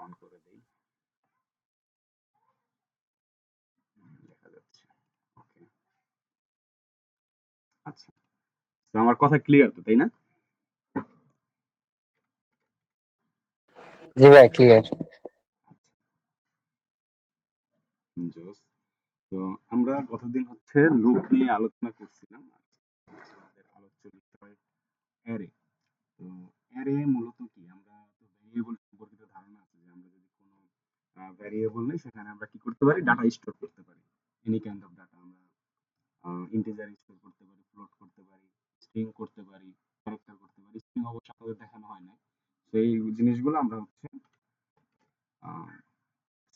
On করে দেই, দেখা যাচ্ছে। ওকে, আচ্ছা, তো আমার কথা ক্লিয়ার তো, তাই না? জি ভাই, ক্লিয়ার। জোস। তো আমরা গতদিন হচ্ছে লুপ নিয়ে আলোচনা করছিলাম। আমাদের আলোচ্য বিষয় অ্যারে। তো অ্যারে মূলত কি, আমরা তো ভেরিয়েবল সম্পর্কিত ধারণা আছে যে আমরা যদি কোনো ভেরিয়েবল নেই সেখানে আমরা কি করতে পারি, ডাটা স্টোর করতে পারি। এনি কাইন্ড অফ ডাটা আমরা ইন্টিজার স্টোর করতে পারি, ফ্লোট করতে পারি, স্ট্রিং করতে পারি, ক্যারেক্টার করতে পারি। স্ট্রিং অবশ্য আপনাদের দেখানো হয় না। তো এই জিনিসগুলো আমরা হচ্ছে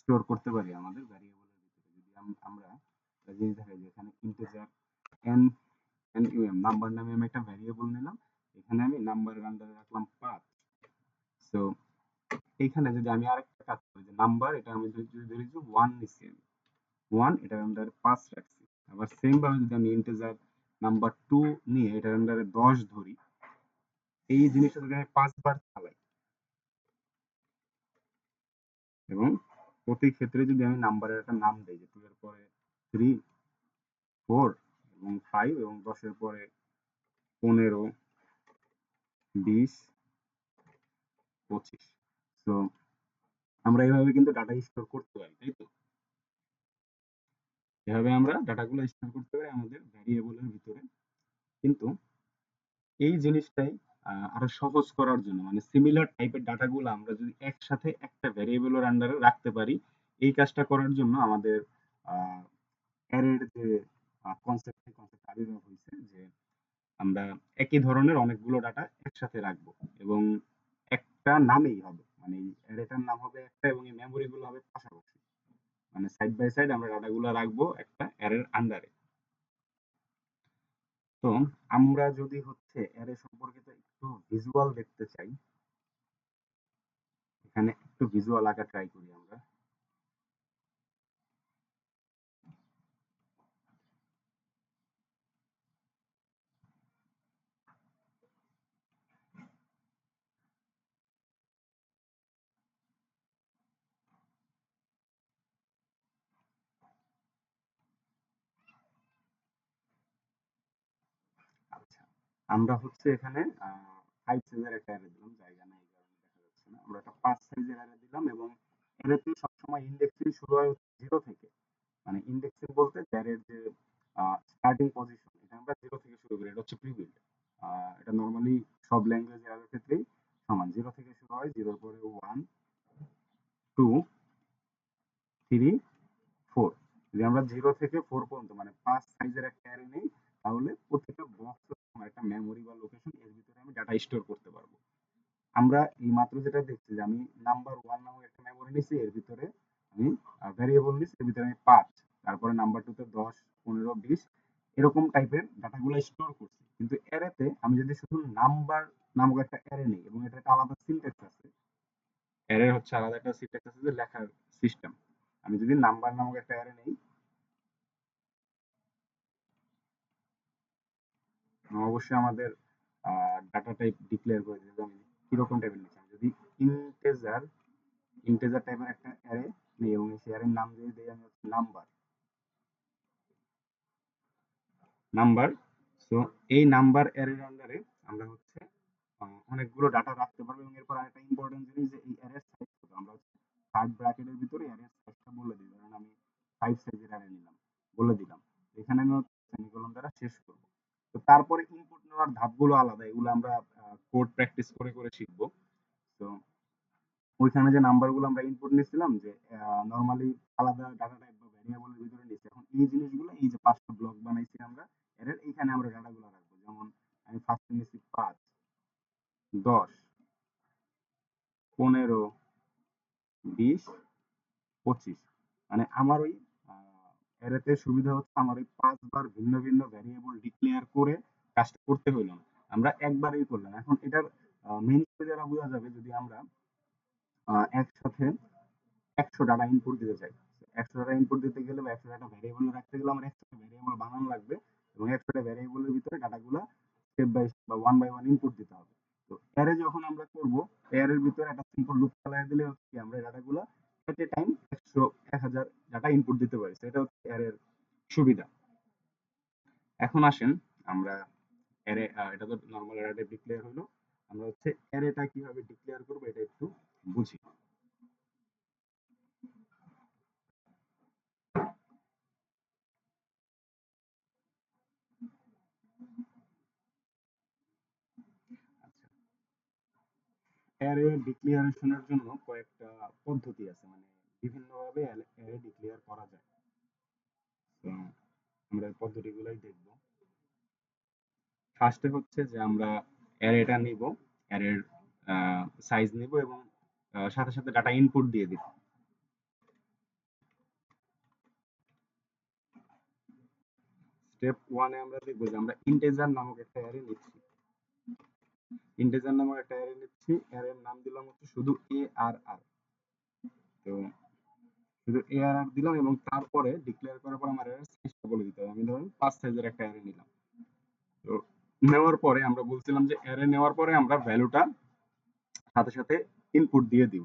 স্টোর করতে পারি আমাদের ভ্যারিয়েবলের ভিতরে। যদি আমরা একটা জিনিস দেখাই যে এখানে integer N N U M number নামে আমি একটা ভ্যারিয়েবল নিলাম, এখানে আমি নাম্বারের আন্ডারে রাখলাম 5। সো এইখানে যদি আমি আরেকটা কাজ করি যে নাম্বার, এটা আমি যদি ধরি যে 1 নিচ্ছি, আমি 1 এটার আন্ডারে 5 রাখছি। আবার সেম ভাবে যদি আমি ইন্টিজার নাম্বার 2 নিয়ে এটার আন্ডারে 10 ধরি, এই জিনিসটা যদি আমি 5 বার চালাই এবং প্রতি ক্ষেত্রে যদি আমি নাম্বারের একটা নাম দেই যে 2 এর পরে 3, 4 এবং 5 এবং 10 এর পরে 15, 20, 25। তো আমরা এইভাবে কিন্তু ডাটা স্টোর করতে পারি, তাই তো? এভাবে আমরা ডাটাগুলো স্টোর করতে পারি আমাদের ভ্যারিয়েবলের ভিতরে। কিন্তু এই জিনিসটাই আরো সহজ করার জন্য, মানে সিমিলার টাইপের ডাটাগুলো আমরা যদি একসাথে একটা ভ্যারিয়েবলের আন্ডারে রাখতে পারি, এই কাজটা করার জন্য আমাদের অ্যারের যে কনসেপ্ট, এই কনসেপ্ট আবির্ভাব হয়েছে যে আমরা একই ধরনের অনেকগুলো ডাটা একসাথে রাখবো এবং একটা নামেই হবে, মানে এই অ্যারেটার নাম হবে একটা এবং এই মেমোরি গুলো হবে পাশাপাশি, মানে সাইড বাই সাইড আমরা ডাটাগুলো রাখবো একটা অ্যারের আন্ডারে। তো আমরা যদি হচ্ছে অ্যারে সম্পর্কিত একটু ভিজুয়াল দেখতে চাই, এখানে একটু ভিজুয়াল আঁকা ট্রাই করি আমরা। আচ্ছা, আমরা হচ্ছে এখানে 5 সাইজের একটা অ্যারে দিলাম, জায়গা নাই এই কারণে দেখা যাচ্ছে না। আমরা একটা 5 সাইজের অ্যারে দিলাম এবং অ্যারেতে সবসময় ইন্ডেক্সিং শুরু হয় 0 থেকে, মানে ইন্ডেক্সিং বলতে অ্যারের যে স্টার্টিং পজিশন, এটা আমরা 0 থেকে শুরু করি, এটা হচ্ছে প্রিবিল্ড। এটা নরমালি সব ল্যাঙ্গুয়েজ অ্যারের ক্ষেত্রেই সমান, 0 থেকে শুরু হয়, 0 এর পরে 1, 2, 3, 4। যদি আমরা 0 থেকে 4 পর্যন্ত মানে 5 সাইজের একটা অ্যারে নেই, তাহলে প্রত্যেকটা বক্স একটা মেমোরি বা লোকেশন, এর ভিতরে আমি ডাটা স্টোর করতে পারবো। আমরা এই মাত্র যেটা দেখছি যে আমি নাম্বার 1 নামক একটা মেমোরি নিছি, এর ভিতরে আমি ভ্যারিয়েবল নিছি, এর ভিতরে আমি 5, তারপরে নাম্বার 2 তে 10, 15, 20 এরকম টাইপের ডাটাগুলো স্টোর করছি। কিন্তু অ্যারেতে আমি যদি শুধু নাম্বার নামক একটা অ্যারে নেই এবং এটা একটা আলাদা সিনট্যাক্স আছে, অ্যারের হচ্ছে আলাদা একটা সিনট্যাক্স আছে যে লেখার সিস্টেম। আমি যদি নাম্বার নামক একটা অ্যারে নেই, অবশ্যই আমাদের ডাটা টাইপ ডিক্লেয়ার করে দিতে হবে, আমি কিরকম টাইপের নিচ্ছি। আমি যদি ইন্টেজার ইন্টেজার টাইপের একটা অ্যারে নেই এবং সেই অ্যারের নাম যদি দেই আমি হচ্ছে নাম্বার নাম্বার সো এই নাম্বার অ্যারের আন্ডারে আমরা হচ্ছে অনেকগুলো ডাটা রাখতে পারবো। এবং এরপর আরেকটা ইম্পর্টেন্ট জিনিস যে এই অ্যারের সাইজ কত, আমরা হচ্ছে থার্ড ব্র্যাকেটের ভিতরে অ্যারের সাইজটা বলে দিই। ধরেন আমি 5 সাইজের অ্যারে নিলাম, বলে দিলাম, এখানে আমি সেমিকোলন দ্বারা শেষ করব। তো তারপরে ইনপুট নেওয়ার ধাপগুলো আলাদা, এগুলো আমরা কোড প্র্যাকটিস করে করে শিখবো। তো ওইখানে যে নাম্বারগুলো আমরা ইনপুট নিছিলাম যে নরমালি আলাদা ডাটা টাইপ বা ভ্যারিয়েবলের ভিতরে নিচ্ছি, এখন এই জিনিসগুলো এই যে 5টা ব্লক বানাইছি আমরা এর, এইখানে আমরা ডাটাগুলো রাখবো। যেমন আমি ফার্স্টে নিচ্ছি 5, 10, 15, 20, 25। মানে আমার ওই এরাতে সুবিধা হচ্ছে আমার ওই 5 বার ভিন্ন ভিন্ন ভ্যারিয়েবল ডিক্লেয়ার করে কাজটা করতে হইল না, আমরা একবারই করলাম। এখন এটার মেইন সুবিধাটা বোঝা যাবে যদি আমরা একসাথে 100 ডাটা ইনপুট দিতে চাই। 100 ডাটা ইনপুট দিতে গেলে বা 100 ডাটা ভ্যারিয়েবল রাখতে গেলে আমার 100 টা ভ্যারিয়েবল বানানো লাগবে এবং 100 টা ভ্যারিয়েবলের ভিতরে ডাটাগুলো স্টেপ বাই বা ওয়ান বাই ওয়ান ইনপুট দিতে হবে। তো অ্যারে যখন আমরা করব, অ্যারের ভিতরে একটা সিম্পল লুপ চালাই দিলে হচ্ছে কি আমরা ডাটাগুলো এট এ টাইম 100 1000 ডাটা ইনপুট দিতে পারি। তো এটা হচ্ছে অ্যারের সুবিধা। এখন আসেন আমরা অ্যারে, এটা তো নরমাল অ্যারে ডিক্লেয়ার হলো, আমরা হচ্ছে অ্যারেটা কিভাবে ডিক্লেয়ার করব এটা একটু বুঝি। আচ্ছা, অ্যারে ডিক্লিয়ারেশনের জন্য কয়েকটা পদ্ধতি আছে, মানে বিভিন্নভাবে অ্যারে ডিক্লেয়ার করা যায়। তো আমরা এই পদ্ধতিগুলোই দেখব। ফার্স্টে হচ্ছে যে আমরা অ্যারেটা নিব, অ্যারের সাইজ নিব এবং সাথে সাথে ডাটা ইনপুট দিয়ে দিব। স্টেপ ওয়ানে আমরা দেখবো যে আমরা ইন্টেজার নামক একটা অ্যারে নিচ্ছি। ইন্টেজার নামক একটা অ্যারে নিচ্ছি, অ্যারের নাম দিলাম হচ্ছে শুধু এ আর আর। তো শুধু এ আর আর দিলাম এবং তারপরে ডিক্লেয়ার করার পর আমার অ্যারের সাইজটা বলে দিতে হবে। আমি ধরুন 5 সাইজের একটা অ্যারে নিলাম। তো নেওয়ার পরে আমরা বলছিলাম যে অ্যারে নেওয়ার পরে আমরা ভ্যালুটা সাথে সাথে ইনপুট দিয়ে দিব।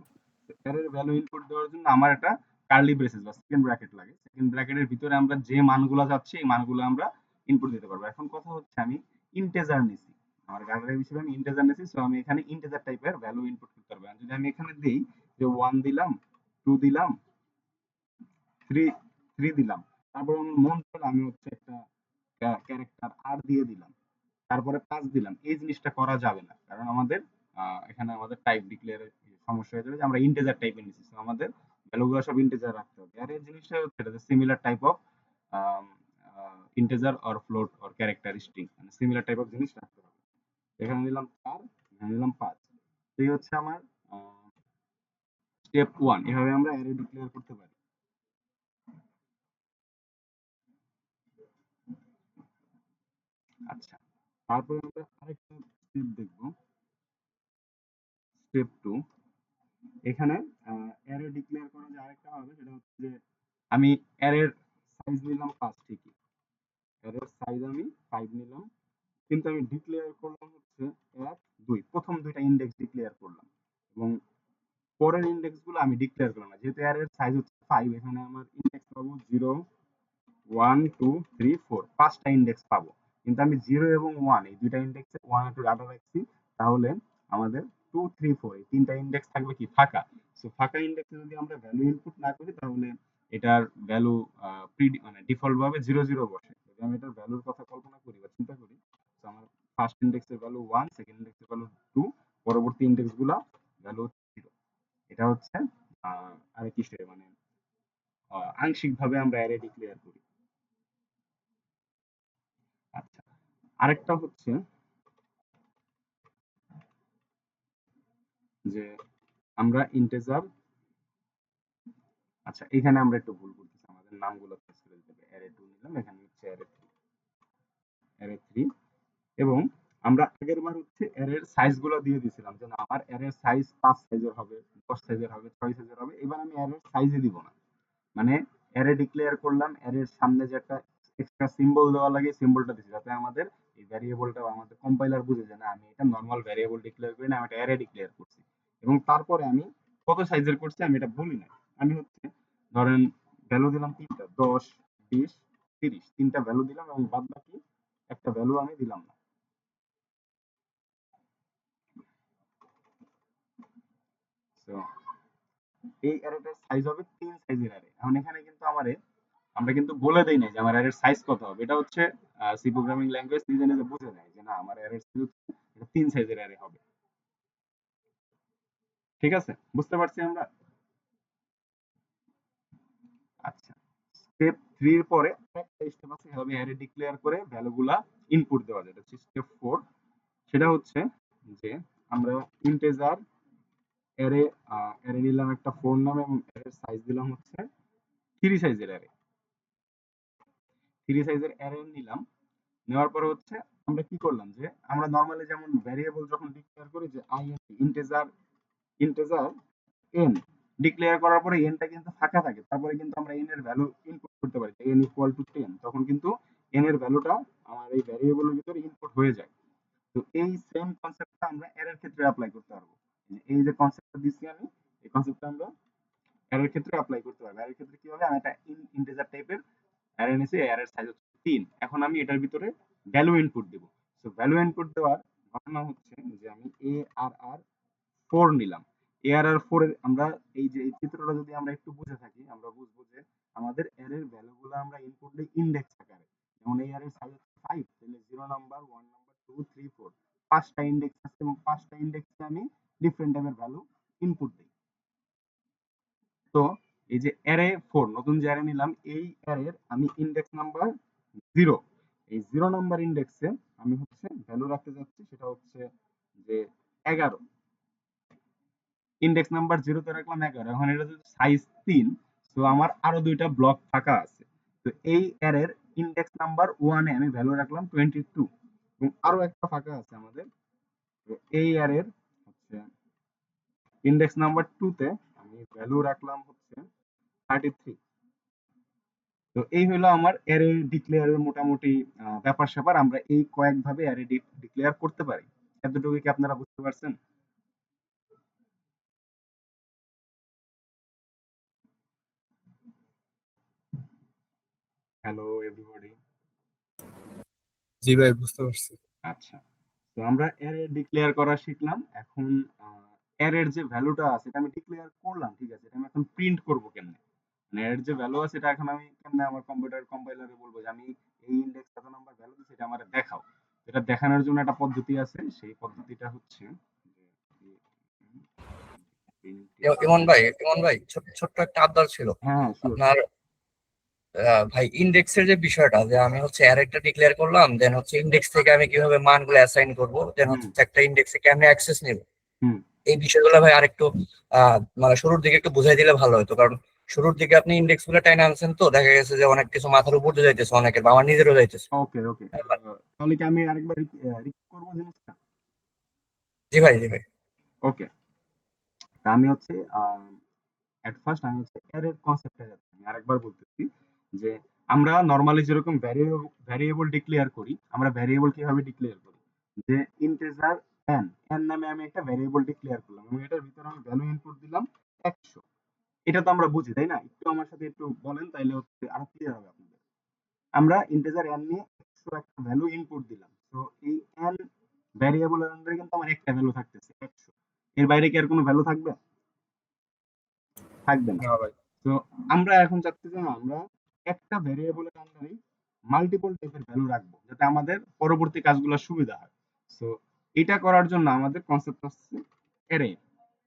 অ্যারের ভ্যালু ইনপুট দেওয়ার জন্য আমার একটা কার্লি ব্রেসেস বা সেকেন্ড ব্র্যাকেট লাগে। সেকেন্ড ব্র্যাকেটের ভিতরে আমরা যে মানগুলো যাচ্ছে এই মানগুলো আমরা ইনপুট দিতে পারবো। এখন কথা হচ্ছে আমি ইন্টেজার নিছি, আমার গাড়ির হিসেবে আমি ইন্টেজার নিছি, সো আমি এখানে ইন্টেজার টাইপের ভ্যালু ইনপুট করতে পারবো। আর যদি আমি এখানে দেই যে 1 দিলাম, 2 দিলাম, 3 3 দিলাম, তারপর আমার মন চাইলো আমি হচ্ছে একটা ক্যারেক্টার আর দিয়ে দিলাম, তারপরে 5 দিলাম, এই জিনিসটা করা যাবে না। কারণ আমাদের এখানে আমাদের টাইপ ডিক্লেয়ারের সমস্যা হয়ে যাবে যে আমরা ইন্টিজার টাইপের নিচ্ছি। তো আমাদের ভ্যালুগুলো সব ইন্টিজার রাখতে হবে। আর এই জিনিসটা হচ্ছে এটা similar type of integer or float or character string, মানে সিমিলার টাইপ অফ জিনিস রাখতে হবে। এখানে নিলাম 4, এখানে নিলাম 5। এই হচ্ছে আমার স্টেপ 1। এভাবে আমরা অ্যারে ডিক্লেয়ার করতে পারি। আচ্ছা, তারপরে আমরা আরেকটা স্টেপ দেখব, স্টেপ 2। এখানে অ্যারে ডিক্লেয়ার করা যে আরেকটা হবে সেটা হচ্ছে যে আমি অ্যারের সাইজ নিলাম 5 ঠিকই, অ্যারের সাইজ আমি 5 নিলাম, কিন্তু আমি ডিক্লেয়ার করলাম হচ্ছে 1 2, প্রথম দুইটা ইনডেক্স ডিক্লেয়ার করলাম এবং পরের ইনডেক্স গুলো আমি ডিক্লেয়ার করলাম না। যেহেতু অ্যারের সাইজ হচ্ছে 5, এখানে আমার ইনডেক্স পাবো 0 1 2 3 4, পাঁচটা ইনডেক্স পাবো। কিন্তু আমি 0 এবং 1 এই দুইটা ইনডেক্সে 1 আর 2 ডাটা রাখছি, তাহলে আমাদের 2 3 4 এই তিনটা ইনডেক্স থাকবে কি ফাঁকা। সো ফাঁকা ইনডেক্সে যদি আমরা ভ্যালু ইনপুট না করি তাহলে এটার ভ্যালু মানে ডিফল্ট ভাবে 0 0 বসে। যদি আমি এটার ভ্যালুর কথা কল্পনা করি বা চিন্তা করি, তো আমার ফার্স্ট ইনডেক্সের ভ্যালু 1, সেকেন্ড ইনডেক্সের ভ্যালু 2, পরবর্তী ইনডেক্স গুলা ভ্যালু 0। এটা হচ্ছে আরেক হিসেবে মানে আংশিক ভাবে আমরা অ্যারে ডিক্লেয়ার করি। আচ্ছা, আরেকটা হচ্ছে যে আমরা ইন্টেজার, আচ্ছা এখানে আমরা একটু ভুল করতেছি, আমাদের নামগুলো চেঞ্জ করে দিতে হবে। অ্যারে 2 নিলাম, এখানে হচ্ছে অ্যারে 3, অ্যারে 3। এবং আমরা আগের বার হচ্ছে অ্যারের সাইজ গুলো দিয়ে দিয়েছিলাম যে না আমার অ্যারের সাইজ 5 সাইজের হবে, 10 সাইজের হবে, 6 সাইজের হবে। এবার আমি অ্যারের সাইজে দিব না, মানে অ্যারে ডিক্লেয়ার করলাম, অ্যারের সামনে যে একটা এক্সট্রা সিম্বল দেওয়া লাগে সিম্বলটা দিচ্ছি, যাতে আমাদের এই ভ্যারিয়েবলটা আমাদের কম্পাইলার বুঝে যে না আমি এটা নর্মাল ভ্যারিয়েবল ডিক্লেয়ার করি না, আমি এটা অ্যারে ডিক্লেয়ার করছি। এবং তারপরে আমি কত সাইজের করছি আমি এটা বলি না, আমি হচ্ছে ধরেন ভ্যালু দিলাম তিনটা, 10 20 30, তিনটা ভ্যালু দিলাম এবং বাদ বাকি একটা ভ্যালু আমি দিলাম না। তো এই অ্যারেটার সাইজ হবে 3 সাইজের অ্যারে। এখন এখানে কিন্তু আমরা কিন্তু বলে দেই নাই যে আমার অ্যারের সাইজ কত হবে। এটা হচ্ছে সি প্রোগ্রামিং ল্যাঙ্গুয়েজ নিজে নিজে বুঝে নেয় যে না আমার অ্যারের সাইজ হচ্ছে 3 সাইজের অ্যারে হবে। ঠিক আছে? বুঝতে পারছি আমরা? আচ্ছা। স্টেপ 3 এর পরে আরেকটা স্টেপ আছে, এভাবে অ্যারে ডিক্লেয়ার করে ভ্যালুগুলা ইনপুট দেওয়া যায়। এটা হচ্ছে স্টেপ 4। সেটা হচ্ছে যে আমরা ইন্টিজার অ্যারে অ্যারে নিলাম একটা 4 নাম এবং অ্যারের সাইজ দিলাম হচ্ছে 3 সাইজের অ্যারে। 3 সাইজের অ্যারে নিলাম। নেওয়ার পরে হচ্ছে আমরা কি করলাম যে আমরা নরমালি যেমন ভ্যারিয়েবল যখন ডিক্লেয়ার করি যে ইন্টিজার ইন্টিজার n ডিক্লেয়ার করার পরে nটা কিন্তু ফাঁকা থাকে, তারপরে কিন্তু আমরা n এর ভ্যালু ইনপুট করতে পারি n = 10, তখন কিন্তু n এর ভ্যালুটা আমার এই ভ্যারিয়েবলের ভিতরে ইনপুট হয়ে যায়। তো এই সেম কনসেপ্টটা আমরা অ্যারের ক্ষেত্রে অ্যাপ্লাই করতে পারবো। এই যে কনসেপ্টটা দিচ্ছি আমি, এই কনসেপ্টটা আমরা অ্যারের ক্ষেত্রে অ্যাপ্লাই করতে পারবো। অ্যারের ক্ষেত্রে কি হবে, আমি একটা ইন্টিজার টাইপের অ্যারে নিছি, অ্যারের সাইজ হচ্ছে 3। এখন আমি এটার ভিতরে ভ্যালু ইনপুট দিব। সো ভ্যালু ইনপুট দেওয়ার ঘটনা হচ্ছে যে আমি ARR 4 নিলাম। ARR 4 এর আমরা এই যে এই চিত্রটা যদি আমরা একটু বুঝে থাকি, আমরা বুঝবো যে আমাদের অ্যারের ভ্যালুগুলো আমরা ইনপুট দিই ইনডেক্স আকারে। যেমন এই অ্যারের সাইজ হচ্ছে 5, তাহলে 0 নাম্বার, 1 নাম্বার, 2, 3, 4 5টা ইনডেক্স আছে এবং 5টা ইনডেক্সে আমি ডিফারেন্ট টাইপের ভ্যালু ইনপুট দিই। তো এই যে অ্যারে 4 নতুন যে অ্যারে নিলাম, এই অ্যারের আমি ইনডেক্স নাম্বার 0, এই 0 নাম্বার ইনডেক্সে আমি হচ্ছে ভ্যালু রাখতে যাচ্ছি, সেটা হচ্ছে যে 11। ইনডেক্স নাম্বার 0 তে রাখলাম 11। এখন এটা যদি সাইজ 3, তো আমার আরো দুইটা ব্লক ফাঁকা আছে। তো এই অ্যারের ইনডেক্স নাম্বার 1 এ আমি ভ্যালু রাখলাম 22 এবং আরো একটা ফাঁকা আছে আমাদের। তো এই অ্যারের হচ্ছে ইনডেক্স নাম্বার 2 তে আমি ভ্যালু রাখলাম হচ্ছে 33। তো এই হলো আমার অ্যারে ডিক্লেয়ারের মোটামুটি ব্যাপার-স্যাপার। আমরা এই কয়েকভাবে অ্যারে ডিক্লেয়ার করতে পারি। এতটুকু কি আপনারা বুঝতে পারছেন? Hello everybody. জি ভাই, বুঝতে পারছি। আচ্ছা। তো আমরা অ্যারে ডিক্লেয়ার করা শিখলাম। এখন অ্যারের যে ভ্যালুটা আছে এটা আমি ডিক্লেয়ার করলাম, ঠিক আছে। এটা আমি এখন প্রিন্ট করব কেমনে? মানে এর যে ভ্যালু আছে এটা এখন আমি কেমনে আমার কম্পিউটার কম্পাইলারে বলবো যে আমি এই ইনডেক্স এত নাম্বার ভ্যালু দিছি, এটা আমারে দেখাও। এটা দেখানোর জন্য একটা পদ্ধতি আছে। সেই পদ্ধতিটা হচ্ছে যে প্রিন্টিং। ইমন ভাই, ছোট্ট একটা আবদার ছিল হ্যাঁ, হ্যাঁ, শিওর। আপনার। ভাই, ইন্ডেক্সের যে বিষয়টা, যে আমি হচ্ছে অ্যারেটা ডিক্লেয়ার করলাম, দেন হচ্ছে ইন্ডেক্স থেকে আমি কিভাবে মানগুলো অ্যাসাইন করব, দেন হুম, হচ্ছে একটা ইন্ডেক্সে কেমনে অ্যাক্সেস নিব, হুম। এই বিষয়গুলো ভাই আরেকটু মানে শুরুর দিকে একটু বুঝাই দিলে ভালো হতো। কারণ শুরুর দিকে আপনি ইন্ডেক্স গুলো টাইনে আনছেন, তো দেখা গেছে যে অনেক কিছু মাথার উপর দিয়ে যাইতেছে অনেকের, বা আমার নিজেরও যাইতেছে। ওকে, ওকে। তাহলে কি আমি আরেকবার রিপিট করব জিনিসটা? জি ভাই, জি ভাই। ওকে। আমি হচ্ছে এট ফার্স্ট আমি হচ্ছে অ্যারের কনসেপ্টটা যাচ্ছি। আমি আরেকবার বলতেছি যে আমরা নরমালি যেরকম ভ্যারিয়েবল ডিক্লেয়ার করি, আমরা ভ্যারিয়েবল কিভাবে ডিক্লেয়ার করি? যে ইন্টিজার n, n নামে আমি একটা ভ্যারিয়েবল ডিক্লেয়ার করলাম এবং এটার ভিতরে আমি ভ্যালু ইনপুট দিলাম 100। এটা তো আমরা বুঝি, তাই না? একটু আমার সাথে একটু বলেন, তাইলে হচ্ছে আরো ক্লিয়ার হবে আপনাদের। আমরা ইন্টিজার n নিয়ে 100 একটা ভ্যালু ইনপুট দিলাম। তো এই n ভ্যারিয়েবলের আন্ডারে কিন্তু আমার একটা ভ্যালু থাকতেছে 100। এর বাইরে কি আর কোনো ভ্যালু থাকবে? থাকবে না। না ভাই। তো আমরা এখন চাচ্ছি যে না, আমরা একটা ভ্যারিয়েবলের আন্ডারে মাল্টিপল টাইপের ভ্যালু রাখবো যাতে আমাদের পরবর্তী কাজগুলো সুবিধা হয়। সো এটা করার জন্য আমাদের কনসেপ্ট হচ্ছে অ্যারে,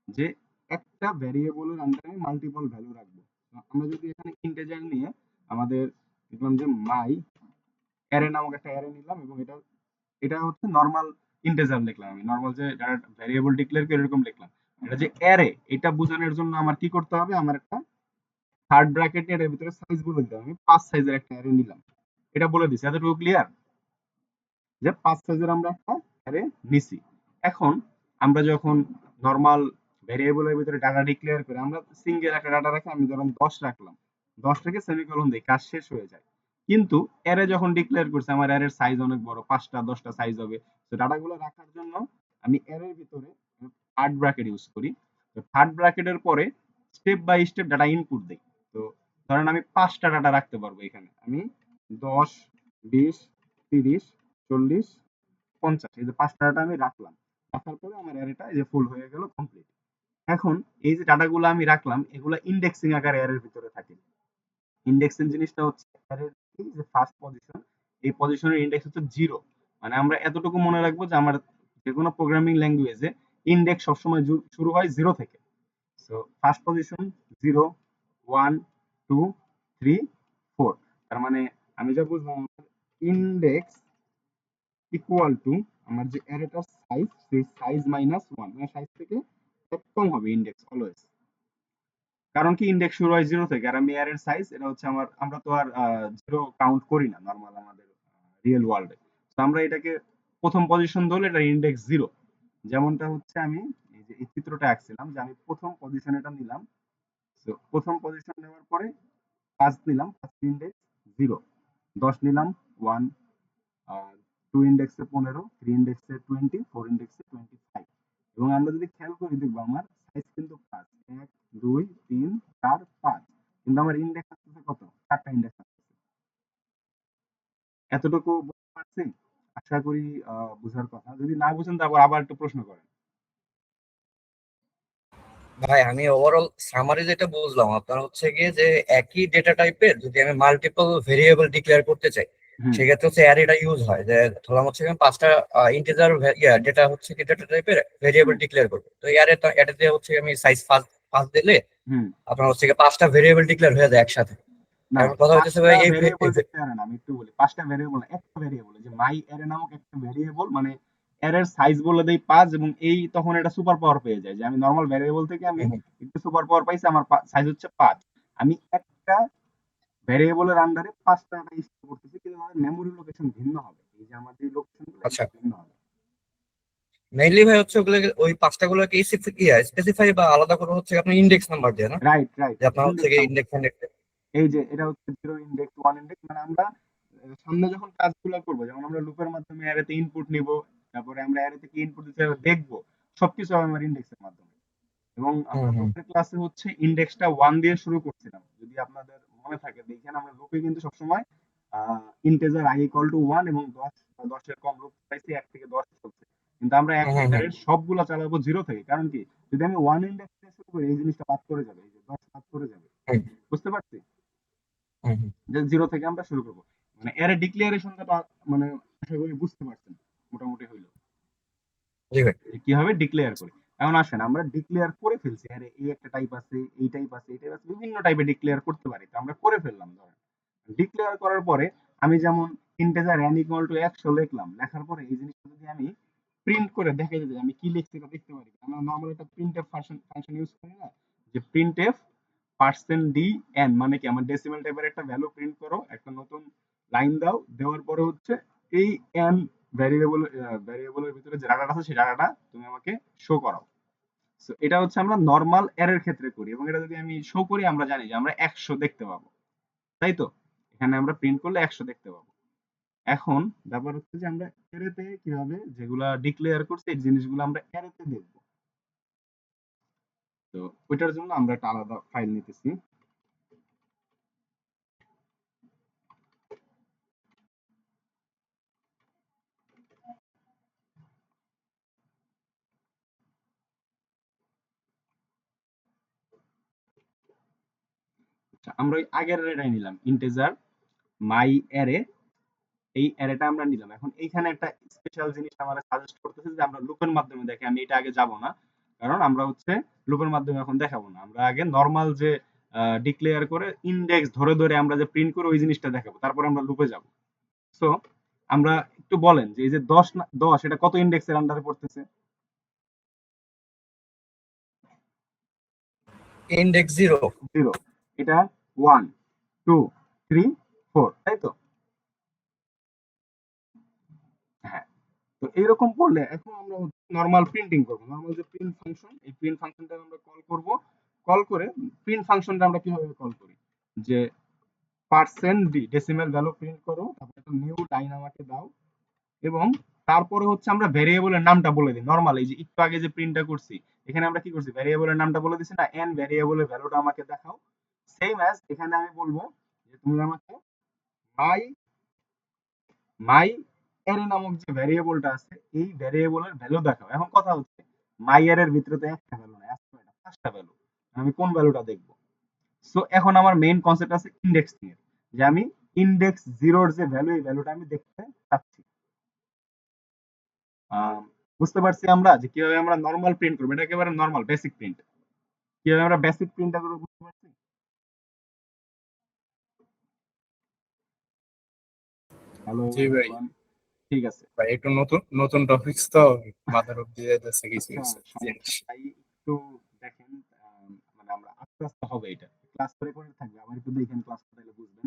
যে একটা ভ্যারিয়েবলের আন্ডারে মাল্টিপল ভ্যালু রাখবো। তো আমরা যদি এখানে ইন্টিজার নিয়ে আমাদের দেখলাম যে মাই অ্যারে নামক একটা অ্যারে নিলাম এবং এটা এটা হচ্ছে নরমাল ইন্টিজার লিখলাম, আমি নরমাল যে ভ্যারিয়েবল ডিক্লেয়ার করে এরকম লিখলাম। এটা যে অ্যারে, এটা বোঝানোর জন্য আমার কি করতে হবে, আমার একটা থার্ড ব্র্যাকেটে এর ভিতরে সাইজ বলে দিলাম, আমি 5 সাইজের একটা অ্যারে নিলাম। এটা বলে দিছি, এতটুকু ক্লিয়ার? যে 5 সাইজের আমরা একটা অ্যারে নিছি। এখন আমরা যখন নরমাল ভেরিয়েবলের ভিতরে ডাটা ডিক্লেয়ার করি, আমরা সিঙ্গেল একটা ডাটা রাখি, আমি ধরুন 10 রাখলাম, 10 রেখে সেমিকোলন দিই, কাজ শেষ হয়ে যায়। কিন্তু অ্যারে যখন ডিক্লেয়ার করছে, আমার অ্যারের সাইজ অনেক বড়, 5টা 10টা সাইজ হবে। তো ডাটাগুলো রাখার জন্য আমি অ্যারের ভিতরে থার্ড ব্র্যাকেট ইউজ করি। তো থার্ড ব্র্যাকেটের পরে step by step data input দেই। তো ধরেন আমি 5টা ডাটা রাখতে পারবো এখানে, আমি 10, 20, 30, 40, 50, এই যে 5টা ডাটা আমি রাখলাম। রাখার পরে আমার অ্যারেটা এই যে ফুল হয়ে গেল, কমপ্লিট। এখন এই যে ডাটাগুলো আমি রাখলাম, এগুলো ইন্ডেক্সিং আকারে অ্যারের ভিতরে থাকে। ইন্ডেক্সিং জিনিসটা হচ্ছে অ্যারের এই যে ফার্স্ট পজিশন, এই পজিশনের ইন্ডেক্স হচ্ছে 0। মানে আমরা এতটুকু মনে রাখবো যে আমার যে কোনো প্রোগ্রামিং ল্যাঙ্গুয়েজে ইন্ডেক্স সবসময় শুরু হয় 0 থেকে। So first position 0, 1, 2, 3, 4। তার মানে আমি যা বুঝলাম, ইন্ডেক্স ইকুয়াল টু আমার যে অ্যারেটার সাইজ, সেই সাইজ মাইনাস 1, মানে সাইজ থেকে কম হবে ইন্ডেক্স অলওয়েজ। কারণ কি, ইন্ডেক্স শুরু হয় 0 থেকে, আর আমি অ্যারের সাইজ এটা হচ্ছে আমার, আমরা তো আর 0 কাউন্ট করি না নরমাল আমাদের রিয়েল ওয়ার্ল্ডে। তো আমরা এটাকে প্রথম পজিশন ধরলে এটা ইন্ডেক্স 0। যেমনটা হচ্ছে আমি এই যে এই চিত্রটা আঁকছিলাম, যে আমি প্রথম পজিশন এটা নিলাম। তো প্রথম পজিশন নেওয়ার পরে 5 নিলাম, 5 ইন্ডেক্স 0, 10 নিলাম 1, 2 ইন্ডেক্সে 15, 3 ইন্ডেক্সে 20, 4 ইন্ডেক্সে 25। এবং আমরা যদি খেয়াল করি দেখবো আমার সাইজ কিন্তু 5, 1 2 3 4 5, কিন্তু আমার ইন্ডেক্স আসতেছে কত, 4টা ইন্ডেক্স আসতেছে। এতটুকু বুঝতে পারছি? আশা করি বুঝার কথা। যদি না বুঝেন তারপর আবার একটু প্রশ্ন করেন। ভাই আমি ওভারঅল সামারি যেটা বুঝলাম আপনার হচ্ছে গিয়ে যে একই ডেটা টাইপের যদি আমি মাল্টিপল ভেরিয়েবল ডিক্লেয়ার করতে চাই হুম। সেক্ষেত্রে হচ্ছে অ্যারেটা ইউজ হয়, যে ধরলাম হচ্ছে আমি 5টা ইন্টিজার ডেটা হচ্ছে কি ডেটা টাইপের ভেরিয়েবল হুম। ডিক্লেয়ার করবো, তো অ্যারে দিয়ে হচ্ছে আমি সাইজ পাঁচ পাঁচ দিলে হুম। আপনার হচ্ছে কি 5টা ভেরিয়েবল ডিক্লেয়ার হয়ে যায় একসাথে। না, এখন কথা হইতেছে 5টা ভাই এই ভেরিয়েবল দেখতে পারেন, আমি একটু বলি। 5টা ভেরিয়েবল না, একটা ভেরিয়েবল। যে মাই অ্যারে নামক একটা ভেরিয়েবল, মানে অ্যারের সাইজ বলে দেই 5, এবং এই তখন এটা সুপার পাওয়ার পেয়ে যায় যে আমি নরমাল ভেরিয়েবল থেকে আমি একটু সুপার পাওয়ার পাইছি, আমার সাইজ হচ্ছে 5। আমি একটা ভেরিয়েবলের আন্ডারে 5টা ডাটা স্টোর করতেছি, কিন্তু আমাদের মেমোরি লোকেশন ভিন্ন হবে। এই যে আমাদের লোকেশনগুলো আচ্ছা, এগুলো ভিন্ন হবে। মেইনলি ভাই হচ্ছে ওগুলো ওই 5টা গুলোকে স্পেসিফাই বা আলাদা করে হচ্ছে আপনার ইন্ডেক্স নাম্বার দিয়ে না, রাইট, রাইট। যে আপনার হচ্ছে ইনডেক্স কি নাম্বার। Index index. এই যে এটা হচ্ছে 0 ইনডেক্স, 1 ইনডেক্স, মানে আমরা সামনে যখন কাজগুলো করব, যেমন আমরা লুপের মাধ্যমে অ্যারেতে ইনপুট নিব, তারপরে আমরা অ্যারে থেকে ইনপুট দিতে দেখব, সবকিছু হবে আমার ইনডেক্সের মাধ্যমে। এবং হুম আমরা হুম লুপের ক্লাসে হচ্ছে ইনডেক্সটা 1 দিয়ে শুরু করছিলাম, যদি আপনাদের মনে থাকে দেখেন। আমরা লুপে কিন্তু সবসময় ইন্টিজার i ইকুয়াল টু 1 এবং 10 বা 10 এর কম লুপ পাইছি, 1 থেকে 10 চলছে। কিন্তু আমরা হুম এখন হুম হুম অ্যারের সবগুলা চালাবো 0 থেকে। কারণ কি, যদি আমি 1 ইন্ডেক্স থেকে শুরু করি এই জিনিসটা বাদ করে যাবে, এই যে 10 বাদ করে যাবে। হুম বুঝতে পারছি? হুম হুম। যে 0 থেকে আমরা শুরু করব। মানে অ্যারে ডিক্লারেশনটা মানে আশা করি বুঝতে পারছেন মোটামুটি হইলো, জি ভাই। যে কিভাবে ডিক্লেয়ার করে। এখন আসেন আমরা ডিক্লেয়ার করে ফেলছি, আরে এই একটা টাইপ আছে, এই টাইপ আছে, এই টাইপ আছে, বিভিন্ন টাইপে ডিক্লেয়ার করতে পারি। তো আমরা করে ফেললাম। ধরেন ডিক্লেয়ার করার পরে আমি যেমন ইন্টিজার n ইকুয়াল টু 100 লিখলাম, লেখার পরে এই জিনিসটা যদি আমি প্রিন্ট করে দেখাই দিই যে আমি কি লিখছি এটা দেখতে পারি। আমরা নরমালি একটা প্রিন্টএফ ফাংশন ইউজ করি না, যে প্রিন্টএফ পার্সেন্ট ডি এন, মানে কি আমার ডেসিমাল টাইপের একটা ভ্যালু প্রিন্ট করো, একটা নতুন লাইন দাও, দেওয়ার পরে হচ্ছে এই এন ভ্যারিয়েবলের ভিতরে যে ডাটাটা আছে সেই ডাটাটা তুমি আমাকে শো করাও। সো এটা হচ্ছে আমরা নরমাল অ্যারের ক্ষেত্রে করি, এবং এটা যদি আমি শো করি আমরা জানি যে আমরা 100 দেখতে পাবো, তাই তো? এখানে আমরা প্রিন্ট করলে 100 দেখতে পাবো। এখন ব্যাপার হচ্ছে যে আমরা অ্যারেতে কিভাবে যেগুলা ডিক্লেয়ার করছি এই জিনিসগুলো আমরা অ্যারেতে দেখবো। তো ওইটার জন্য আমরা একটা আলাদা ফাইল নিতেছি। আচ্ছা, আমরা ওই আগের অ্যারেটাই নিলাম, ইন্টিজার মাই অ্যারে। এই অ্যারেটা আমরা নিলাম। এখন এইখানে একটা স্পেশাল জিনিস আমরা সাজেস্ট করতেছি যে আমরা লুপের মাধ্যমে দেখি। আমি এটা আগে যাব না, কারণ আমরা হচ্ছে লুপের মাধ্যমে এখন দেখাবো না। আমরা আগে নরমাল যে ডিক্লেয়ার করে ইন্ডেক্স ধরে ধরে আমরা যে প্রিন্ট করে ওই জিনিসটা দেখাবো, তারপর আমরা লুপে যাব। সো আমরা একটু বলেন যে এই যে 10 10 এটা কত ইন্ডেক্সের আন্ডারে পড়তেছে? ইন্ডেক্স 0। 0। এটা 1 2 3 4, তাই তো? হ্যাঁ। তো এইরকম করলে এখন আমরা নরমাল প্রিন্টিং করব। নরমাল যে প্রিন্ট ফাংশন, এই প্রিন্ট ফাংশনটা আমরা কল করব। কল করে প্রিন্ট ফাংশনটা আমরা কিভাবে কল করি, যে percent D decimal value print করো, তারপর একটা নিউ লাইন আমাকে দাও, এবং তারপরে হচ্ছে আমরা ভেরিয়েবলের নামটা বলে দিই। নরমাল এই যে একটু আগে যে প্রিন্টটা করছি, এখানে আমরা কি করছি, ভেরিয়েবলের নামটা বলে দিছি না, এন ভেরিয়েবলের ভ্যালুটা আমাকে দেখাও। সেম অ্যাজ এখানে আমি বলবো যে তুমি আমাকে মাই মাই অ্যারে নামক যে ভ্যারিয়েবলটা আছে এই ভ্যারিয়েবলের ভ্যালু দেখাও। এখন কথা হচ্ছে মাই অ্যারের ভিতরে তো একটা ভ্যালু নাই, আছে কয়টা, 5টা ভ্যালু। আমি কোন ভ্যালুটা দেখবো? সো এখন আমার মেইন কনসেপ্ট আছে ইন্ডেক্স নিয়ে, যে আমি ইন্ডেক্স 0 যে ভ্যালু, এই ভ্যালুটা আমি দেখতে চাচ্ছি। আহ, বুঝতে পারছি আমরা যে কিভাবে আমরা নরমাল প্রিন্ট করবো। এটা একেবারে নরমাল বেসিক প্রিন্ট। কিভাবে আমরা বেসিক প্রিন্টটা করবো বুঝতে পারছি? হ্যালো জি ভাই। এভরিওয়ান। ঠিক আছে। ভাই একটু নতুন নতুন টপিকস তো মাথার উপর দিয়ে যাচ্ছে কিছু আচ্ছা, কিছু জিনিস। সমস্যা নাই। একটু দেখেন, মানে আমরা আস্তে আস্তে হবে এটা। ক্লাস রেকর্ডেড থাকবে। আবার একটু দেখেন ক্লাসটা, তাহলে বুঝবেন।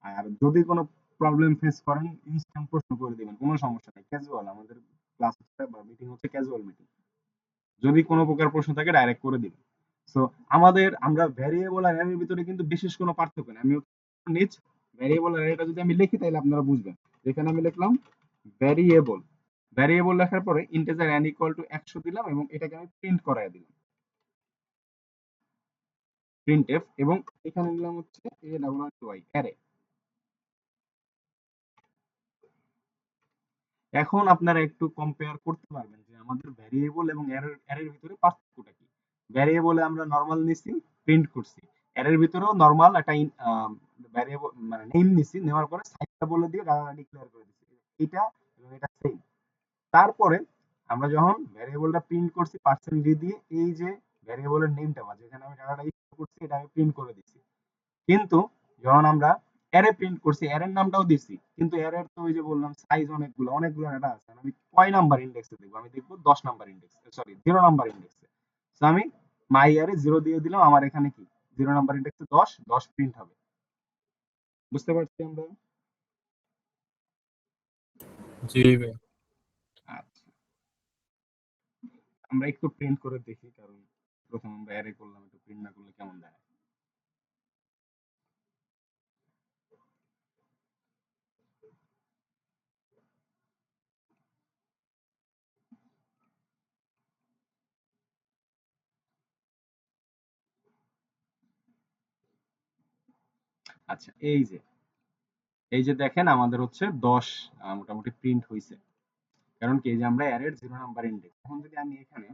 আর যদি কোনো প্রবলেম ফেস করেন ইনস্ট্যান্ট প্রশ্ন করে দিবেন। কোনো সমস্যা নাই। ক্যাজুয়াল আমাদের ক্লাস হচ্ছে বা মিটিং হচ্ছে ক্যাজুয়াল মিটিং। যদি কোনো প্রকার প্রশ্ন থাকে ডাইরেক্ট করে দিবেন। সো আমরা ভ্যারিয়েবল আর অ্যারের ভিতরে কিন্তু বিশেষ কোনো পার্থক্য নেই। আমি নিজ ভ্যারিয়েবল আর অ্যারেটা যদি আমি লিখি তাহলে আপনারা বুঝবেন। এখানে আমি লিখলাম ভ্যারিয়েবল ভ্যারিয়েবল লেখার পরে ইন্টিজার n ইকুয়াল টু 100 দিলাম এবং এটাকে আমি প্রিন্ট করায় দিলাম, প্রিন্টএফ, এবং এখানে দিলাম হচ্ছে a ডাবল y অ্যারে। এখন আপনারা একটু কম্পেয়ার করতে পারবেন যে আমাদের ভ্যারিয়েবল এবং অ্যারের ভিতরে পার্থক্যটা কি। ভ্যারিয়েবলে আমরা নরমাল নিছি, প্রিন্ট করছি, অ্যারের ভিতরেও নরমাল একটা ভ্যারিয়েবল মানে নেম নিছি, নেওয়ার পরে সাইজটা বলে দিয়ে ডাটা ডিক্লেয়ার করে দিছি, এটা এবং এটা সেম। তারপরে আমরা যখন ভ্যারিয়েবলটা প্রিন্ট করছি পার্সেন্ট ডি দিয়ে, এই যে ভ্যারিয়েবলের নেমটা বা যেখানে আমি ডাটাটা ইনপুট করছি এটা আমি প্রিন্ট করে দিছি। কিন্তু যখন আমরা অ্যারে প্রিন্ট করছি অ্যারের নামটাও দিছি, কিন্তু অ্যারের তো ওই যে বললাম সাইজ অনেকগুলো অনেকগুলো ডাটা আছে, আমি কয় নাম্বার ইন্ডেক্সে দেখবো, আমি দেখবো 10 নাম্বার ইন্ডেক্সে, সরি 0 নাম্বার ইন্ডেক্সে। তো আমি মাই অ্যারে 0 দিয়ে দিলাম, আমার এখানে কি 0 নাম্বার ইন্ডেক্সে 10 10 প্রিন্ট হবে। বুঝতে পারছি আমরা? জি ভাই। আচ্ছা, আমরা একটু প্রিন্ট করে দেখি, কারণ প্রথম আমরা অ্যারে করলাম, একটু প্রিন্ট না করলে কেমন দেয়। আচ্ছা, এই যে দেখেন আমাদের হচ্ছে 10 মোটামুটি প্রিন্ট হয়েছে, কারণ কি এই যে আমরা অ্যারের 0 নাম্বার ইন্ডেক্স। এখন যদি আমি এখানে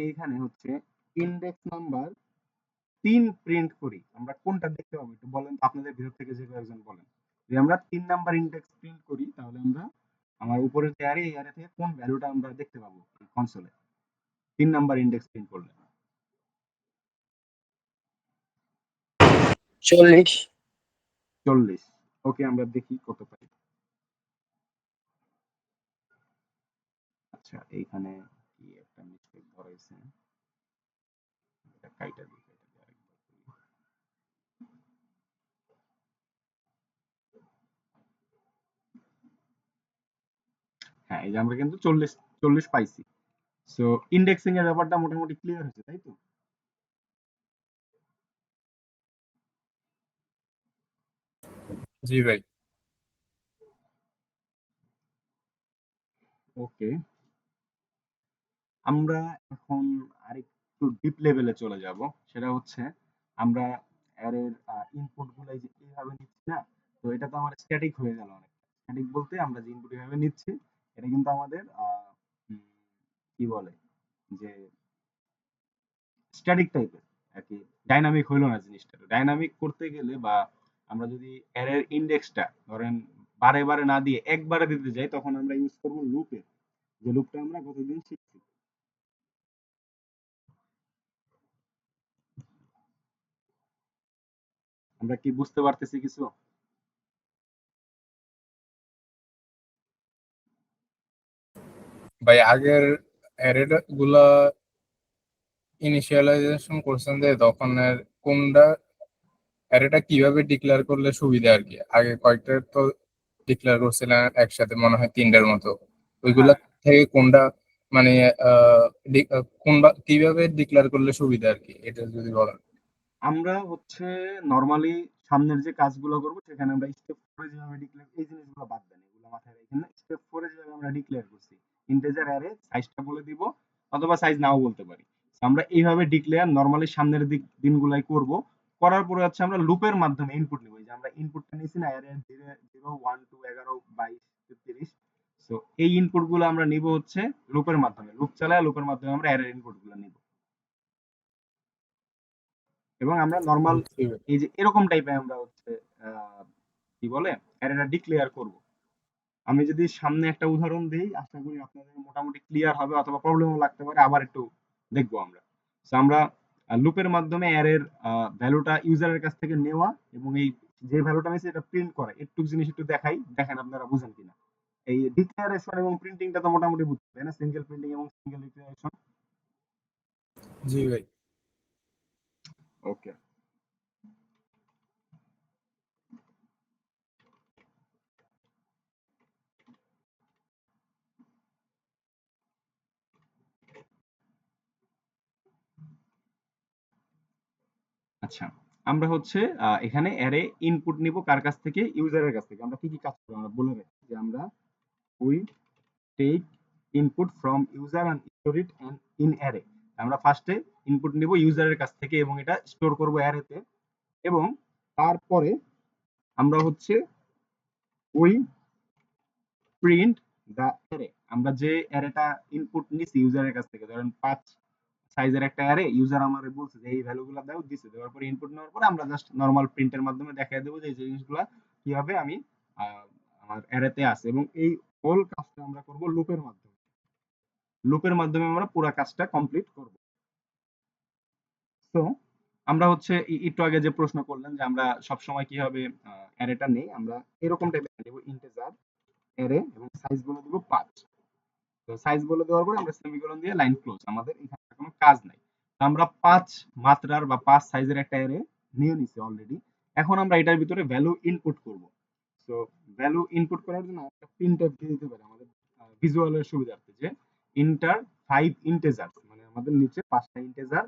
এইখানে হচ্ছে ইন্ডেক্স নাম্বার 3 প্রিন্ট করি, আমরা কোনটা দেখতে পাবো একটু বলেন তো, আপনাদের ভিতর থেকে যে কয়েকজন বলেন। যদি আমরা 3 নাম্বার ইন্ডেক্স প্রিন্ট করি তাহলে আমরা আমার উপরের যে অ্যারে, এই অ্যারে থেকে কোন ভ্যালুটা আমরা দেখতে পাবো কনসোলে 3 নাম্বার ইন্ডেক্স প্রিন্ট করলে? 40। 40। ওকে, আমরা দেখি কত পাই। আচ্ছা, এইখানে কি একটা মিস্টেক ধরেছে, এটা কাইটা দিই, আরেকবার করি। হ্যাঁ, এই যে আমরা কিন্তু 40 পাইছি। সো ইন্ডেক্সিং এর ব্যাপারটা মোটামুটি ক্লিয়ার হয়েছে, তাই তো? জি ভাই। ওকে, আমরা এখন আরেকটু ডিপ লেভেলে চলে যাব। সেটা হচ্ছে আমরা অ্যারের ইনপুট গুলো এই যে এইভাবে নিচ্ছি না, তো এটা তো আমার স্ট্যাটিক হয়ে গেল অনেক। স্ট্যাটিক বলতে আমরা যে ইনপুট এভাবে নিচ্ছি এটা কিন্তু আমাদের উম, কি বলে যে স্ট্যাটিক টাইপের আর কি, ডাইনামিক হইলো না জিনিসটা। ডাইনামিক করতে গেলে বা আমরা যদি অ্যারের ইন্ডেক্সটা ধরেন বারে বারে না দিয়ে একবারে দিতে যাই, তখন আমরা ইউজ করবো লুপের, যে লুপটা আমরা গতদিন শিখছি। আমরা কি বুঝতে পারতেছি কিছু? ভাই আগের অ্যারে গুলা ইনিশিয়ালাইজেশন করছেন যে তখন কোনটা অ্যারেটা কিভাবে ডিক্লেয়ার করলে সুবিধা আর কি, আগে কয়েকটা তো ডিক্লেয়ার করছিলেন একসাথে মনে হয় তিনটার মতো, ওইগুলা হ্যাঁ, থেকে কোনটা মানে কোনটা কিভাবে ডিক্লেয়ার করলে সুবিধা আর কি, এটা যদি বলেন। আমরা হচ্ছে নরমালি সামনের যে কাজগুলো করব সেখানে আমরা স্টেপ 4 যেভাবে ডিক্লেয়ার, এই জিনিসগুলো বাদ দেন, এগুলো মাথায় রাখেন না। স্টেপ 4 যেভাবে আমরা ডিক্লেয়ার করছি ইন্টিজার অ্যারে সাইজটা বলে দিব, অথবা সাইজ নাও বলতে পারি। তো আমরা এইভাবে ডিক্লেয়ার নরমালি সামনের দিনগুলাই করব। করার পরে হচ্ছে আমরা লুপের মাধ্যমে ইনপুট নিব, এই যে আমরা ইনপুটটা নিয়েছি না অ্যারে 0 1 2 11 22 33, সো এই ইনপুট গুলো আমরা নিব হচ্ছে লুপের মাধ্যমে, লুপ চালায় লুপের মাধ্যমে আমরা অ্যারের ইনপুট গুলো নিব, এবং আমরা নরমাল জি ভাই। এই যে এরকম টাইপের আমরা হচ্ছে কি বলে অ্যারেটা ডিক্লেয়ার করব। আমি যদি সামনে একটা উদাহরণ দিই, আশা করি আপনাদের মোটামুটি ক্লিয়ার হবে, অথবা প্রবলেমও লাগতে পারে, আবার একটু দেখবো আমরা। তো আমরা লুপের মাধ্যমে অ্যারের ভ্যালুটা ইউজারের কাছ থেকে নেওয়া এবং এই যে ভ্যালুটা নিয়েছে এটা প্রিন্ট করা, একটু জিনিস একটু দেখাই, দেখেন আপনারা বুঝেন কিনা। এই ডিক্লারেশন এবং প্রিন্টিংটা তো মোটামুটি বুঝতে তাই না, সিঙ্গেল প্রিন্টিং এবং সিঙ্গেল ডিক্লারেশন। জি ভাই। ওকে, আচ্ছা, আমরা হচ্ছে এখানে অ্যারে ইনপুট নিব কার কাছ থেকে? ইউজারের কাছ থেকে। আমরা কি কি কাজ করব আমরা বলে রাখি যে আমরা we take input from user and store it and in array. আমরা ফার্স্টে ইনপুট নিব ইউজারের কাছ থেকে এবং এটা স্টোর করব অ্যারেতে, এবং তারপরে আমরা হচ্ছে উই প্রিন্ট দ্য অ্যারে। আমরা যে অ্যারেটা ইনপুট নিছি ইউজারের কাছ থেকে, ধরেন 5 সাইজের একটা অ্যারে, ইউজার আমারে বলছে যে এই ভ্যালুগুলো দাও, দিছে, দেওয়ার পরে ইনপুট নেওয়ার পরে আমরা জাস্ট নরমাল প্রিন্টের মাধ্যমে দেখায় দেবো যে এই জিনিসগুলা কিভাবে আমি আমার অ্যারেতে আছে, এবং এই হোল কাজটা আমরা করব লুপের মাধ্যমে। লুপের মাধ্যমে আমরা পুরো কাজটা কমপ্লিট করব। তো আমরা হচ্ছে একটু আগে যে প্রশ্ন করলেন যে আমরা সবসময় কিভাবে অ্যারেটা নেই, আমরা এরকম টাইপের নেব ইন্টিজার অ্যারে এবং সাইজ বলে দিব 5। তো সাইজ বলে দেওয়ার পরে আমরা সেমিকোলন দিয়ে লাইন ক্লোজ, আমাদের এখানে আর কোনো কাজ নাই। তো আমরা 5 মাত্রার বা 5 সাইজের একটা অ্যারে নিয়ে নিছি অলরেডি। এখন আমরা এটার ভিতরে ভ্যালু ইনপুট করব। সো ভ্যালু ইনপুট করার জন্য একটা প্রিন্টএফ দিয়ে দিতে পারে আমাদের ভিজুয়ালের সুবিধার্থে, যে ইন্টার 5 ইন্টিজার্স, মানে আমাদের নিচে 5টা ইন্টিজার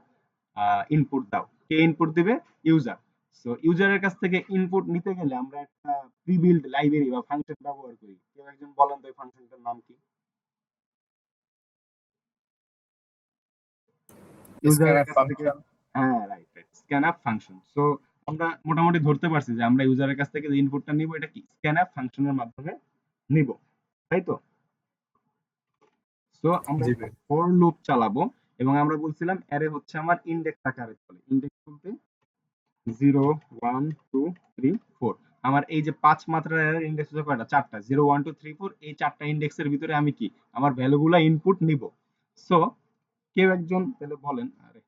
ইনপুট দাও। কে ইনপুট দিবে? ইউজার। সো ইউজারের কাছ থেকে ইনপুট নিতে গেলে আমরা একটা প্রি-বিল্ড লাইব্রেরি বা ফাংশন ব্যবহার করি। কেউ একজন বলেন তো এই ফাংশনটার নাম কি? ইউজারের স্ক্যানআপ কাছ থেকে, ফাংশন। হ্যাঁ রাইট রাইট, স্ক্যানআপ ফাংশন। সো আমরা মোটামুটি ধরতে পারছি যে আমরা ইউজারের কাছ থেকে যে ইনপুটটা নিব এটা কি স্ক্যানআপ ফাংশনের মাধ্যমে নিব, তাই তো? সো আমরা জি একটা ভাই। ফর লুপ চালাবো, এবং আমরা বলছিলাম অ্যারে হচ্ছে আমার ইনডেক্স আকারে চলে। ইনডেক্স বলতে 0 1 2 3 4। আমার এই যে 5 মাত্রার অ্যারের ইনডেক্স হচ্ছে কয়টা? 4টা। 0 1 2 3 4, এই 4টা ইনডেক্সের ভিতরে আমি কি আমার ভ্যালুগুলা ইনপুট নিব। সো কেউ একজন তাহলে বলেন, আরে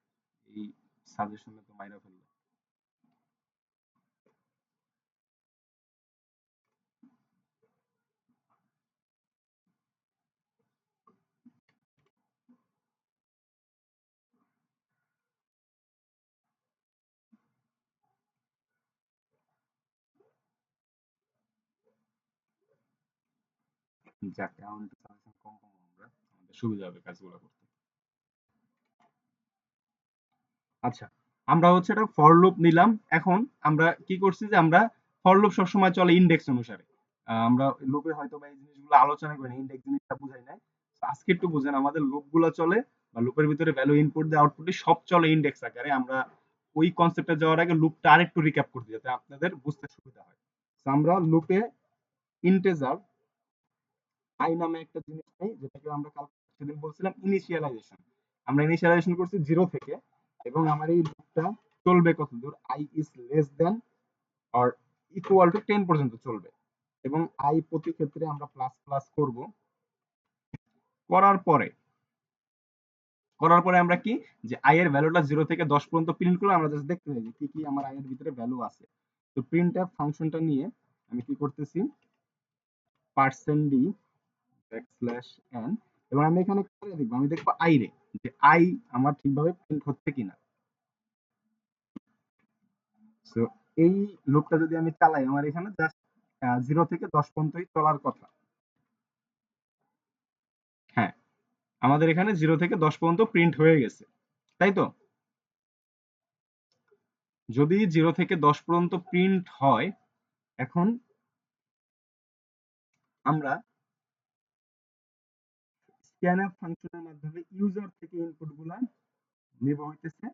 এই সাজেশনে তো মাইরা ফেললো। যাক, এখন একটু সাজেশন কম পাবো আমরা, আমাদের সুবিধা হবে কাজগুলো করতে। আচ্ছা, আমরা হচ্ছে এটা ফর লুপ নিলাম। এখন আমরা কি করছি যে আমরা ফর লুপ সবসময় চলে ইনডেক্স অনুসারে। আমরা লুপে হয়তো বা এই জিনিসগুলো আলোচনা করি না, ইনডেক্স জিনিসটা বুঝাই নাই। তো আজকে একটু বুঝেন, আমাদের লুপ গুলো চলে বা লুপের ভিতরে ভ্যালু ইনপুট দিয়ে আউটপুট দিয়ে সব চলে ইনডেক্স আকারে। আমরা ওই কনসেপ্টে যাওয়ার আগে লুপটা আরেকটু রিক্যাপ করতে, যাতে আপনাদের বুঝতে সুবিধা হয়। তো আমরা লুপে ইন্টিজার আই নামে একটা জিনিস নেই, যেটাকে আমরা কাল সেদিন বলছিলাম ইনিশিয়ালাইজেশন। আমরা ইনিশিয়ালাইজেশন করছি 0 থেকে, এবং আমার এই লুপটা চলবে কতদূর? i is less than or equal to 10 পর্যন্ত চলবে, এবং i প্রতি ক্ষেত্রে আমরা প্লাস প্লাস করব। করার পরে আমরা কি যে i এর ভ্যালুটা 0 থেকে 10 পর্যন্ত প্রিন্ট করলে আমরা জাস্ট দেখতে পাই যে কি কি আমার i এর ভিতরে ভ্যালু আছে। তো printf ফাংশনটা নিয়ে আমি কি করতেছি, %d \n, এবং আমি এখানে করে দেখবো, আমি দেখবো i রে, যে i আমার ঠিকভাবে প্রিন্ট হচ্ছে কিনা। সো এই লুপটা যদি আমি চালাই, আমার এখানে জাস্ট 0 থেকে 10 পর্যন্তই চলার কথা। হ্যাঁ, আমাদের এখানে 0 থেকে 10 পর্যন্ত প্রিন্ট হয়ে গেছে, তাই তো? যদি 0 থেকে 10 পর্যন্ত প্রিন্ট হয়, এখন আমরা স্ক্যানআপ ফাংশনের মাধ্যমে ইউজার থেকে ইনপুট গুলা নেব হইতেছে।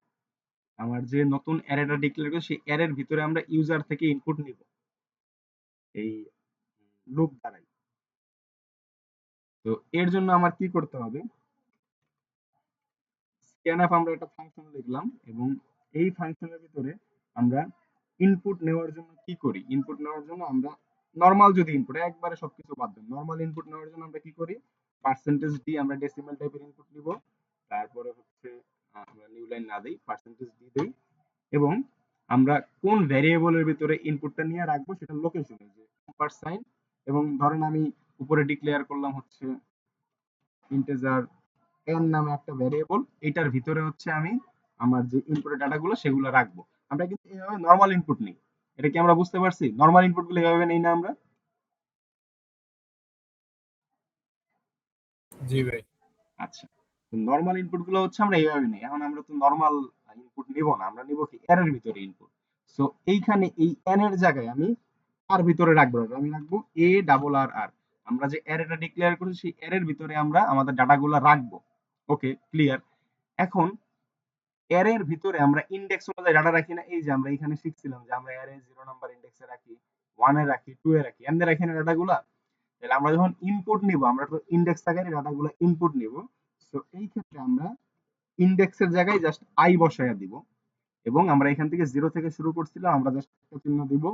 আমার যে নতুন অ্যারেটা ডিক্লেয়ার করছি সেই অ্যারের ভিতরে আমরা ইউজার থেকে ইনপুট নিব এই লুপ দ্বারাই। তো এর জন্য আমার কি করতে হবে? স্ক্যানআপ আমরা একটা ফাংশন লিখলাম, এবং এই ফাংশনের ভিতরে আমরা ইনপুট নেওয়ার জন্য কি করি? ইনপুট নেওয়ার জন্য আমরা নরমাল, যদি ইনপুট একবারে সবকিছু বাদ দেন, নরমাল ইনপুট নেওয়ার জন্য আমরা কি করি? %d, আমরা ডেসিমাল টাইপের ইনপুট নিব। তারপরে হচ্ছে আমরা নিউ লাইন না দেই, %d দেই, এবং আমরা কোন ভ্যারিয়েবলের ভিতরে ইনপুটটা নিয়ে রাখবো সেটা লোকেশনে, যে $, এবং ধরেন আমি উপরে ডিক্লেয়ার করলাম হচ্ছে ইন্টিজার n নামে একটা ভ্যারিয়েবল, এটার ভিতরে হচ্ছে আমি আমার যে ইনপুটের ডাটাগুলো সেগুলো রাখবো। আমরা কিন্তু এইভাবে নরমাল ইনপুট নিই। এটা কি আমরা বুঝতে পারছি? নরমাল ইনপুট গুলো এভাবে নেই না আমরা? জি ভাই। আচ্ছা, নরমাল ইনপুট গুলো হচ্ছে আমরা এইভাবে নিই। এখন আমরা তো নরমাল ইনপুট নিব না, আমরা নিব কি এর ভিতরে ইনপুট। সো এইখানে এই n এর জায়গায় আমি আর ভিতরে রাখবো না, আমি রাখবো a ডাবল আর আর। আমরা যে অ্যারেটা ডিক্লেয়ার করেছি সেই অ্যারের ভিতরে আমরা আমাদের ডাটাগুলো রাখবো। ওকে, ক্লিয়ার। এখন অ্যারের ভিতরে আমরা ইনডেক্স অনুযায়ী ডাটা রাখি না, এই যে আমরা এখানে শিখছিলাম যে আমরা অ্যারে 0 নাম্বার ইনডেক্সে রাখি, 1 এ রাখি, 2 এ রাখি, এমনি রাখি না ডাটাগুলা। তাহলে আমরা যখন ইনপুট নিব, আমরা তো ইনডেক্স আকারে ডাটাগুলো ইনপুট নিব। সো এই ক্ষেত্রে আমরা ইনডেক্সের জায়গায় জাস্ট আই বসায়া দিব, এবং আমরা এখান থেকে 0 থেকে শুরু করছিলাম, আমরা জাস্ট একটা চিহ্ন দিব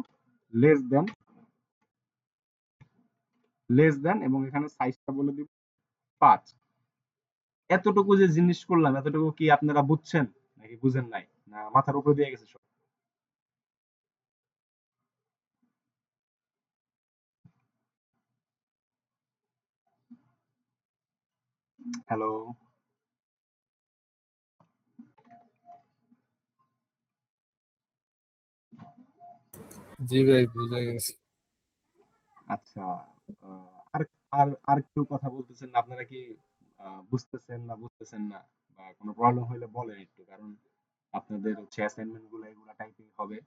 লেস দেন এবং এখানে সাইজটা বলে দিব 5। এতটুকু যে জিনিস করলাম, এতটুকু কি আপনারা বুঝছেন নাকি বুঝেন নাই, না মাথার উপর দিয়ে গেছে সব? হ্যালো, জি ভাই, বুঝে গেছি। আচ্ছা। আর আর আর কেউ কথা বলতেছেন না? আপনারা কি বুঝতেছেন না বুঝতেছেন না, বা কোনো প্রবলেম হলে বলেন একটু, কারণ আপনাদের হচ্ছে অ্যাসাইনমেন্ট গুলো এগুলো টাইপিং হবে,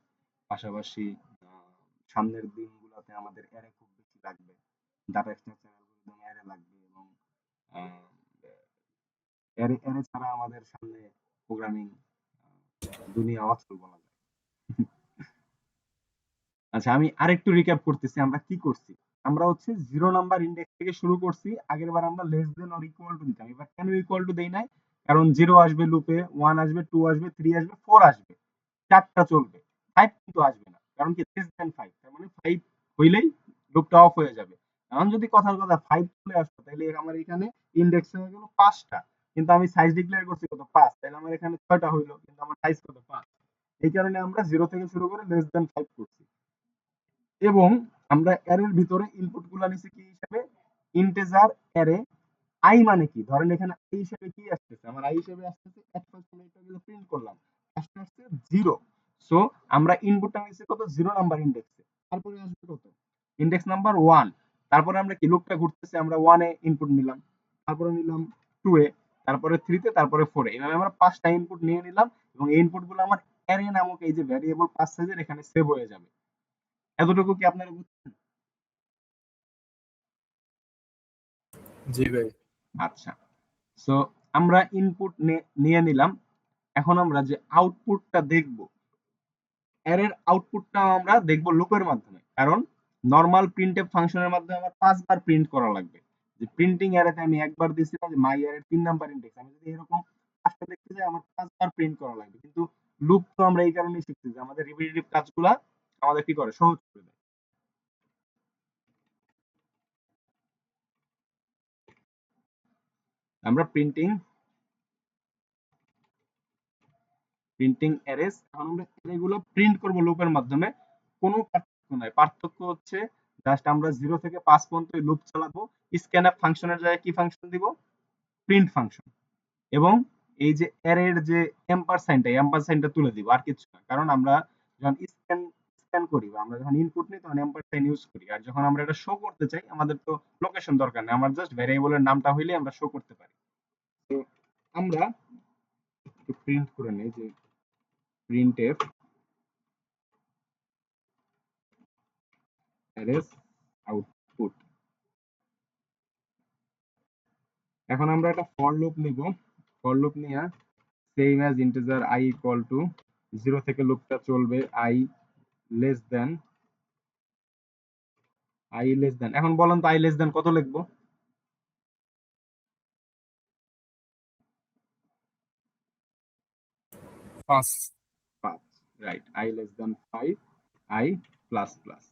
পাশাপাশি সামনের দিনগুলোতে আমাদের অ্যারে খুব বেশি লাগবে, ডাটা স্ট্রাকচার অ্যালগরিদম অ্যারে লাগবে, এবং অ্যারে অ্যারে ছাড়া আমাদের সামনে প্রোগ্রামিং দুনিয়া অচল বলা যায়। আচ্ছা, আমি আরেকটু রিক্যাপ করতেছি আমরা কি করছি। আমরা হচ্ছে 0 নাম্বার ইনডেক্স থেকে শুরু করছি, আগের বার আমরা less than or equal to দিতাম, এবার কেন ইকুয়াল টু দেই নাই? কারণ 0 আসবে লুপে, 1 আসবে, 2 আসবে, 3 আসবে, 4 আসবে, 4টা চলবে, 5 কিন্তু আসবে না, কারণ কি লেস দেন 5, তার মানে 5 হইলেই লুপটা অফ হয়ে যাবে। এখন যদি কথার কথা 5 চলে আসতো, তাহলে আমার এখানে ইনডেক্স হয়ে গেল 5টা, কিন্তু আমি সাইজ ডিক্লেয়ার করছি কত 5, তাহলে আমার এখানে 6টা হইলো, কিন্তু আমার সাইজ কত 5। এই কারণে আমরা 0 থেকে শুরু করে লেস দেন 5 করছি। এবং আমরা অ্যারের ভিতরে ইনপুট গুলা নিছি কি হিসাবে? Integer array. আই মানে কি, ধরেন এখানে আই হিসেবে কি আসতেছে, আমার আই হিসেবে আসতেছে এট ফার্স্ট আমি এটা প্রিন্ট করলাম, আসতে আসতে 0। সো আমরা ইনপুটটা নিছি কত? 0 নাম্বার ইনডেক্সে, তারপরে আসবে কত? Index number 1। তারপরে আমরা কি লুপটা ঘুরতেছে, আমরা 1 এ ইনপুট নিলাম, তারপরে নিলাম 2 এ, তারপরে 3 তে, তারপরে 4 এ, এইভাবে আমরা 5টা ইনপুট নিয়ে নিলাম, এবং এই ইনপুট গুলো আমার অ্যারে নামক এই যে ভ্যারিয়েবল 5 সাইজের এখানে সেভ হয়ে যাবে। এতটুকু কি আপনারা বুঝছেন? জি ভাই। আচ্ছা। সো আমরা ইনপুট নিয়ে নিলাম, এখন আমরা যে আউটপুটটা দেখব, অ্যারের আউটপুটটা আমরা দেখব লুপের মাধ্যমে, কারণ নরমাল প্রিন্টএফ ফাংশনের মাধ্যমে আমার 5 বার প্রিন্ট করা লাগবে। যে প্রিন্টিং অ্যারেতে আমি একবার দিছিলাম যে মাই অ্যারের 3 নাম্বার ইনডেক্স, আমি যদি এরকম 5টা দেখতে যাই আমার 5 বার প্রিন্ট করা লাগবে। কিন্তু লুপ তো আমরা এই কারণেই শিখছি যে আমাদের রিপিটিটিভ কাজগুলা আমাদের কি করে, সহজ করে দেয়। আমরা প্রিন্টিং অ্যারেস, এখন আমরা এগুলো প্রিন্ট করব লুপের মাধ্যমে। কোনো পার্থক্য নাই, পার্থক্য হচ্ছে জাস্ট আমরা 0 থেকে 5 পর্যন্ত লুপ চালাবো, স্ক্যানআপ ফাংশনের জায়গায় কি ফাংশন দিব? Print function. এবং এই যে অ্যারের যে এম্পারসাইনটা, এই এম্পারসাইনটা তুলে দিব, আর কিছু না। কারণ আমরা যখন স্ক্যান করি বা আমরা যখন ইনপুট নিই তখন এম্পারসাইন ইউজ করি, আর যখন আমরা এটা শো করতে চাই আমাদের তো লোকেশন দরকার নেই, আমার জাস্ট ভ্যারিয়েবলের নামটা হইলে আমরা শো করতে পারি। তো আমরা একটু প্রিন্ট করে নেই যে প্রিন্টএফ অ্যারেস আউটপুট। এখন আমরা একটা ফর লুপ নিব, ফর লুপ নিয়ে same as integer i equal to 0 থেকে লুপটা চলবে i লেস দেন। এখন বলেন তো i লেস দেন কত লিখবো? 5। 5, right. i less than 5, i plus plus.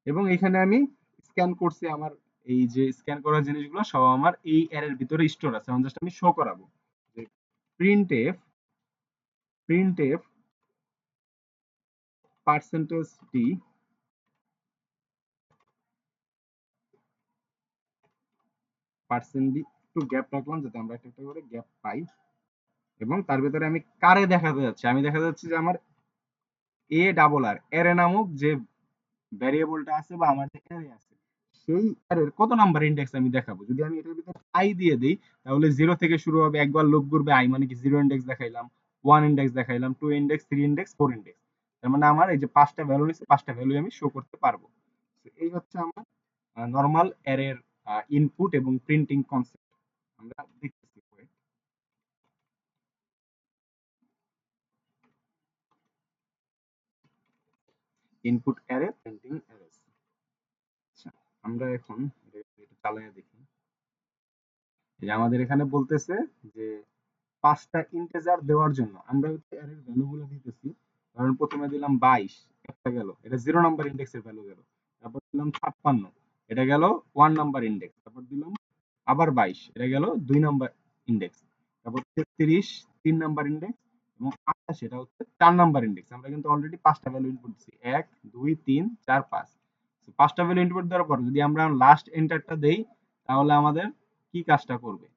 এবং এখানে আমি স্ক্যান করছি, আমার এই যে স্ক্যান করা জিনিসগুলো সব আমার এই অ্যারের ভিতরে স্টোর আছে, এখন জাস্ট আমি শো করাবো যে প্রিন্টএফ পার্সেন্টেজ টি পার্সেন্ট ডি, একটু গ্যাপ রাখলাম যাতে আমরা একটা একটা করে গ্যাপ পাই, এবং তার ভিতরে আমি কারে দেখাতে যাচ্ছি, আমি দেখা যাচ্ছে যে আমার এ ডাবল আর অ্যারে নামক যে ভ্যারিয়েবলটা আছে বা আমার যে অ্যারে আছে সেই অ্যারের কত নাম্বার ইন্ডেক্স আমি দেখাবো। যদি আমি এটার ভিতরে আই দিয়ে দিই তাহলে 0 থেকে শুরু হবে, একবার লুপ ঘুরবে আই মানে কি 0 ইন্ডেক্স দেখাইলাম, 1 ইন্ডেক্স দেখাইলাম, 2 ইন্ডেক্স, 3 ইন্ডেক্স, 4 ইন্ডেক্স। তার মানে আমার এই যে 5টা ভ্যালু নিচ্ছে 5টা ভ্যালু আমি শো করতে পারবো। তো এই হচ্ছে আমার নরমাল অ্যারের ইনপুট এবং প্রিন্টিং কনসেপ্ট। আমরা দেখতেছি ইনপুট অ্যারে, প্রিন্টিং অ্যারে। আচ্ছা, আমরা এখন এটা চালাইয়া দেখি। এই যে আমাদের এখানে বলতেছে যে 5টা ইন্টিজার দেওয়ার জন্য আমরা হচ্ছে অ্যারের ভ্যালুগুলো দিতেছি। ধরেন প্রথমে দিলাম 22, একটা গেল, এটা 0 নাম্বার ইন্ডেক্সের ভ্যালু গেল। তারপর দিলাম 56, এটা গেল 1 নাম্বার ইন্ডেক্স। তারপর দিলাম আবার 22, এটা গেল 2 নাম্বার ইন্ডেক্স। তারপর 33, 3 নাম্বার ইন্ডেক্স, এবং 28, এটা হচ্ছে 4 নাম্বার ইন্ডেক্স। আমরা কিন্তু অলরেডি 5টা ভ্যালু ইনপুট দিছি, 1 2 3 4 5। 5টা ভ্যালু ইনপুট দেওয়ার পর যদি আমরা লাস্ট এন্টারটা দেই তাহলে আমাদের কি কাজটা করবে?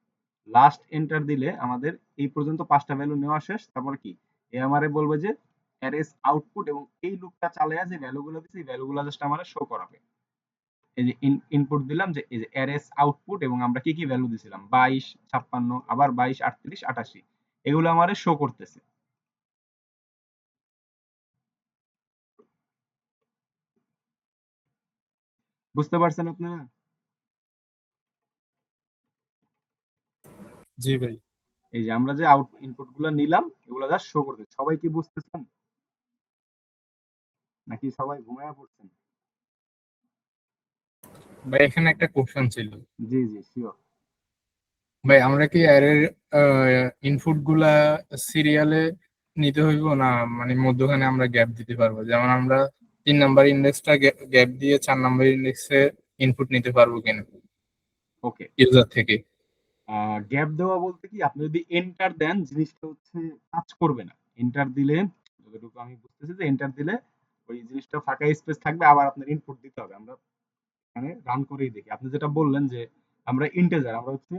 লাস্ট এন্টার দিলে আমাদের এই পর্যন্ত 5টা ভ্যালু নেওয়া শেষ। তারপর কি এ আমারে বলবে যে অ্যারেস আউটপুট, এবং এই লুপটা চালায়া যে ভ্যালুগুলো দিছি এই ভ্যালুগুলো জাস্ট আমারে শো করাবে। এই যে ইনপুট দিলাম যে এই যে অ্যারেস আউটপুট, এবং আমরা কি কি ভ্যালু দিছিলাম 22 56, আবার 22 38 88, এগুলো আমারে শো করতেছে। বুঝতে পারছেন আপনারা? জি ভাই। এই যে আমরা যে ইনপুট গুলো নিলাম এগুলো জাস্ট শো করতেছে। সবাই কি বুঝতেছেন নাকি সবাই ঘুমায়া পড়ছেন? ভাই এখানে একটা কোশ্চেন ছিল। জি জি শিওর। ভাই আমরা কি অ্যারের ইনপুট গুলা সিরিয়ালে নিতে হইব, না মানে মধ্যখানে আমরা গ্যাপ দিতে পারবো? যেমন আমরা 3 নাম্বার ইন্ডেক্সটা গ্যাপ দিয়ে 4 নাম্বার ইন্ডেক্সে ইনপুট নিতে পারবো কিনা ওকে, ইউজার থেকে? গ্যাপ দেওয়া বলতে কি আপনি যদি এন্টার দেন জিনিসটা হচ্ছে কাজ করবে না। এন্টার দিলে, যতটুকু আমি বুঝতেছি যে এন্টার দিলে ওই জিনিসটা ফাঁকা স্পেস থাকবে, আবার আপনার ইনপুট দিতে হবে। আমরা এখানে রান করেই দেখি। আপনি যেটা বললেন যে আমরা ইন্টিজার, আমরা হচ্ছে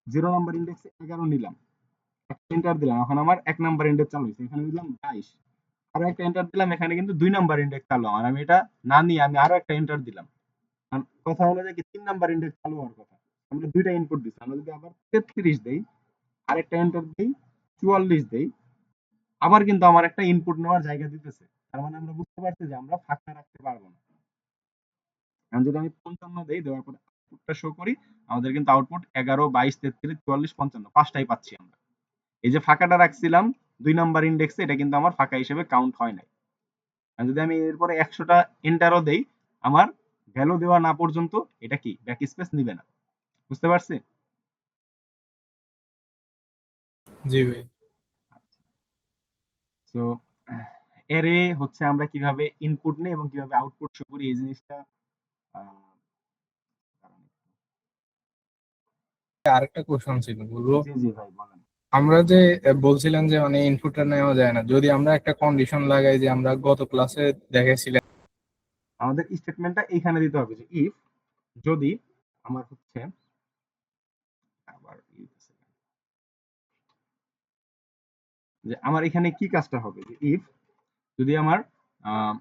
0 নাম্বার ইন্ডেক্সে 11 নিলাম, একটা এন্টার দিলাম, এখন আমার 1 নাম্বার ইন্ডেক্স চালু হয়েছে, এখানে দিলাম 22, আরো একটা এন্টার দিলাম, এখানে কিন্তু 2 নাম্বার ইন্ডেক্স চালু। আর আমি এটা না নিয়ে আমি আরো একটা এন্টার দিলাম। কথা হলো যে কি 3 নাম্বার ইন্ডেক্স চালু হওয়ার কথা, আমরা দুইটা ইনপুট দিচ্ছি। আমরা যদি আবার 33 দেই, আরেকটা এন্টার দেই, 44 দেই, আবার কিন্তু আমার একটা ইনপুট নেওয়ার জায়গা দিতেছে। তার মানে আমরা বুঝতে পারছি যে আমরা ফাঁকা রাখতে পারবো না। এখন যদি আমি 55 দেই, দেওয়ার পরে আউটপুটটা শো করি, আমাদের কিন্তু আউটপুট 11 22 33 44 55 পাঁচটাই পাচ্ছি আমরা। এই যে ফাঁকাটা রাখছিলাম 2 নাম্বার ইন্ডেক্সে, এটা কিন্তু আমার ফাঁকা হিসেবে কাউন্ট হয় নাই। আর যদি আমি এরপরে 100টা এন্টারও দেই, আমার ভ্যালু দেওয়া না পর্যন্ত এটা কি ব্যাক স্পেস নিবে না। বুঝতে পারছি? জি ভাই। সো এরে হচ্ছে আমরা কিভাবে ইনপুট নেই এবং কিভাবে আউটপুট শো করি এই জিনিসটা আহ, আরেকটা কোশ্চেন ছিল, বলবো? জি জি ভাই বলেন। আমরা যে বলছিলাম যে মানে ইনপুটটা নেওয়া যায় না, যদি আমরা একটা কন্ডিশন লাগাই যে আমরা গত ক্লাসে দেখেছিলাম। আমাদের স্টেটমেন্টটা এইখানে দিতে হবে যে ইফ, যদি আমার হচ্ছে, আবার যে আমার এখানে কি কাজটা হবে যে ইফ, যদি আমার আহ,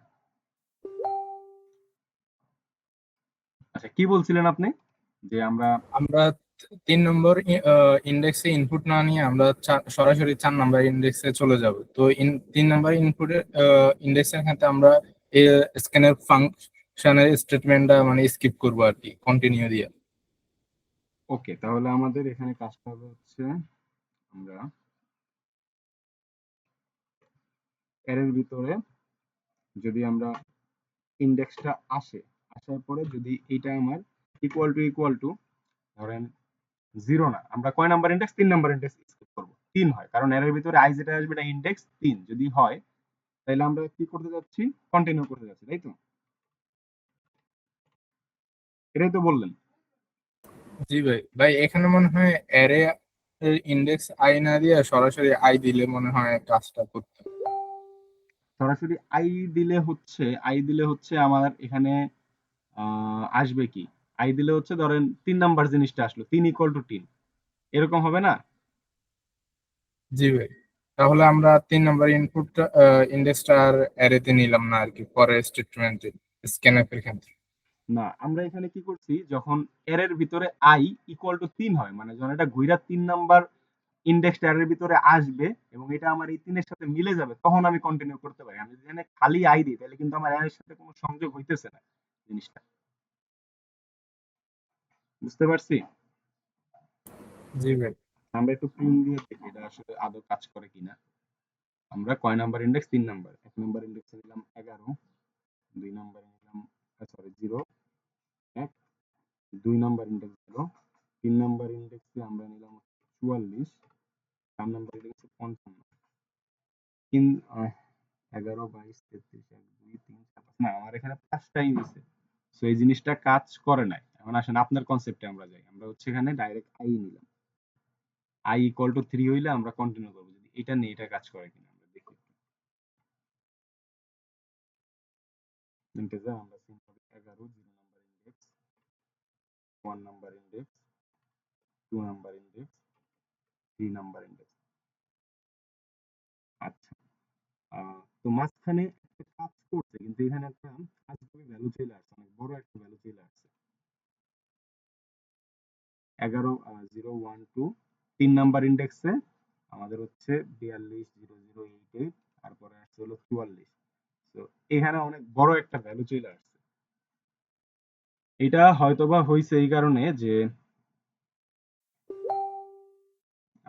আচ্ছা কি বলছিলেন আপনি যে আমরা আমরা 3 নম্বর ইন্ডেক্সে ইনপুট না নিয়ে আমরা সরাসরি 4 নাম্বার ইন্ডেক্সে চলে যাব। তো 3 নাম্বার ইনপুটের ইন্ডেক্সের ক্ষেত্রে আমরা এই স্ক্যানের ফাংশনের স্টেটমেন্টটা মানে স্কিপ করবো আর কি, কন্টিনিউ দিয়ে। ওকে, তাহলে আমাদের এখানে কাজটা হবে হচ্ছে আমরা এর ভিতরে যদি আমরা ইন্ডেক্সটা আসার পরে যদি এটা আমার ইকুয়াল টু ধরেন 0 না, আমরা কয় number index 3 number index skip করব, 3 হয় কারণ এর ভিতরে আই যেটা আসবে এটা ইন্ডেক্স 3 যদি হয়, তাহলে আমরা কি করতে যাচ্ছি, কন্টিনিউ করতে যাচ্ছি, তাই তো? এটাই তো বললেন। জি ভাই। ভাই এখানে মনে হয় অ্যারে ইন্ডেক্স আই না দিয়ে সরাসরি আই দিলে মনে হয় কাজটা করতে। সরাসরি আই দিলে হচ্ছে আমার এখানে আসবে কি, আই দিলে হচ্ছে ধরেন 3 নাম্বার জিনিসটা আসলো, 3 ইকুয়াল টু 3, এরকম হবে না? জি ভাই। তাহলে আমরা 3 নাম্বার ইনপুট ইন্ডেক্সটা আর অ্যারেতে নিলাম না আর কি, পরে স্টেটমেন্টে স্ক্যানএফ এর ক্ষেত্রে। না, আমরা এখানে কি করছি, যখন এর ভিতরে i ইকুয়াল টু 3 হয়, মানে যখন এটা ঘুইরা 3 নাম্বার ইনডেক্স এর ভিতরে আসবে এবং এটা আমার এই 3 এর সাথে মিলে যাবে, তখন আমি কন্টিনিউ করতে পারি। আমি যদি এখানে খালি i দিই তাহলে কিন্তু আমার এর সাথে কোনো সংযোগ হইতেছে না জিনিসটা। বুঝতে পারছি? জি ভাই। আমরা একটু প্রিন্ট দিয়ে দেখি এটা আসলে আদৌ কাজ করে কিনা। আমরা কয় নাম্বার ইনডেক্স? 3 নাম্বার। 1 নাম্বার ইনডেক্সে নিলাম 11, 2 নাম্বারে নিলাম সরি 0, 1, 2 নাম্বার ইনডেক্স 0, 3 নাম্বার ইনডেক্সে আমরা নিলাম 44, 4 নাম্বার ইনডেক্সে 55, 3 11, 22, 33, 1, 2, 3, 4, 5 না, আমার এখানে 5টাই নিছে। সো এই জিনিসটা কাজ করে নাই। এখন আসেন আপনার কনসেপ্টে আমরা যাই। আমরা হচ্ছে এখানে ডাইরেক্ট i নিলাম। i ইকুয়াল টু 3 হইলে আমরা কন্টিনিউ করব। যদি এটা নেই এটা কাজ করে কিনা আমরা দেখি। ইন্টিজার আমরা simple 11, 0 number index, 1 number index, 2 number index, 3 number index. আচ্ছা, তো মাঝখানে একটা কাজ করছে, কিন্তু এখানে একটা আজগুবি ভ্যালু চলে আসছে, অনেক বড় একটা ভ্যালু চলে আসছে। 11, 0, 1, 2, 3 নাম্বার ইন্ডেক্সে আমাদের হচ্ছে 42, 0088, তারপরে আসছে হলো 44। তো এখানে অনেক বড় একটা ভ্যালু চলে আসছে। এটা হয়তোবা হইছে এই কারণে যে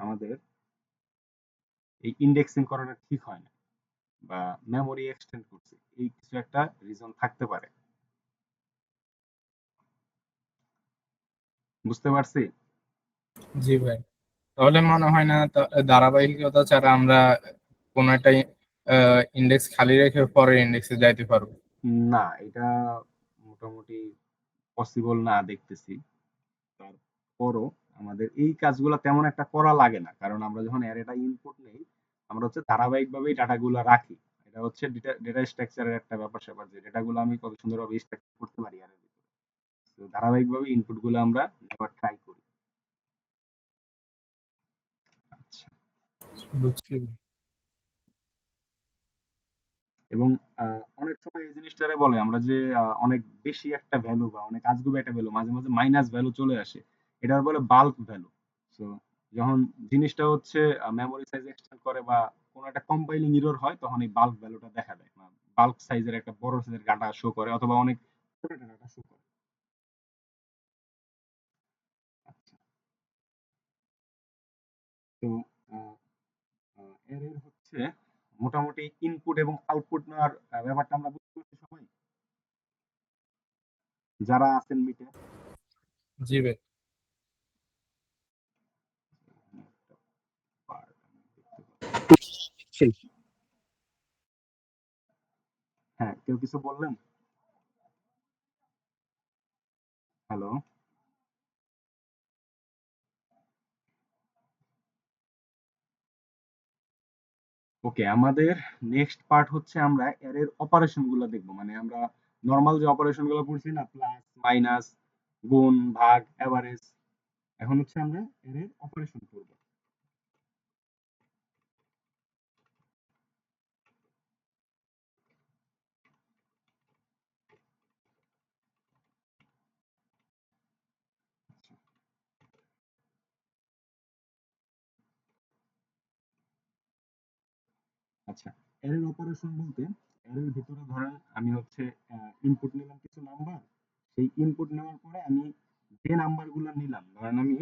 আমাদের এই ইন্ডেক্সিং করাটা ঠিক হয় না, বা মেমোরি এক্সটেন্ড করছে, এই কিছু একটা রিজন থাকতে পারে। বুঝতে পারছি? জি ভাই। তাহলে মনে হয় না ধারাবাহিকতা ছাড়া আমরা কোন একটা ইন্ডেক্স খালি রেখে পরের ইন্ডেক্সে যাইতে পারবো। না, এটা মোটামুটি পসিবল না দেখতেছি। তারপরও আমাদের এই কাজগুলো তেমন একটা করা লাগে না, কারণ আমরা যখন অ্যারেটা ইনপুট নেই আমরা হচ্ছে ধারাবাহিকভাবেই ডাটাগুলো রাখি। এটা হচ্ছে ডেটা স্ট্রাকচারের একটা ব্যাপার স্যাপার, যে ডেটাগুলো আমি কত সুন্দরভাবে স্ট্রাকচার করতে পারি অ্যারের ভিতরে। তো ধারাবাহিকভাবে ইনপুটগুলো আমরা নেওয়ার ট্রাই করি। আচ্ছা, বুঝছি। এবং অনেক সময় এই জিনিসটারে বলে আমরা যে অনেক বেশি একটা ভ্যালু বা অনেক আজগুবি একটা ভ্যালু, মাঝে মাঝে মাইনাস ভ্যালু চলে আসে, এটার বলে বাল্ক ভ্যালু। সো যখন জিনিসটা হচ্ছে মেমোরি সাইজ এক্সটেন্ড করে বা কোনো একটা কম্পাইলিং এরর হয়, তখন এই বাল্ক ভ্যালুটা দেখা দেয়, বাল্ক সাইজের একটা বড় সাইজের ডাটা শো করে, অথবা অনেক ছোট ডাটা শো করে। আচ্ছা, তো এর হচ্ছে মোটামুটি ইনপুট এবং আউটপুট নেওয়ার ব্যাপারটা আমরা বুঝতে পারছি সবাই যারা আছেন মিটে। জি ভাই। হ্যাঁ, কেউ কিছু বললেন? হ্যালো? ওকে, আমাদের নেক্সট পার্ট হচ্ছে আমরা এর অপারেশন গুলো দেখবো। মানে আমরা নর্মাল যে অপারেশন গুলো করছি না, প্লাস মাইনাস, গুণ, ভাগ, এভারেজ, এখন হচ্ছে আমরা এর অপারেশন করব। আচ্ছা, এর অপারেশন বলতে এর ভিতরে ধরেন আমি হচ্ছে ইনপুট নিলাম কিছু নাম্বার, সেই ইনপুট নেওয়ার পরে আমি যে নাম্বার গুলো নিলাম, ধরেন আমি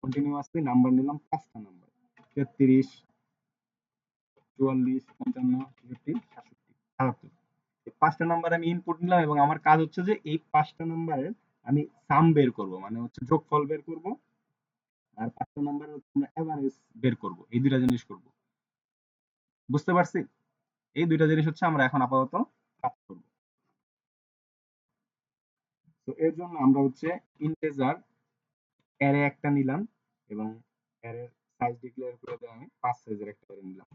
কন্টিনিউয়াসলি নাম্বার নিলাম 5টা নাম্বার, 33, 44, 55, 63, 67, 78। এই 5টা নাম্বার আমি ইনপুট নিলাম এবং আমার কাজ হচ্ছে যে এই 5টা নাম্বারের আমি সাম বের করব, মানে হচ্ছে যোগফল বের করব, আর 5টা নাম্বারের হচ্ছে আমরা এভারেজ বের করব। এই দুইটা জিনিস করব। বুঝতে পারছি? এই দুইটা জিনিস হচ্ছে আমরা এখন আপাতত কাজ করব। তো এর জন্য আমরা হচ্ছে ইন্টিজার অ্যারে একটা নিলাম এবং অ্যারের সাইজ ডিক্লেয়ার করে দিয়ে আমি 5 সাইজের একটা অ্যারে নিলাম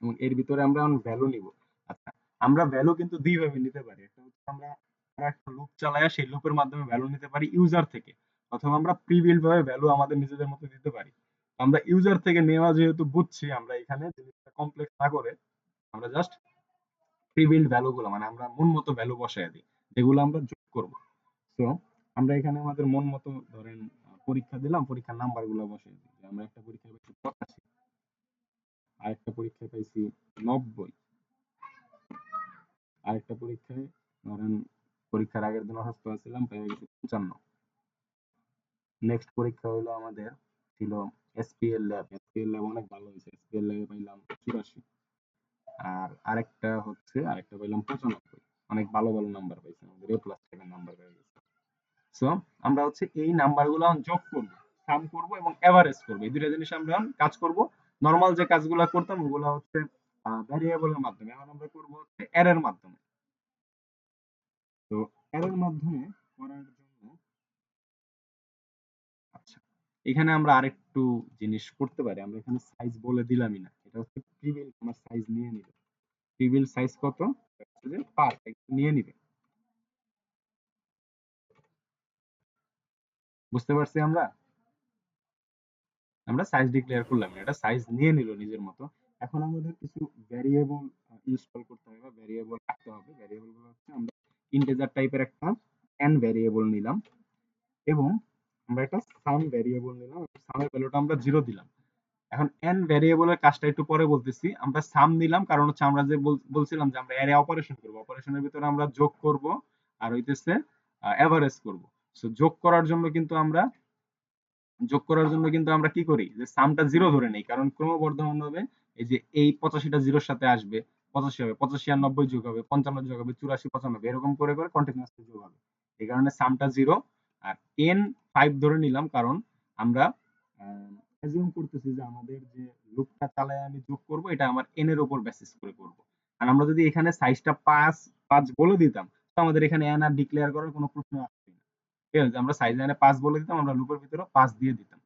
এবং এর ভিতরে আমরা ভ্যালু নিব। আচ্ছা, আমরা ভ্যালু কিন্তু দুই ভাবে নিতে পারি। একটা হচ্ছে আমরা একটা লুপ চালায়া সেই লুপের মাধ্যমে ভ্যালু নিতে পারি ইউজার থেকে, অথবা আমরা প্রি বিল্ড ভাবে ভ্যালু আমাদের নিজেদের মতো দিতে পারি। আমরা ইউজার থেকে নেওয়া যেহেতু বুঝছি, আমরা এখানে জিনিসটা কমপ্লেক্স না করে আমরা জাস্ট প্রি বিল্ড ভ্যালু গুলো, মানে আমরা মন মতো ভ্যালু বসায় দিই। যেগুলো আমরা যোগ করব। তো আমরা এখানে আমাদের মন মতো ধরেন পরীক্ষা দিলাম, পরীক্ষার নাম্বারগুলো বসাই দিই। যে আমরা একটা পরীক্ষায় পাইছি 85, আরেকটা পরীক্ষায় পাইছি 90, আরেকটা পরীক্ষায় ধরেন পরীক্ষার আগের দিন অসুস্থ ছিলাম, পেয়ে গেছি 55। নেক্সট পরীক্ষা হলো আমাদের ছিল এসপিএল ল্যাব। এসপিএল ল্যাব অনেক ভালো হয়েছে, এসপিএল ল্যাবে পাইলাম 84। আর আরেকটা পাইলাম 95। অনেক ভালো ভালো নাম্বার পাইছি, আমাদের এ প্লাস টাইপের নাম্বার পেয়ে গেছে। সো আমরা এই নাম্বারগুলো যোগ করব, সাম করব এবং এভারেজ করব। এই দুইটা জিনিস আমরা কাজ করব। নরমাল যে কাজগুলো করতাম ওগুলো ভ্যারিয়েবলের মাধ্যমে, এখন আমরা করব অ্যারের মাধ্যমে। তো অ্যারের মাধ্যমে করার জন্য আচ্ছা, এখানে আমরা আরেকটু জিনিস করতে পারি। আমরা এখানে সাইজ বলে দিলামই না, এটা প্রিভিল আমার সাইজ নিয়ে নিবে। প্রিভিল সাইজ কত? যে 5 নিয়ে নিবে। বুঝতে পারছি আমরা সাইজ ডিক্লেয়ার করলাম না, এটা সাইজ নিয়ে নিল নিজের মতো। এখন আমাদের কিছু ভ্যারিয়েবল ইনস্টল করতে হবে বা ভ্যারিয়েবল রাখতে হবে। ভ্যারিয়েবল গুলো আমরা ইন্টিজার টাইপের একটা n ভ্যারিয়েবল নিলাম এবং আমরা একটা সাম ভ্যারিয়েবল নিলাম। সামের ভ্যালুটা আমরা 0 দিলাম। এখন n ভ্যারিয়েবলের কাজটা একটু পরে বলতেছি। আমরা সাম নিলাম কারণ আমরা যে বলছিলাম যে আমরা অ্যারে অপারেশন করব, অপারেশনের ভিতরে আমরা যোগ করব আর হইতেছে এভারেজ করব। সো যোগ করার জন্য কিন্তু আমরা কি করি, যে সামটা 0 ধরে নেই, কারণ ক্রমবর্ধমান ভাবে এই যে এই 85টা জিরোর সাথে আসবে, 85 হবে, 85 আর 90 যোগ হবে, 55 যোগ হবে, 84 95 এরকম করে করে কন্টিনিউয়াসলি যোগ হবে। এই কারণে সামটা 0। আর n 5 ধরে নিলাম কারণ আমরা অ্যাজিউম করতেছি যে আমাদের যে লুপটা চালায় আমি যোগ করব এটা আমার n এর উপর বেসিস করে করব। আর আমরা যদি এখানে সাইজটা 5 বলে দিতাম তো আমাদের এখানে n আর ডিক্লেয়ার করার কোনো প্রশ্ন আসতো না। ঠিক আছে, আমরা সাইজ এখানে 5 বলে দিতাম, আমরা লুপের ভিতরে 5 দিয়ে দিতাম।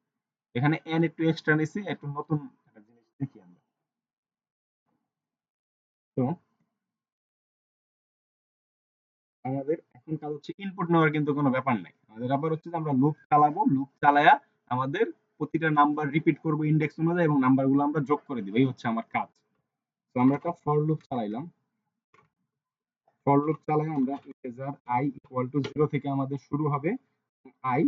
এখানে n একটু এক্সট্রা নিছি, একটু নতুন একটা জিনিস দেখি আমরা। তো আমাদের এখন কাজ হচ্ছে ইনপুট নেওয়ার কিন্তু কোনো ব্যাপার নাই। আমাদের ব্যাপার হচ্ছে যে আমরা লুপ চালাবো, লুপ চালায়া আমাদের প্রতিটা নাম্বার রিপিট করব ইনডেক্স অনুযায়ী এবং নাম্বারগুলো আমরা যোগ করে দিব। এই হচ্ছে আমার কাজ। তো আমরা একটা ফর লুপ চালাইলাম। ফর লুপ চালাই আমরা ইন্টিজার i ইকুয়াল টু 0 থেকে আমাদের শুরু হবে, i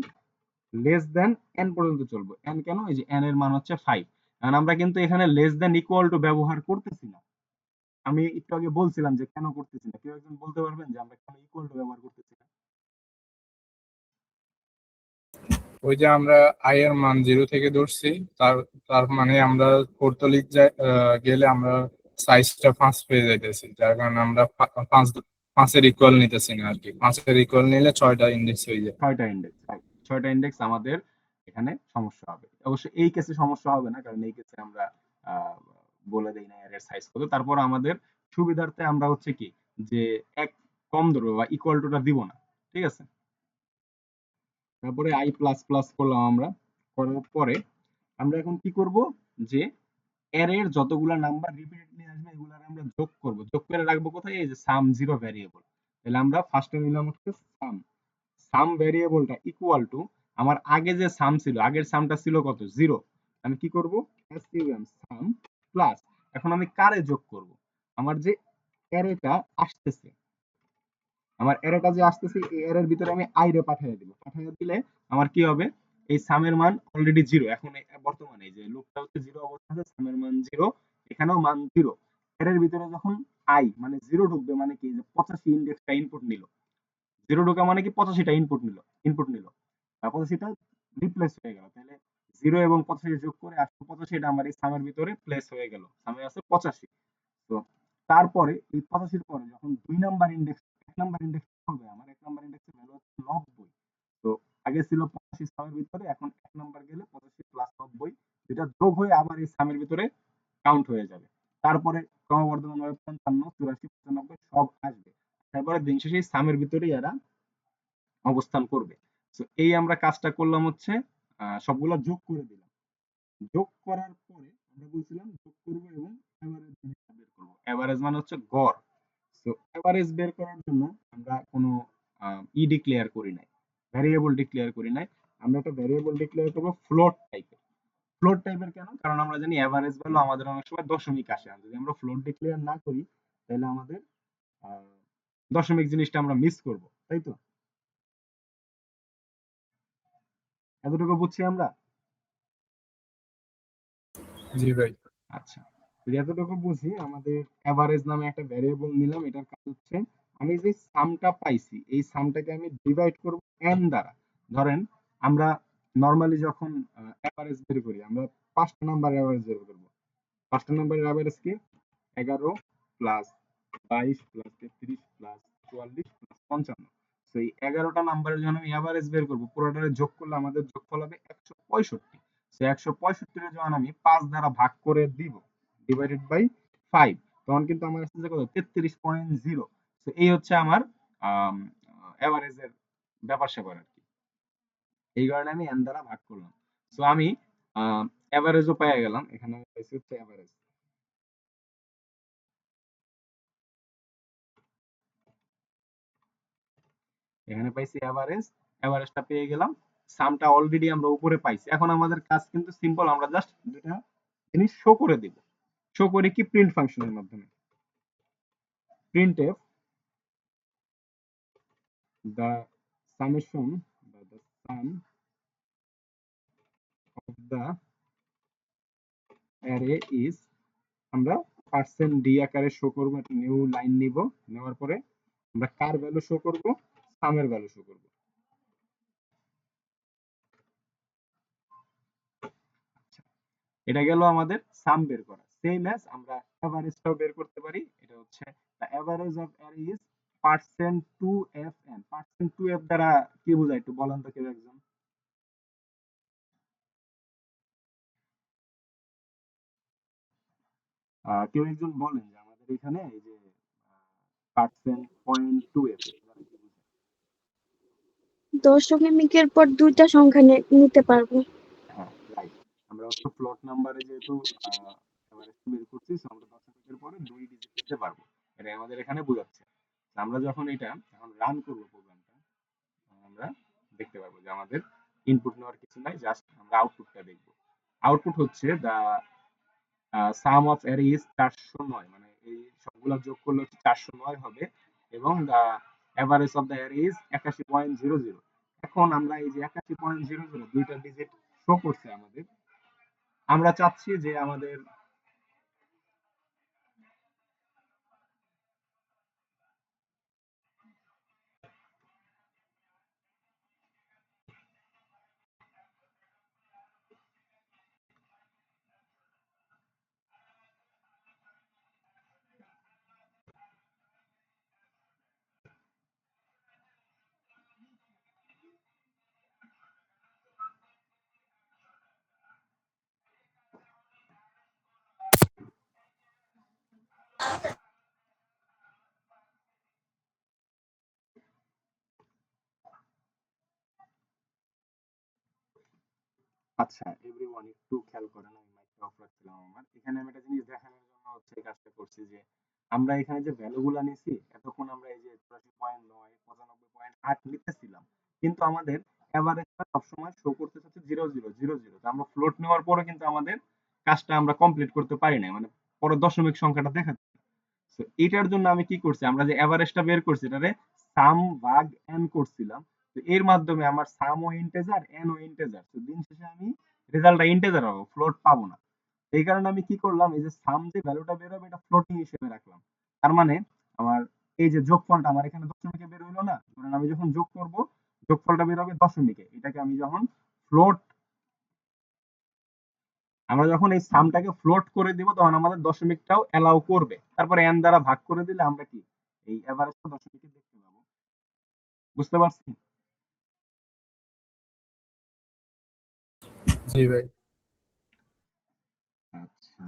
লেস দেন n পর্যন্ত চলবে। n কেন? এই যে n এর মান হচ্ছে 5। কারণ আমরা কিন্তু এখানে লেস দেন ইকুয়াল টু ব্যবহার করতেছি না। আমি একটু আগে বলছিলাম যে কেন করতেছি না, কেউ একজন বলতে পারবেন যে আমরা কেন ইকুয়াল টু ব্যবহার করতেছি না? ওই যে আমরা আই এর মান 0 থেকে ধরছি, তার তার মানে আমরা কোর্তলিক গেলে আমরা সাইজটা 5 পেয়ে যাইতেছি, যার কারণে আমরা 5 এর ইকুয়াল নিতেছি না আর কি। 5 এর ইকুয়াল নিলে 6টা ইন্ডেক্স হয়ে যায়। 6টা ইন্ডেক্স, 6টা ইন্ডেক্স আমাদের এখানে সমস্যা হবে। অবশ্য এই কেসে সমস্যা হবে না, কারণ এই কেসে আমরা আহ, বলে দেই না এর সাইজ কত। তারপর আমাদের সুবিধার্থে আমরা কি যে এক কম ধরবো বা ইকুয়াল টুটা দিব না। ঠিক আছে, তারপরে i প্লাস প্লাস করলাম আমরা। করার পরে আমরা এখন কি করব, যে অ্যারের যতগুলা নাম্বার রিপিটেডলি আসবে এগুলার আমরা যোগ করব। যোগ করে রাখবো কোথায়? এই যে সাম 0 ভ্যারিয়েবল। তাহলে আমরা ফার্স্টে নিলাম হচ্ছে সাম। সাম ভ্যারিয়েবলটা ইকুয়াল টু আমার আগে যে সাম ছিল, আগের সামটা ছিল কত? 0। আমি কি করব? এসকিউএম সাম প্লাস, এখন আমি কারে যোগ করব? আমার যে অ্যারেটা আসতেছে, আমার অ্যারেটা যে আসতেছে এই অ্যারের ভিতরে আমি i রে পাঠিয়ে দিব। পাঠিয়ে দিলে আমার কি হবে? এই সামের মান অলরেডি 0। এখন বর্তমানে এই যে লুপটা হচ্ছে 0 অবস্থাতে, সামের মান 0, এখানেও মান 0। অ্যারের ভিতরে যখন i মানে 0 ঢুকবে, মানে কি যে 85 ইন্ডেক্সটা ইনপুট নিল। 0 ঢোকা মানে কি 85টা ইনপুট নিল 85টা রিপ্লেস হয়ে গেল। তাহলে 0 এবং 85 যোগ করে 85, এটা আমার এই সামের ভিতরে প্লেস হয়ে গেল। সামে আছে 85। তো তারপরে এই 85 পরে যখন 2 নাম্বার ইন্ডেক্স, 1 নাম্বার ইন্ডেক্স হবে, আমার 1 নাম্বার ইন্ডেক্সের ভ্যালু হচ্ছে 90। তো আগে ছিল 85 সামের ভিতরে, এখন 1 নাম্বার গেলে 85 প্লাস 90 যেটা যোগ হয়ে আবার এই সামের ভিতরে কাউন্ট হয়ে যাবে। তারপরে ক্রমবর্ধমানভাবে 55 84 95 সব আসবে। তারপরে দিন শেষে সামের ভিতরেই এরা অবস্থান করবে। তো এই আমরা কাজটা করলাম হচ্ছে সবগুলা যোগ করে দিলাম। যোগ করার পরে আমরা বলছিলাম যোগ করব এবং এভারেজ বের করব। এভারেজ মানে হচ্ছে গড়। তো এভারেজ বের করার জন্য আমরা কোনো ডিক্লেয়ার করি নাই, ভ্যারিয়েবল ডিক্লেয়ার করি নাই। আমরা একটা ভ্যারিয়েবল ডিক্লেয়ার করব ফ্লোট টাইপের। ফ্লোট টাইপের কেন? কারণ আমরা জানি এভারেজ ভ্যালু আমাদের অনেক সময় দশমিক আসে। আর যদি আমরা ফ্লোট ডিক্লেয়ার না করি তাহলে আমাদের দশমিক জিনিসটা আমরা মিস করব, তাই তো? এতটুকু বুঝছি আমরা? জি ভাই। আচ্ছা, তো এতটুকু বুঝি, আমাদের এভারেজ নামে একটা ভ্যারিয়েবল নিলাম। এটার কাজ হচ্ছে আমি যে সামটা পাইছি এই সামটাকে আমি ডিভাইড করব n দ্বারা। ধরেন আমরা নরমালি যখন এভারেজ বের করি, আমরা পাঁচটা নাম্বার এভারেজ বের করব। পাঁচটা নাম্বারের এভারেজ কি? 11 প্লাস 22 প্লাস 33 প্লাস 44 প্লাস 55। তো এই 11টা নাম্বারের জন্য আমি এভারেজ বের করব, পুরোটারে যোগ করলে আমাদের যোগফল হবে 165। সো 165 এর যখন আমি 5 দ্বারা ভাগ করে দিব, ডিভাইডেড বাই 5, তখন কিন্তু আমার আসছে কত? 33.0। তো এই হচ্ছে আমার এভারেজের ব্যাপার স্যাপার আর কি। এই কারণে আমি n দ্বারা ভাগ করলাম। সো আমি এভারেজও পেয়ে গেলাম। এখানে আমি পাইছি হচ্ছে এভারেজ। এখানে পাইছি এভারেজ, এভারেজটা পেয়ে গেলাম। সামটা অলরেডি আমরা উপরে পাইছি। এখন আমাদের কাজ কিন্তু সিম্পল, আমরা জাস্ট দুটা জিনিস শো করে দিব। শো করে কি? প্রিন্ট ফাংশনের মাধ্যমে। প্রিন্টএফ the summation বা the sum of the array is, আমরা পার্সেন্ট ডি আকারে শো করব। একটা নিউ লাইন নিব, নেওয়ার পরে আমরা কার ভ্যালু শো করব? সামের ভ্যালু শো করব। এটা গেল আমাদের সাম বের করা। সেম অ্যাজ আমরা এভারেজটাও বের করতে পারি। এটা হচ্ছে the average of array is percent to fn। Percent to F দ্বারা কি বোঝায় একটু বলেন তো কেউ একজন? কেউ একজন বলেন যে আমাদের এখানে এই যে পার্সেন্ট পয়েন্ট টু এফ দ্বারা কি বোঝায়? দশমিকের পর দুইটা সংখ্যা নিতে পারবো। হ্যাঁ, রাইট। আমরা হচ্ছে ফ্লোট নাম্বারে যেহেতু এভারেজ বের করছি, so আমরা দশমিকের পরে দুই ডিজিট নিতে পারবো। এটা আমাদের এখানে বোঝাচ্ছে। আমরা যখন এটা এখন রান করবো প্রোগ্রামটা, আমরা দেখতে পারবো যে আমাদের ইনপুট নেওয়ার কিছু নাই, জাস্ট আমরা আউটপুটটা দেখবো। আউটপুট হচ্ছে দা সাম অফ অ্যারে ইজ 409, মানে এই সবগুলা যোগ করলে হচ্ছে 409 হবে, এবং the average of the array is 81.00। এখন আমরা এই যে 81.00 দুইটা ডিজিট শো করছে আমাদের, আমরা চাচ্ছি যে আমাদের আচ্ছা, এভরিওয়ান একটু খেয়াল করেন, আমি মাইকটা অফ রাখছিলাম আমার। এখানে আমি একটা জিনিস দেখানোর জন্য হচ্ছে এই কাজটা করছি যে আমরা এখানে যে ভ্যালুগুলা নিছি, এতক্ষণ আমরা এই যে 84.9 95.8 নিতেছিলাম, কিন্তু আমাদের এভারেজটা সবসময় শো করতেছে হচ্ছে 0000। তো আমরা ফ্লোট নেওয়ার পরে কিন্তু আমাদের কাজটা আমরা কমপ্লিট করতে পারি নাই, মানে পরে দশমিক সংখ্যাটা দেখাচ্ছে। তো এটার জন্য আমি কি করছি, আমরা যে এভারেজটা বের করছি এটারে সাম ভাগ n করছিলাম। তো এর মাধ্যমে আমার সাম ও ইন্টেজার, n ও ইন্টেজার, তো দিন শেষে আমি রেজাল্টটা ইন্টেজার পাবো, ফ্লোট পাবো না। এই কারণে আমি কি করলাম, এই যে সাম যে ভ্যালুটা বের হবে এটা ফ্লোটিং হিসেবে রাখলাম। তার মানে আমার এই যে যোগফলটা আমার এখানে দশমিকে বের হইলো না, ধরেন আমি যখন যোগ করব যোগফলটা বের হবে দশমিকে। এটাকে আমি যখন ফ্লোট, আমরা যখন এই সামটাকে ফ্লোট করে দিব তখন আমাদের দশমিকটাও এলাও করবে। তারপরে n দ্বারা ভাগ করে দিলে আমরা কি এই এভারেজটা দশমিকে দেখতে পাবো। বুঝতে পারছি? জি ভাই। আচ্ছা,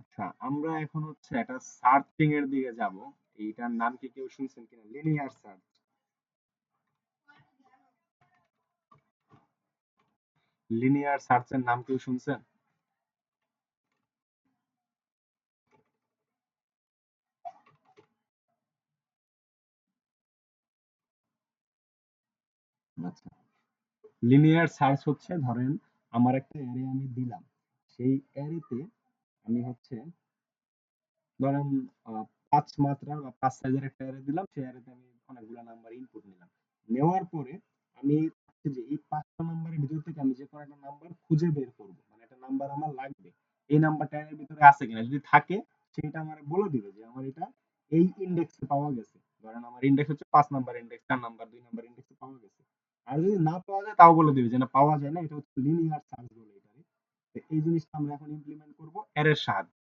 আচ্ছা, আমরা এখন হচ্ছে একটা সার্চিং এর দিকে যাব। এইটার নাম কি কেউ শুনছেন কিনা? Linear search. লিনিয়ার সার্চের নাম কেউ শুনছেন? আচ্ছা, লিনিয়ার সার্চ হচ্ছে ধরেন আমার একটা অ্যারে আমি দিলাম, সেই অ্যারেতে আমি হচ্ছে ধরেন ৫ মাত্রার বা ৫ সাইজের একটা অ্যারে দিলাম, সেই অ্যারেতে আমি অনেকগুলো নাম্বার ইনপুট নিলাম। নেওয়ার পরে আমি চাচ্ছি যে এই ৫টা নাম্বারের ভিতর থেকে আমি যে কোনো একটা নাম্বার খুঁজে বের করব। মানে একটা নাম্বার আমার লাগবে। এই নাম্বারটা এর ভিতরে আছে কিনা? যদি থাকে সেটা আমারে বলে দিবে যে আমার এটা এই ইনডেক্সে পাওয়া গেছে। ধরেন আমার ইনডেক্স হচ্ছে ৫ নাম্বার ইনডেক্স, ৪ নাম্বার, ২ নাম্বার ইনডেক্সে পাওয়া গেছে। আর যদি না পাওয়া যায় তাও বলে দিবে যে না পাওয়া যায় না, এটা হচ্ছে লিনিয়ার সার্চ বলে এটাকে। তো এই জিনিসটা আমরা এখন ইমপ্লিমেন্ট করব অ্যারের সাহায্যে।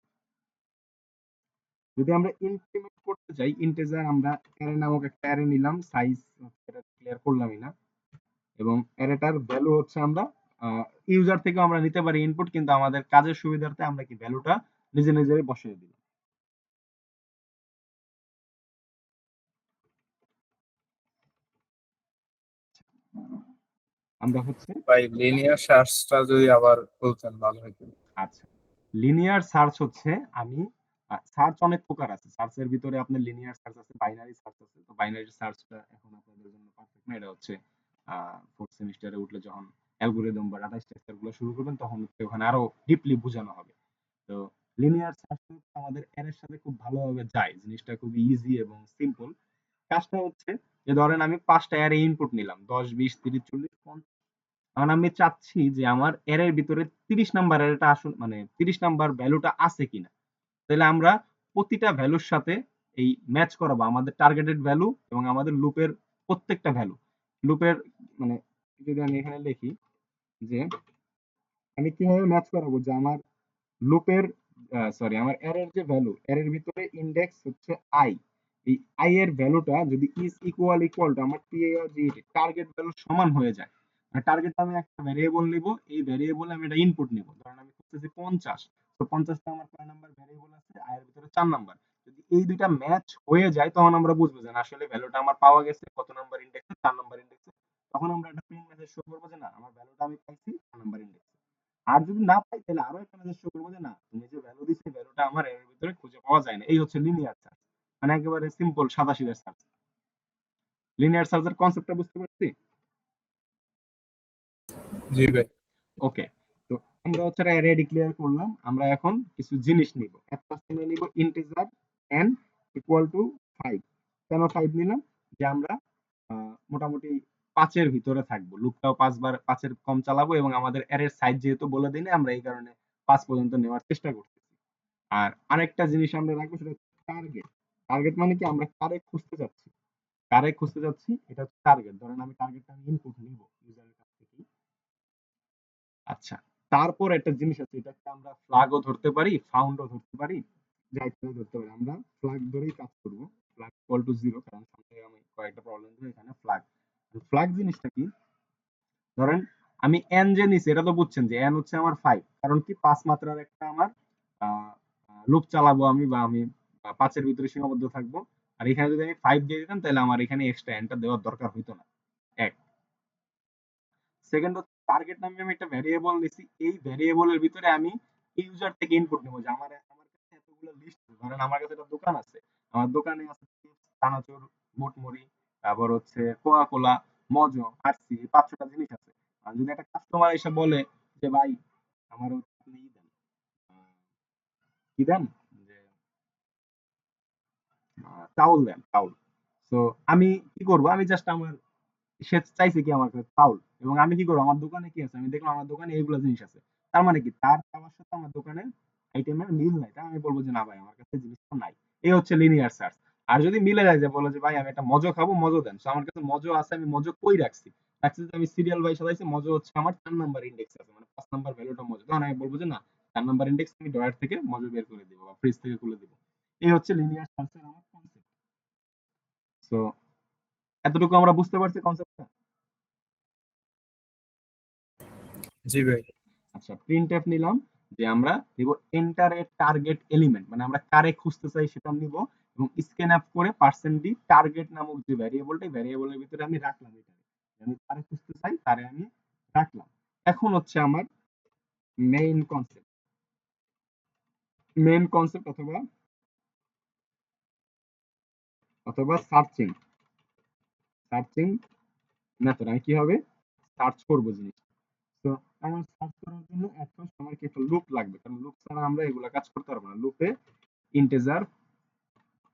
যদি আমরা ইমপ্লিমেন্ট করতে চাই ইন্টিজার, আমরা অ্যারে নামক একটা অ্যারে নিলাম, সাইজ এটা ক্লিয়ার করলামই না, এবং অ্যারেটার ভ্যালু হচ্ছে আমরা ইউজার থেকে আমরা নিতে পারি ইনপুট, কিন্তু আমাদের কাজের সুবিধার্থে আমরা কি ভ্যালুটা নিজে নিজেই বসিয়ে দিই। আমরা হচ্ছে ভাই লিনিয়ার সার্চটা যদি আবার বলতেন ভালো হতো। আচ্ছা, লিনিয়ার সার্চ হচ্ছে আমি সার্চ অনেক প্রকার আছে। সার্চের ভিতরে আপনার লিনিয়ার সার্চ আছে, বাইনারি সার্চ আছে। তো বাইনারি সার্চটা এখন আপনাদের জন্য পারফেক্ট না, এটা হচ্ছে ফোর্থ সেমিস্টারে উঠলে যখন অ্যালগরিদম বা ডাটা স্ট্রাকচার গুলো শুরু করবেন তখন হচ্ছে ওখানে আরো ডিপলি বোঝানো হবে। তো লিনিয়ার সার্চ আমাদের অ্যারের সাথে খুব ভালোভাবে যায়, জিনিসটা খুব ইজি এবং সিম্পল। কাজটা হচ্ছে যে ধরেন আমি 5টা অ্যারে ইনপুট নিলাম, 10, 20, 30, 40, 50। এখন আমি চাচ্ছি যে আমার অ্যারের ভিতরে 30 নাম্বার অ্যারেটা আসলে মানে 30 নাম্বার ভ্যালুটা আছে কিনা। তাহলে আমরা প্রতিটা ভ্যালুর সাথে এই ম্যাচ করাবো আমাদের টার্গেটেড ভ্যালু এবং আমাদের লুপের প্রত্যেকটা ভ্যালু। লুপের মানে যদি আমি এখানে লিখি যে আমি কিভাবে ম্যাচ করাবো যে আমার লুপের আমার অ্যারের যে ভ্যালু, অ্যারের ভিতরে ইনডেক্স হচ্ছে আই, এই আই এর ভ্যালুটা যদি ইজ ইকুয়াল টু আমার টার্গেট ভ্যালু সমান হয়ে যায়, মানে টার্গেট আমি একটা ভ্যারিয়েবল নিব, এই ভ্যারিয়েবলে আমি এটা ইনপুট নিব। ধরেন আমি করতেছি 50, তো 50টা আমার কয় নাম্বার ভ্যারিয়েবল আছে, আই এর ভিতরে 4 নাম্বার। যদি এই দুইটা ম্যাচ হয়ে যায় তখন আমরা বুঝবো যে না আসলে ভ্যালুটা আমার পাওয়া গেছে কত নাম্বার ইনডেক্সে, 4 নাম্বার ইনডেক্সে। তখন আমরা একটা প্রিন্ট মেসেজ শো করবো যে না আমার ভ্যালুটা আমি পাইছি 4 নাম্বার ইনডেক্সে। আর যদি না পাই তাহলে আরো একটা মেসেজ শো করবো যে না তুমি যে ভ্যালু দিচ্ছ ভ্যালুটা আমার এর ভিতরে খুঁজে পাওয়া যায় না। এই হচ্ছে লিনিয়ার সার্চ, মানে একেবারে সিম্পল সাদাসিধা সার্চ। লিনিয়ার সার্চের কনসেপ্টটা বুঝতে পারছি? জি ভাই। ওকে, তো আমরা হচ্ছে অ্যারে ডিক্লেয়ার করলাম। আমরা এখন কিছু জিনিস নিব। একটা আমরা নিব ইন্টিজার n ইকুয়াল টু 5। কেন 5 নিলাম? যে আমরা মোটামুটি 5 এর ভিতরে থাকবো, লুপটাও 5 বার 5 এর কম চালাবো এবং আমাদের অ্যারের সাইজ যেহেতু বলে দিই না, আমরা এই কারণে 5 পর্যন্ত নেওয়ার চেষ্টা করতেছি। আর আরেকটা জিনিস আমরা রাখবো সেটা হচ্ছে টার্গেট। টার্গেট মানে কি আমরা কারে খুঁজতে যাচ্ছি, কারে খুঁজতে যাচ্ছি এটা হচ্ছে টার্গেট। ধরেন আমি টার্গেটটা আমি ইনপুট নিব ইউজারের কাছ থেকে। আচ্ছা, তারপর একটা জিনিস আছে, এটাকে আমরা ফ্ল্যাগও ধরতে পারি, ফাউন্ডও ধরতে পারি, যা ইচ্ছা ধরতে পারি। আমরা ফ্ল্যাগ ধরেই কাজ করব। ফ্ল্যাগ ইকুয়াল টু 0, কারণ সামনে আমি কয়েকটা প্রবলেম দেব এখানে। ফ্ল্যাগ ফ্ল্যাগ জিনিসটা কি? ধরেন আমি n যে নিছি এটা তো বুঝছেন যে n হচ্ছে আমার 5, কারণ কি 5 মাত্রার একটা আমার লুপ চালাবো আমি, বা আমি 5 এর ভিতরে সীমাবদ্ধ থাকবো। আর এখানে যদি আমি 5 দিয়ে দিতাম তাহলে আমার এখানে এক্সট্রা n টা দেওয়ার দরকার হইতো না। এক সেকেন্ড হচ্ছে টার্গেট নামে আমি একটা ভ্যারিয়েবল নিছি, এই ভ্যারিয়েবলের ভিতরে আমি ইউজার থেকে ইনপুট নেবো যে আমার কাছে এতগুলো লিস্ট। ধরেন আমার কাছে একটা দোকান আছে, আমার দোকানে আছে চিপস, চানাচুর, বুটমুড়ি, তারপর হচ্ছে কোকা কোলা, মজো, আরসি, 500টা জিনিস আছে। আর যদি একটা কাস্টমার এসে বলে যে ভাই আমার হচ্ছে আপনি দেন, কি দেন, যে চাউল দেন, চাউল। তো আমি কি করব, আমি জাস্ট আমার সে চাইছে কি আমার কাছে চাউল, এবং আমি কি করবো আমার দোকানে কি আছে আমি দেখলাম আমার দোকানে এইগুলো জিনিস আছে। তার মানে কি তার চাওয়ার সাথে আমার দোকানের আইটেমের মিল নাই, তাই আমি বলবো যে না ভাই আমার কাছে জিনিসটা নাই। এই হচ্ছে লিনিয়ার সার্চ। আর যদি মিলে যায় যে বলে যে ভাই আমি একটা মজো খাবো, মজো দেন, তো আমার কাছে মজো আছে, আমি মজো কই রাখছি, রাখছি যে আমি সিরিয়াল বাই সাজাইছি, মজো হচ্ছে আমার 4 নাম্বার ইন্ডেক্স আছে, মানে 5 নাম্বার ভ্যালুটা মজো, তখন আমি বলবো যে না 4 নাম্বার ইন্ডেক্স আমি ড্রয়ার থেকে মজো বের করে দিব বা ফ্রিজ থেকে খুলে দিব। এই হচ্ছে লিনিয়ার সার্চের আমার কনসেপ্ট। সো এতটুকু আমরা বুঝতে পারছি কনসেপ্টটা। জি ভাই। আচ্ছা, প্রিন্টএফ নিলাম, যে আমরা দিব এন্টার এ টার্গেট এলিমেন্ট, মানে আমরা কারে খুঁজতে চাই সেটা নিব, এবং স্ক্যানএফ করে %d টার্গেট নামক যে ভ্যারিয়েবলটা, ভ্যারিয়েবলের ভিতরে আমি রাখলাম এটা, আমি কারে খুঁজতে চাই তারে আমি রাখলাম। এখন হচ্ছে আমার মেইন কনসেপ্ট, অথবা সার্চিং মেথড আমি কিভাবে সার্চ করব জিনিস। তো আমার সার্চ করার জন্য আমার কি একটা লুপ লাগবে, কারণ লুপ ছাড়া আমরা এগুলা কাজ করতে পারবো না। লুপে ইন্টিজার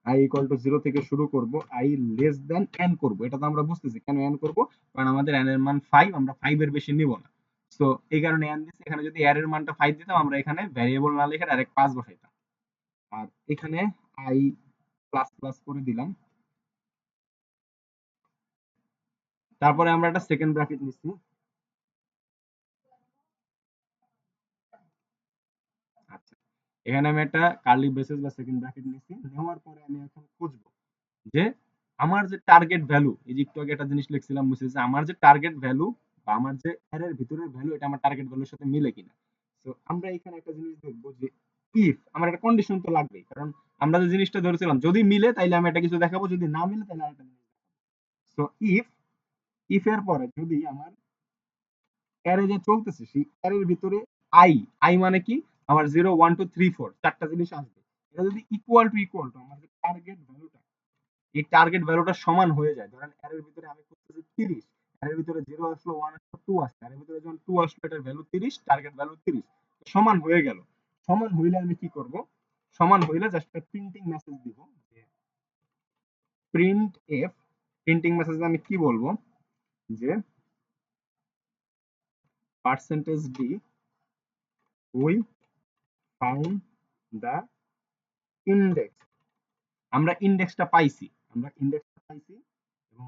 i ইকুয়াল টু 0 থেকে শুরু করব, i লেস দেন n করব। এটা তো আমরা বুঝতেছি কেন n করব, কারণ আমাদের n এর মান 5, আমরা 5 এর বেশি নিব না। সো এই কারণে n দিছি। এখানে যদি r এর মানটা 5 দিতাম, আমরা এখানে ভ্যারিয়েবল না লিখে ডাইরেক্ট 5 বসাইতাম। আর এখানে i প্লাস প্লাস করে দিলাম। তারপরে আমরা একটা সেকেন্ড ব্র্যাকেট নিচ্ছি। আচ্ছা, এখানে আমি একটা কার্লি ব্রেসেস বা সেকেন্ড ব্র্যাকেট নিচ্ছি। নেওয়ার পরে আমি এখন খুঁজবো যে আমার যে টার্গেট ভ্যালু, এই যে একটু আগে একটা জিনিস লিখছিলাম বুঝছি, যে আমার যে টার্গেট ভ্যালু বা আমার যে অ্যারের ভিতরের ভ্যালু, এটা আমার টার্গেট ভ্যালুর সাথে মিলে কিনা। তো আমরা এখানে একটা জিনিস দেখবো যে ইফ, আমার একটা কন্ডিশন তো লাগবেই, কারণ আমরা যে জিনিসটা ধরেছিলাম যদি মিলে তাইলে আমি এটা কিছু দেখাবো, যদি না মিলে তাহলে আরেকটা জিনিস দেখাবো। তো ইফ এর পরে যদি আমার অ্যারে যে চলতেছে সেই অ্যারের ভিতরে আই, আই মানে কি, আমার 0 1 2 3 4 চারটা জিনিস আসবে। এটা যদি ইকুয়াল টু আমার যে টার্গেট ভ্যালুটা, এই টার্গেট ভ্যালুটা সমান হয়ে যায়। ধরেন এর ভিতরে আমি করতেছি 30, এর ভিতরে 0 আসলো, 1 আসলো, 2 আসলো, এর ভিতরে যখন 2 আসলো এটার ভ্যালু 30, টার্গেট ভ্যালু 30, সমান হয়ে গেল। সমান হইলে আমি কি করব, সমান হইলে জাস্ট একটা প্রিন্টিং মেসেজ দিব যে প্রিন্ট এফ। প্রিন্টিং মেসেজে আমি কি বলবো যে percentage D we found the index. আমরা ইন্ডেক্সটা পাইছি, এবং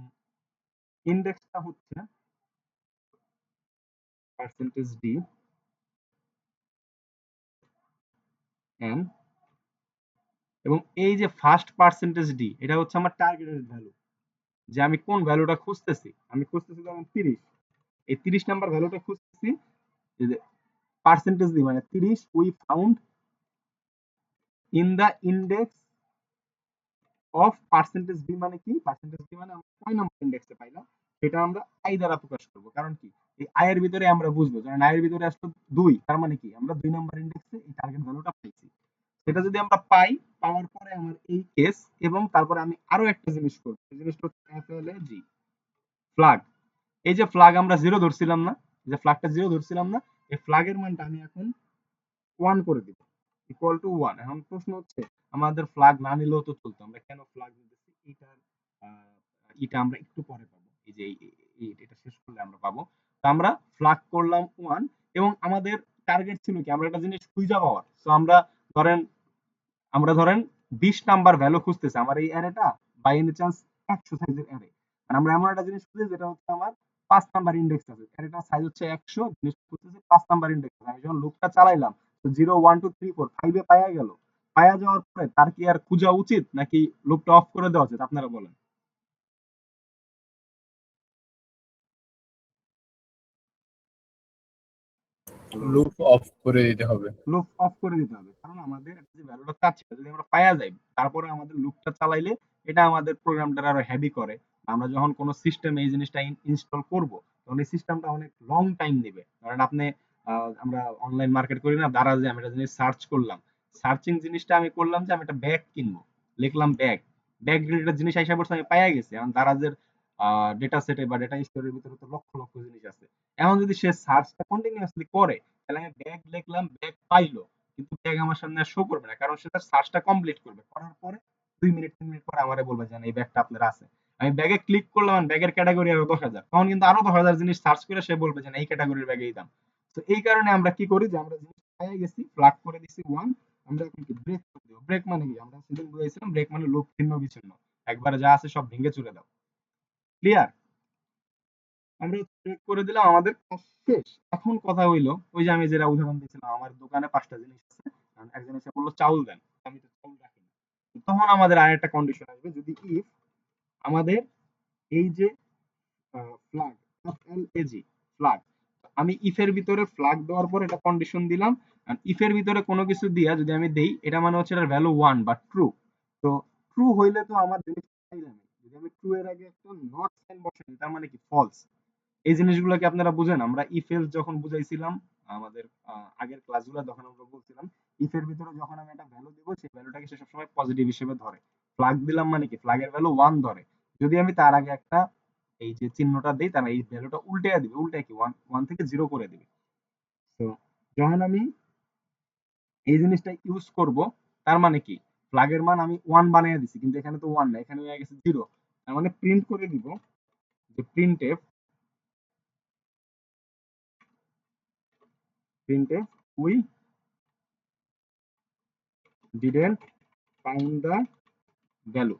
ইন্ডেক্সটা হচ্ছে পার্সেন্টেজ ডি এন, এবং এই যে ফার্স্ট পার্সেন্টেজ ডি, এটা হচ্ছে আমার টার্গেটেড ভ্যালু, যে আমি কোন ভ্যালুটা খুঁজতেছি। আমি খুঁজতেছি যেমন 30, এই 30 নাম্বার ভ্যালুটা খুঁজতেছি। যে পার্সেন্টেজ ডি মানে 30 we found in the index of percentage D, মানে কি, পার্সেন্টেজ ডি মানে আমরা কয় নাম্বার ইন্ডেক্সে পাইলাম, সেটা আমরা আই দ্বারা প্রকাশ করব। কারণ কি, এই আই এর ভিতরে আমরা বুঝবো, কারণ আই এর ভিতরে আসলো 2, তার মানে কি আমরা 2 নাম্বার ইন্ডেক্সে এই টার্গেট ভ্যালুটা পাইছি। সেটা যদি আমরা পাই, পাওয়ার পরে আমার এই কেস, এবং তারপরে আমি আরো একটা জিনিস করব। এই জিনিসটা হচ্ছে FLAG ফ্ল্যাগ। এই যে ফ্ল্যাগ আমরা 0 ধরছিলাম না, যে ফ্ল্যাগটা 0 ধরছিলাম না, এই ফ্ল্যাগের মানটা আমি এখন 1 করে দিব, ইকুয়াল টু 1। এখন প্রশ্ন হচ্ছে আমাদের ফ্ল্যাগ না নিলেও তো চলতো, আমরা কেন ফ্ল্যাগ দিতেছি, এটার এটা আমরা একটু পরে পাবো। এই যে এটা শেষ করলে আমরা পাবো। তো আমরা ফ্ল্যাগ করলাম 1, এবং আমাদের টার্গেট ছিল কি, আমরা একটা জিনিস খুঁজে পাওয়ার। তো আমরা ধরেন 20 নাম্বার ভ্যালু খুঁজতেছি আমার এই অ্যারেটা, বাই এনি চান্স 100 সাইজের অ্যারে। আর আমরা এমন একটা জিনিস খুঁজছি যেটা হচ্ছে আমার 5 নাম্বার ইন্ডেক্স আছে, অ্যারেটার সাইজ হচ্ছে 100, জিনিস খুঁজতেছি 5 নাম্বার ইন্ডেক্স। আমি যখন লুপটা চালাইলাম, তো 0 1 2 3 4 5 এ পাওয়া গেল। পাওয়া যাওয়ার পরে তার কি আর খোঁজা উচিত, নাকি লুপটা অফ করে দেওয়া উচিত, আপনারা বলেন। লুপ অফ করে দিতে হবে। লুপ অফ করে দিতে হবে, কারণ আমাদের যে ভ্যালুটা চাচ্ছি যদি আমরা পাওয়া যাই, তারপরে আমাদের লুপটা চালাইলে এটা আমাদের প্রোগ্রামটা আরো হেভি করে। আমরা যখন কোনো সিস্টেমে এই জিনিসটা ইনস্টল করব, তখন এই সিস্টেমটা অনেক লং টাইম নেবে। কারণ আপনি আমরা অনলাইন মার্কেট করি না, দারাজে আমি একটা জিনিস সার্চ করলাম, সার্চিং জিনিসটা আমি করলাম যে আমি একটা ব্যাগ কিনবো, লিখলাম ব্যাগ, ব্যাগ রিলেটেড জিনিস আইসা পড়ছে, আমি পাইয়া গেছি। এখন দারাজের ডেটা সেটে বা ডেটা স্টোরের ভিতরে তো লক্ষ লক্ষ জিনিস আছে। এখন যদি সে সার্চটা কন্টিনিউয়াসলি করে, তাহলে আমি ব্যাগ লিখলাম, ব্যাগ পাইলো, কিন্তু ব্যাগ আমার সামনে আর শো করবে না, কারণ সে তার সার্চটা কমপ্লিট করবে, করার পরে 2 মিনিট 3 মিনিট পরে আমারে বলবে যে না, এই ব্যাগটা আপনার আছে। আমি ব্যাগে ক্লিক করলাম, ব্যাগের ক্যাটাগরি আরো 10,000, তখন কিন্তু আরো 10,000 জিনিস সার্চ করে সে বলবে যে না, এই ক্যাটাগরির ব্যাগেই দাম। তো এই কারণে আমরা কি করি, যে আমরা জিনিস পেয়ে গেছি, ফ্ল্যাগ করে দিছি 1, আমরা এখন কি ব্রেক করে দেব। ব্রেক মানে কি, আমরা সেদিন বুঝাইছিলাম ব্রেক মানে লুপ ছিন্ন বিচ্ছিন্ন, একবার যা আছে সব ভেঙে চলে দাও। ক্লিয়ার? আমরা চেক করে দিলাম, আমাদের কাজ শেষ। এখন কথা হইলো, ওই যে আমি যেটা উদাহরণ দিয়েছিলাম, আমার দোকানে 5টা জিনিস আছে, একজন এসে বললো চাউল দেন, আমি তো চাউল রাখি না। তখন আমাদের আরেকটা কন্ডিশন আসবে, যদি ইফ আমাদের এই যে ফ্ল্যাগ, FLAG ফ্ল্যাগ, আমি ইফের ভিতরে ফ্ল্যাগ দেওয়ার পর এটা কন্ডিশন দিলাম, আর ইফের ভিতরে কোনো কিছু দিয়া যদি আমি দেই, এটা মানে হচ্ছে এটার ভ্যালু 1 বা ট্রু। তো ট্রু হইলে তো আমার জিনিস পাইলাম। যদি আমি ট্রু এর আগে একটা নট সাইন বসাই, তার মানে কি ফলস। এই জিনিসগুলো কি আপনারা বুঝেন? আমরা ইফ এলস যখন বুঝাইছিলাম আমাদের আগের ক্লাসগুলো, তখন আমরা বলছিলাম ইফ এর ভিতরে যখন আমি একটা ভ্যালু দেব, সেই ভ্যালুটাকে সে সবসময় পজিটিভ হিসেবে ধরে। ফ্ল্যাগ দিলাম মানে কি, ফ্ল্যাগের ভ্যালু 1 ধরে। যদি আমি তার আগে একটা এই যে চিহ্নটা দেই তারা এই ভ্যালুটা উল্টে দিবে, উল্টে কি ওয়ান থেকে জিরো করে দিবে। তো যখন আমি এই জিনিসটা ইউজ করব, তার মানে কি ফ্ল্যাগের মান আমি ওয়ান বানিয়ে দিছি, কিন্তু এখানে তো ওয়ান না, এখানে হয়ে গেছে জিরো। তার মানে প্রিন্ট করে দিব যে printf we didn't found the value.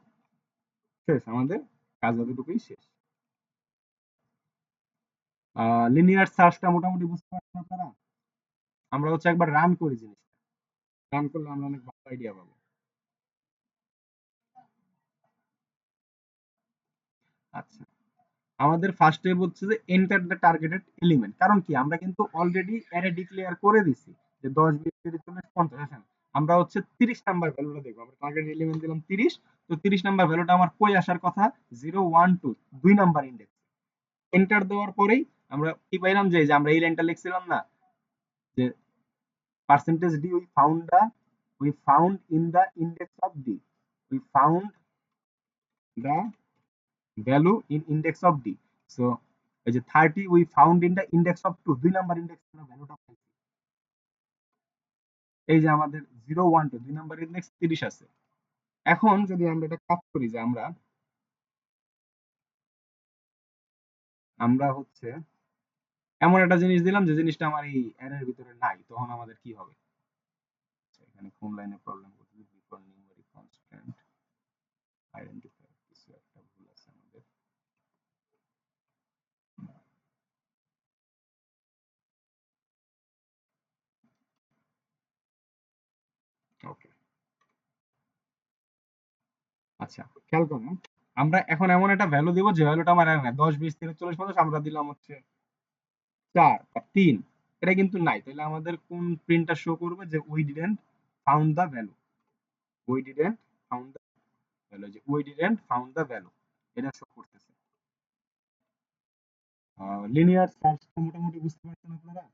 শেষ, আমাদের কাজ এতটুকুই শেষ। লিনিয়ার সার্চটা মোটামুটি বুঝতে পারছেন আপনারা? আমরা হচ্ছে একবার রান করি জিনিসটা, রান করলে আমরা অনেক ভালো আইডিয়া পাবো। আচ্ছা, আমাদের ফার্স্ট স্টেপ হচ্ছে যে এন্টার দ্য টার্গেটেড এলিমেন্ট। কারণ কি আমরা কিন্তু অলরেডি অ্যারে ডিক্লেয়ার করে দিছি যে 10 20 30 40 50। আসেন আমরা হচ্ছে 30 নাম্বার ভ্যালুটা দেখবো। আমরা টার্গেট এলিমেন্ট দিলাম 30, তো 30 নাম্বার ভ্যালুটা আমার কই আসার কথা? 0 1 2 দুই নাম্বার ইন্ডেক্স। এন্টার দেওয়ার পরেই আমরা কি পাইলাম যে আমরা এই লাইনটা লিখছিলাম না যে percentage D we found in the index of d, we found the value in index of d. So এই যে 30 we found in the index of 2, দুই নাম্বার ইন্ডেক্স আমরা ভ্যালুটা পাইছি। এই যে আমাদের 0 1 2 দুই নাম্বার ইন্ডেক্স 30 আছে। এখন যদি আমরা এটা কাজ করি যে আমরা হচ্ছে এমন একটা জিনিস দিলাম যে জিনিসটা আমার এই অ্যারের ভিতরে নাই, তখন আমাদের কি হবে? আচ্ছা, এখানে কোন লাইনে প্রবলেম করতেছে? বিফোর নিউমেরিক কনস্ট্যান্ট আইডেন্টিফাই, কিছু একটা ভুল আছে আমাদের। ওকে, আচ্ছা খেয়াল করুন, আমরা এখন এমন একটা ভ্যালু দিব যে ভ্যালুটা আমার এর নাই। 10 20 30 40 50 আমরা দিলাম হচ্ছে 4 বা 3, এটা কিন্তু নাই। তাহলে আমাদের কোন প্রিন্টটা শো করবে যে we didn't found the value, we didn't found the value, যে we didn't found the value এটা শো করতেছে। লিনিয়ার সার্চটা মোটামুটি বুঝতে পারছেন আপনারা?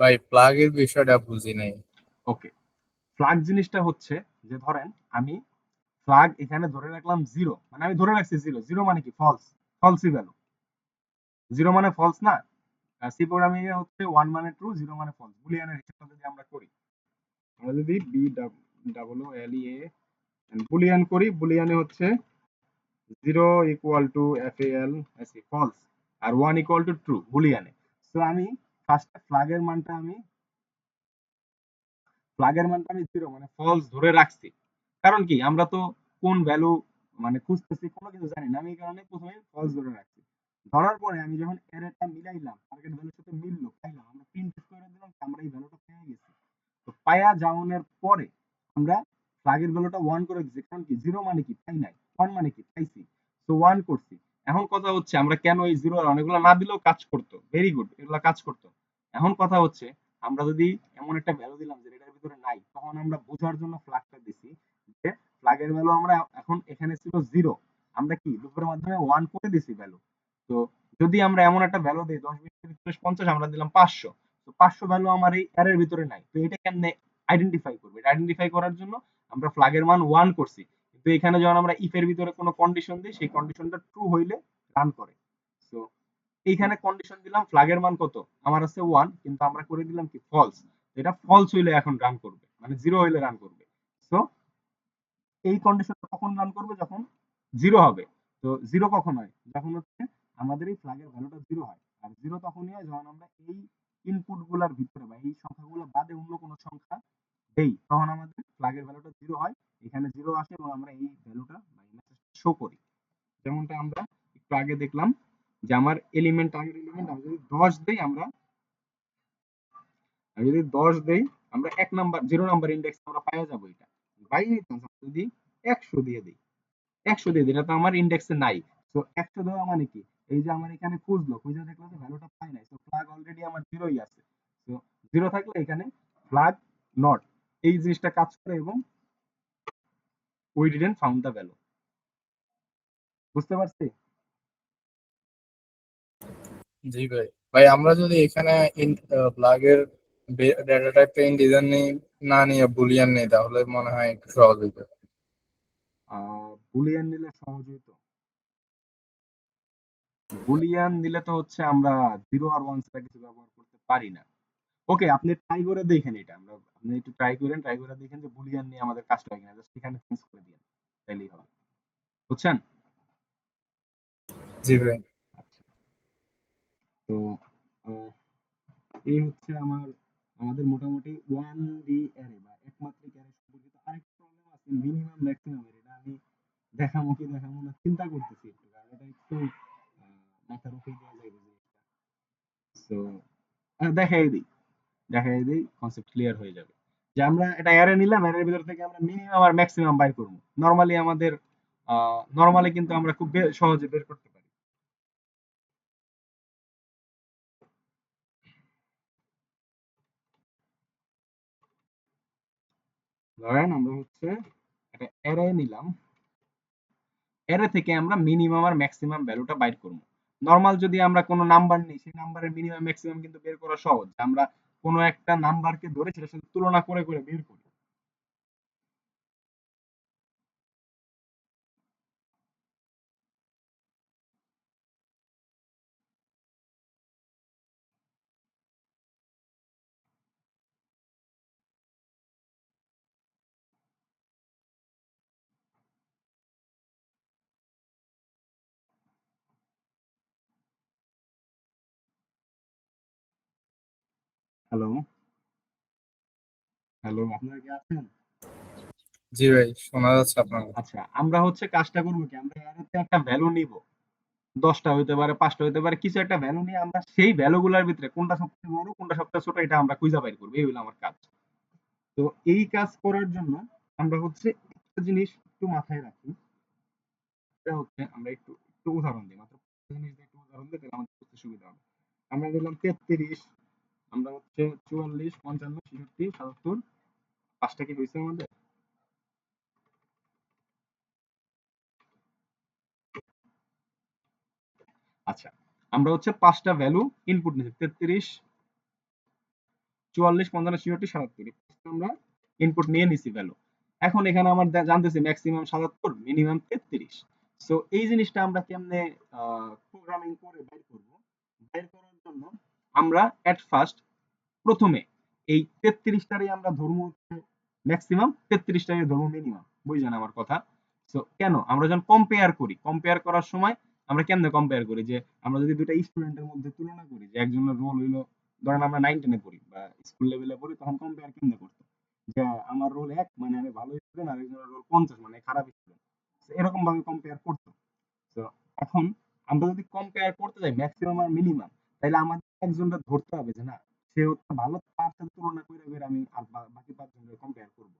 ভাই প্লাগের বিষয়টা বুঝি নাই। ওকে, ফ্ল্যাগ জিনিসটা হচ্ছে যে ধরেন আমি ফ্ল্যাগ এখানে ধরে রাখলাম 0, মানে আমি ধরে রাখছি 0। 0 মানে কি? False, Falsi value. 0 মানে ফলস না? সি প্রোগ্রামিং এ হচ্ছে 1 মানে ট্রু, 0 মানে ফলস। বুলিয়ানের হিসাবটা যদি আমরা করি, আমরা যদি B double L E A boolean করি, বুলিয়ানে হচ্ছে 0 ইকুয়াল টু FAL এসি ফলস, আর 1 ইকুয়াল টু ট্রু বুলিয়ানে। সো আমি ফার্স্টে ফ্ল্যাগের মানটা আমি 0 মানে ফলস ধরে রাখছি। কারণ কি আমরা তো কোন ভ্যালু মানে খুঁজতেছি কোনো কিছু জানি না, আমি এই কারণে প্রথমে ফলস ধরে রাখছি। ধরার পরে আমি যখন অ্যারেটা মিলাইলাম, টার্গেট ভ্যালুর সাথে মিললো, পাইলাম, আমরা প্রিন্ট করে দিলাম যে আমরা এই ভ্যালুটা পেয়ে গেছি। তো পায়া যাওয়ানোর পরে আমরা ফ্ল্যাগের ভ্যালুটা 1 করে দিচ্ছি। কারণ কি 0 মানে কি? পাই নাই, 1 মানে কি? পাইছি। তো 1 করছি। এখন কথা হচ্ছে আমরা কেন এই 0 আর অনেকগুলো না দিলেও কাজ করতো, ভেরি গুড, এগুলা কাজ করতো। এখন কথা হচ্ছে আমরা যদি এমন একটা ভ্যালু দিলাম যে এটার ভিতরে নাই, তখন আমরা বোঝার জন্য ফ্ল্যাগটা দিছি যে ফ্ল্যাগের ভ্যালু আমরা এখন এখানে ছিল 0, আমরা কি লুপের মাধ্যমে 1 করে দিছি ভ্যালু। তো যদি আমরা এমন একটা ভ্যালু দিই 10 20 30 40 50, আমরা দিলাম 500, তো 500 ভ্যালু আমার এই অ্যারের ভিতরে নাই, তো এটা কেমনে আইডেন্টিফাই করবে? এটা আইডেন্টিফাই করার জন্য আমরা ফ্ল্যাগের মান 1 করছি, কিন্তু এখানে যখন আমরা ইফ এর ভিতরে কোনো কন্ডিশন দিই, সেই কন্ডিশনটা ট্রু হইলে রান করে। তো এইখানে কন্ডিশন দিলাম ফ্ল্যাগের মান কত? আমার আছে 1, কিন্তু আমরা করে দিলাম কি? ফলস। এটা ফলস হইলে এখন রান করবে, মানে 0 হইলে রান করবে। সো এই কন্ডিশনটা কখন রান করবে? যখন 0 হবে। তো 0 কখন হয়? যখন হচ্ছে আমাদের এই ফ্ল্যাগের ভ্যালুটা 0 হয়। আর 0 তখনই হয় যখন আমরা এই ইনপুট গুলার ভিতরে বা এই সংখ্যাগুলো বাদে অন্য কোনো সংখ্যা দেই, তখন আমাদের ফ্ল্যাগের ভ্যালুটা 0 হয়। এখানে 0 আসে এবং আমরা এই ভ্যালুটা বা এই মেসেজটা শো করি। যেমনটা আমরা একটু আগে দেখলাম যে আমার এলিমেন্ট, টার্গেট এলিমেন্ট আমি যদি 10 দেই, আমি যদি 10 দেই, আমরা 0 নাম্বার ইন্ডেক্স আমরা পাওয়া যাবো। এটা বাই চান্স যদি 100 দিয়ে দিই, 100 দিয়ে দিই, এটা তো আমার ইন্ডেক্সে নাই। তো 100 দেওয়া মানে কি? এই যে আমার এখানে খুঁজলো, খুঁজে দেখলো যে ভ্যালুটা পাই নাই, তো ফ্ল্যাগ অলরেডি আমার 0ই আছে। তো 0 থাকলে এখানে ফ্ল্যাগ নট, এই জিনিসটা কাজ করে এবং we didn't found the value. বুঝতে পারছি? জি ভাই। ভাই আমরা যদি এখানে প্লাগের ডেটা টাইপটা ইন্টিজার না নিয়ে বুলিয়ান নেই, তাহলে মনে হয় একটু সহজ হইতো। বুলিয়ান নিলে সহজ হইতো। বুলিয়ান দিলে তো হচ্ছে আমরা 0 আর 1 ছাড়া কিছু ব্যবহার করতে পারি না। ওকে, আপনি ট্রাই করে দেখেন এটা। আপনি একটু ট্রাই করে দেখেন যে বুলিয়ান নিয়ে আমাদের কাজটা হয় কিনা। জাস্ট এখানে চেঞ্জ করে দিয়েন। তাইলেই হবে। বুঝছেন? জি ভাই। আচ্ছা। তো আহ, এই হচ্ছে আমাদের মোটামুটি 1D অ্যারে বা একমাত্রিক অ্যারে সম্পর্কিত আরেকটা প্রবলেম আছে, মিনিমাম ম্যাক্সিমাম এর। এটা আমি দেখামো না চিন্তা করতেছি একটু, কারণ এটা একটু মাথার উপরে দেওয়া যাবে যে। সো দেখাই দিই কনসেপ্ট ক্লিয়ার হয়ে যাবে। যে আমরা এটা অ্যারে নিলাম, অ্যারের ভিতর থেকে আমরা মিনিমাম আর ম্যাক্সিমাম বাইর করব। নরমালি কিন্তু আমরা খুব সহজে বের করতে পারি। ধরেন আমরা হচ্ছে একটা অ্যারে নিলাম, অ্যারে থেকে আমরা মিনিমাম আর ম্যাক্সিমাম ভ্যালুটা বাইর করব। নরমাল যদি আমরা কোনো নাম্বার নিই, সেই নাম্বারের মিনিমাম ম্যাক্সিমাম কিন্তু বের করা সহজ। আমরা কোনো একটা নাম্বারকে ধরে সেটার সাথে তুলনা করে করে বের করি। হ্যালো, আপনারা কি আছেন? জি ভাই, শোনা যাচ্ছে আপনার কথা। আচ্ছা, আমরা হচ্ছে কাজটা করবো কি, আমরা অ্যারেতে একটা ভ্যালু নিব। 10টা হইতে পারে, 5টা হইতে পারে, কিছু একটা ভ্যালু নিয়ে আমরা সেই ভ্যালুগুলোর ভিতরে কোনটা সবচেয়ে বড় কোনটা সবচেয়ে ছোট এটা আমরা খুঁজে বাইর করবো। এই হলো আমার কাজ। তো এই কাজ করার জন্য আমরা হচ্ছে একটা জিনিস একটু মাথায় রাখি। সেটা হচ্ছে আমরা একটু একটু উদাহরণ দিই, মাত্র একটা জিনিস দিয়ে একটু উদাহরণ দিই, তাহলে আমাদের বুঝতে সুবিধা হবে। আমরা দিলাম 33, আমরা হচ্ছে 44, 55, 66, 77, পাঁচটা কি হয়েছে আমাদের? আচ্ছা, আমরা হচ্ছে পাঁচটা ভ্যালু ইনপুট নিচ্ছি, 33, 44, 55, 66, 77, আমরা ইনপুট নিয়ে নিছি ভ্যালু। এখন এখানে আমার জানতেছি ম্যাক্সিমাম 77, মিনিমাম 33। সো এই জিনিসটা আমরা কেমনে প্রোগ্রামিং করে বাইর করব? বাইর করার জন্য আমরা এট ফার্স্ট প্রথমে এই 33টারই আমরা ধরবো হচ্ছে ম্যাক্সিমাম, 33টারই ধরবো মিনিমাম। বুঝছেন আমার কথা? সো কেন আমরা যখন কম্পেয়ার করার সময় আমরা কেমনে কম্পেয়ার করি, যে আমরা যদি দুইটা স্টুডেন্টের মধ্যে তুলনা করি, যে একজনের রোল হইলো, ধরেন আমরা 9-10 এ পড়ি বা স্কুল লেভেলে পড়ি, তখন কম্পেয়ার কেমনে করতো, যে আমার রোল 1 মানে আমি ভালো স্টুডেন্ট, আর একজনের রোল 50 মানে খারাপ স্টুডেন্ট। এরকম ভাবে কম্পেয়ার করতো। তো এখন আমরা যদি কম্পেয়ার করতে যাই ম্যাক্সিমাম আর মিনিমাম, তাহলে আমাদের একজনটা ধরতে হবে যে না, সে হচ্ছে ভালো, তার সাথে তুলনা করে করে আমি আর বাকি 5 জনের কম্পেয়ার করবো।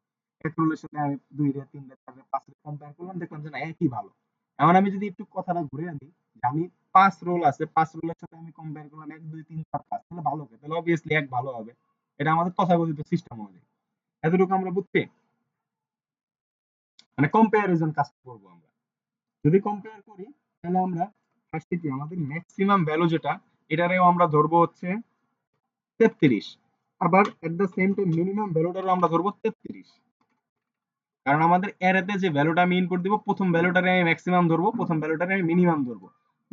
এক রোলের সাথে আমি 2 রে 3 রে 4 রে 5 রে কম্পেয়ার করলাম, দেখলাম যে না একই ভালো। এখন আমি যদি একটু কথাটা ঘুরে আনি, যে আমি 5 রোল আছে, 5 রোলের সাথে আমি কম্পেয়ার করলাম 1 2 3 4 5, তাহলে ভালো কে? তাহলে অবভিয়াসলি এক ভালো হবে। এটা আমাদের তথাকথিত সিস্টেম অনুযায়ী। এতটুকু আমরা বুঝছি? মানে কম্পেয়ারিজন কাজ করবো আমরা। যদি কম্পেয়ার করি তাহলে আমরা ফার্স্টে কি আমাদের ম্যাক্সিমাম ভ্যালু যেটা, এটারেও আমরা ধরবো হচ্ছে 33। আবার at the same time minimum ভ্যালুটারও আমরা ধরবো 33, কারণ আমাদের অ্যারেতে যে ভ্যালুটা আমি ইনপুট দিব, প্রথম ভ্যালুটারে আমি ম্যাক্সিমাম ধরবো, প্রথম ভ্যালুটারে আমি মিনিমাম ধরবো।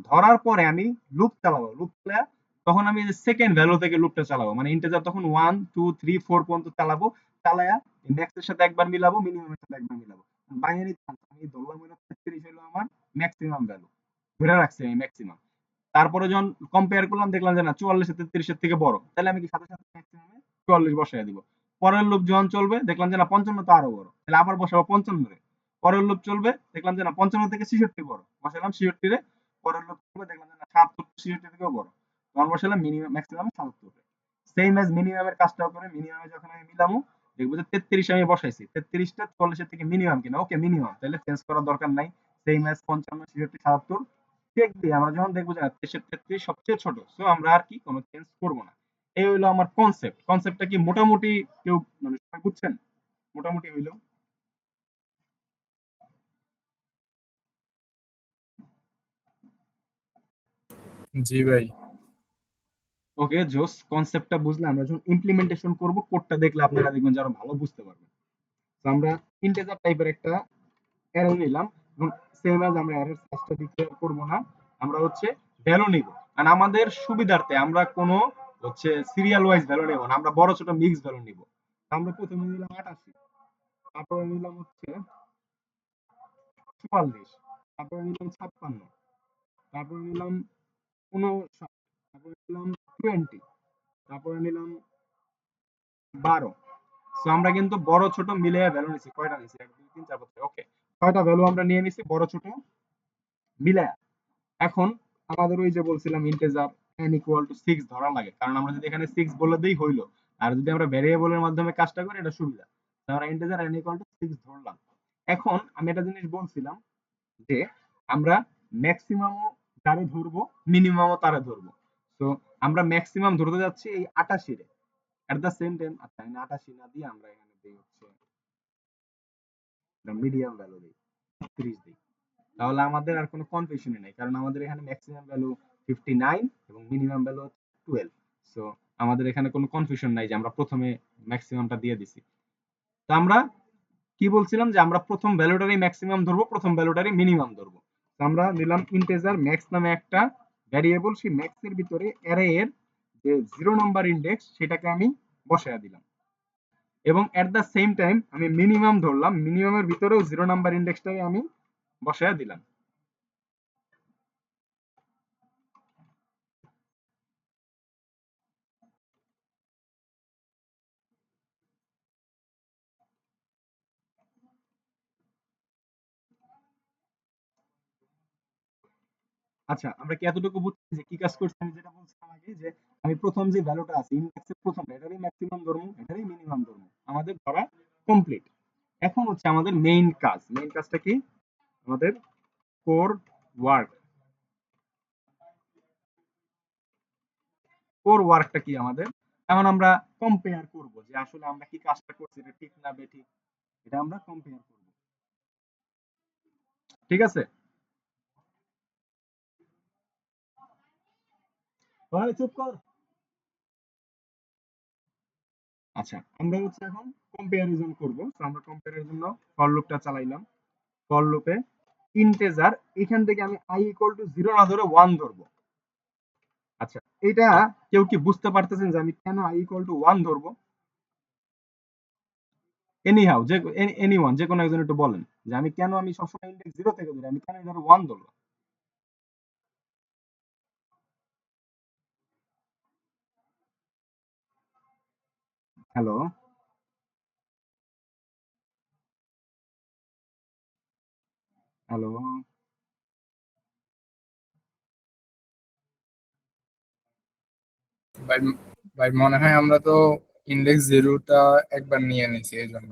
ধরার পরে আমি লুপ চালাবো, লুপ চালা তখন আমি সেকেন্ড ভ্যালু থেকে লুপটা চালাবো, মানে ইন্টিজার তখন 1 2 3 4 পর্যন্ত চালাবো। চালায়া ম্যাক্সের সাথে একবার মিলাবো, মিনিমামের সাথে একবার মিলাবো। বাইনারি আমি ধরলাম হলো 33 হলো আমার ম্যাক্সিমাম ভ্যালু, ধরে রাখছি আমি ম্যাক্সিমাম। তারপরে যখন কম্পেয়ার করলাম দেখলাম যে না 44 33 এর থেকে বড়, তাহলে আমি কি সাথে সাথে ম্যাক্সিমামে 44 বসায় দিব। পরের লুপ যখন চলবে দেখলাম যে না 55 তো আরো বড়, তাহলে আবার বসাবো 55 রে। পরের লুপ চলবে দেখলাম যে না 55 থেকে 66 বড়, বসালাম 66 রে। পরের লুপ চলবে দেখলাম যে না 77 66 থেকেও বড়, তখন বসালাম মিনিমাম ম্যাক্সিমামে 77 রে। সেম এজ মিনিমামের কাজটাও করে, মিনিমামে যখন আমি মিলামু দেখবো যে 33 আমি বসাইছি, 33টা 44 এর থেকে মিনিমাম কিনা, ওকে মিনিমাম, তাহলে চেঞ্জ করার দরকার নাই। সেম এজ 55 66 77 চেক দিয়ে আমরা যখন দেখবো যে 33 সবচেয়ে ছোট, সো আমরা আর কি কোনো চেঞ্জ করবো না। এই হইলো আমার কনসেপ্ট। কনসেপ্টটা কি মোটামুটি কেউ মানে সবাই বুঝছেন? মোটামুটি হইলো। জি ভাই। ওকে জোস, কনসেপ্টটা বুঝলে আমরা যখন ইমপ্লিমেন্টেশন করব, কোডটা দেখলে আপনারা দেখবেন যে আরো ভালো বুঝতে পারবেন। তো আমরা ইন্টিজার টাইপের একটা অ্যারে নিলাম এবং সেম এজ আমরা অ্যারের সাইজটা ডিক্লেয়ার করব না, আমরা হচ্ছে ভ্যালু নিব, আর আমাদের সুবিধার্থে আমরা কোনো হচ্ছে সিরিয়াল ওয়াইজ ভ্যালু নেব না, আমরা বড় ছোট মিক্স ভ্যালু নিব। আমরা প্রথমে নিলাম 88, তারপরে নিলাম হচ্ছে 44, তারপরে নিলাম 56, তারপরে নিলাম 59, তারপরে নিলাম 20, তারপরে নিলাম 12। সো আমরা কিন্তু বড় ছোট মিলে ভ্যালু নিছি। কয়টা নিছি? 1 2 3 4 5 ওকে, 6টা ভ্যালু আমরা নিয়ে নিছি বড় ছোট মিলে। এখন আমাদের ওই যে বলছিলাম ইন্টিজার n ইকুয়াল টু 6 ধরা লাগে, কারণ আমরা যদি এখানে 6 বলে দেই হইলো, আর যদি আমরা ভ্যারিয়েবলের মাধ্যমে কাজটা করি এটা সুবিধা। তো আমরা ইন্টিজার n ইকুয়াল টু 6 ধরলাম। এখন আমি একটা জিনিস বলছিলাম যে আমরা ম্যাক্সিমামও তারে ধরবো, মিনিমামও তারে ধরবো। তো আমরা ম্যাক্সিমাম ধরতে যাচ্ছি এই 88 রে। এট দ্য সেম টাইম আচ্ছা এখানে 88 না দিয়ে আমরা এখানে দেই হচ্ছে মিডিয়াম ভ্যালু দিই, 30 দিই। তাহলে আমাদের আর কোনো কনফিউশনই নাই, কারণ আমাদের এখানে ম্যাক্সিমাম ভ্যালু 59 এবং মিনিমাম ভ্যালু 12। সো আমাদের এখানে কোনো কনফিউশন নাই যে আমরা প্রথমে ম্যাক্সিমামটা দিয়ে দিছি। তো আমরা কি বলছিলাম যে আমরা প্রথম ভ্যালুটারই ম্যাক্সিমাম ধরবো, প্রথম ভ্যালুটারই মিনিমাম ধরবো। তো আমরা নিলাম ইন্টিজার ম্যাক্স নামে একটা ভ্যারিয়েবল, সেই ম্যাক্স এর ভিতরে অ্যারে এর যে 0 নাম্বার ইন্ডেক্স সেটাকে আমি বসায়া দিলাম, এবং এট দ্য সেম টাইম আমি মিনিমাম ধরলাম, মিনিমামের ভিতরেও 0 নাম্বার ইন্ডেক্সটাকে আমি বসায়া দিলাম। আচ্ছা আমরা কি এতটুকু বুঝছি যে কি কাজ করছি? আমি যেটা বলছিলাম আগে যে আমি প্রথম যে ভ্যালুটা আছে ইন্ডেক্সের প্রথম এটারই ম্যাক্সিমাম ধরবো, এটারই মিনিমাম ধরবো, আমাদের ধরা কমপ্লিট। এখন হচ্ছে আমাদের মেইন কাজ। মেইন কাজটা কি? আমাদের কোর ওয়ার্ক। কোর ওয়ার্কটা কি আমাদের? এখন আমরা কম্পেয়ার করব যে আসলে আমরা কি কাজটা করছি এটা ঠিক না বেঠিক, এটা আমরা কম্পেয়ার করব। ঠিক আছে? ভাই চুপ কর। আচ্ছা আমরা হচ্ছে এখন কম্পারিজন করব। তো আমরা কম্পেয়ারের জন্য ফর লুপটা চালাইলাম। ফর লুপে ইন্টিজার এখান থেকে আমি i ইকুয়াল টু 0 না ধরে 1 ধরবো। আচ্ছা এটা কেউ কি বুঝতে পারতেছেন যে আমি কেন i ইকুয়াল টু 1 ধরবো? এনিহাউ যে এনিওয়ান যে কোনো একজন একটু বলেন যে আমি কেন, আমি সবসময় ইন্ডেক্স 0 থেকে ধরি, আমি কেন এটা 1 ধরবো? Hello, hello. ভাই ভাই মনে হয় আমরা তো ইন্ডেক্স জিরোটা একবার নিয়ে নিছি এই জন্য।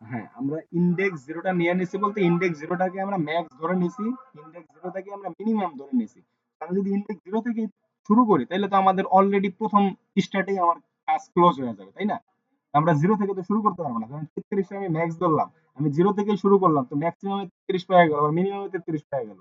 হ্যাঁ আমরা ইন্ডেক্স 0টা নিয়ে নিছি, বলতে ইন্ডেক্স 0টাকে আমরা ম্যাক্স ধরে নিছি, ইন্ডেক্স 0টাকে আমরা মিনিমাম ধরে নিছি। আমি যদি ইন্ডেক্স 0 থেকে শুরু করি তাহলে তো আমাদের অলরেডি প্রথম স্টার্টেই আমার কাজ ক্লোজ হয়ে যাবে, তাই না? আমরা 0 থেকে তো শুরু করতে পারবো না, কারণ 33 আমি ম্যাক্স ধরলাম, আমি 0 থেকেই শুরু করলাম, তো ম্যাক্সিমামে 33 পেয়ে গেল, আর মিনিমামে 33 পেয়ে গেল।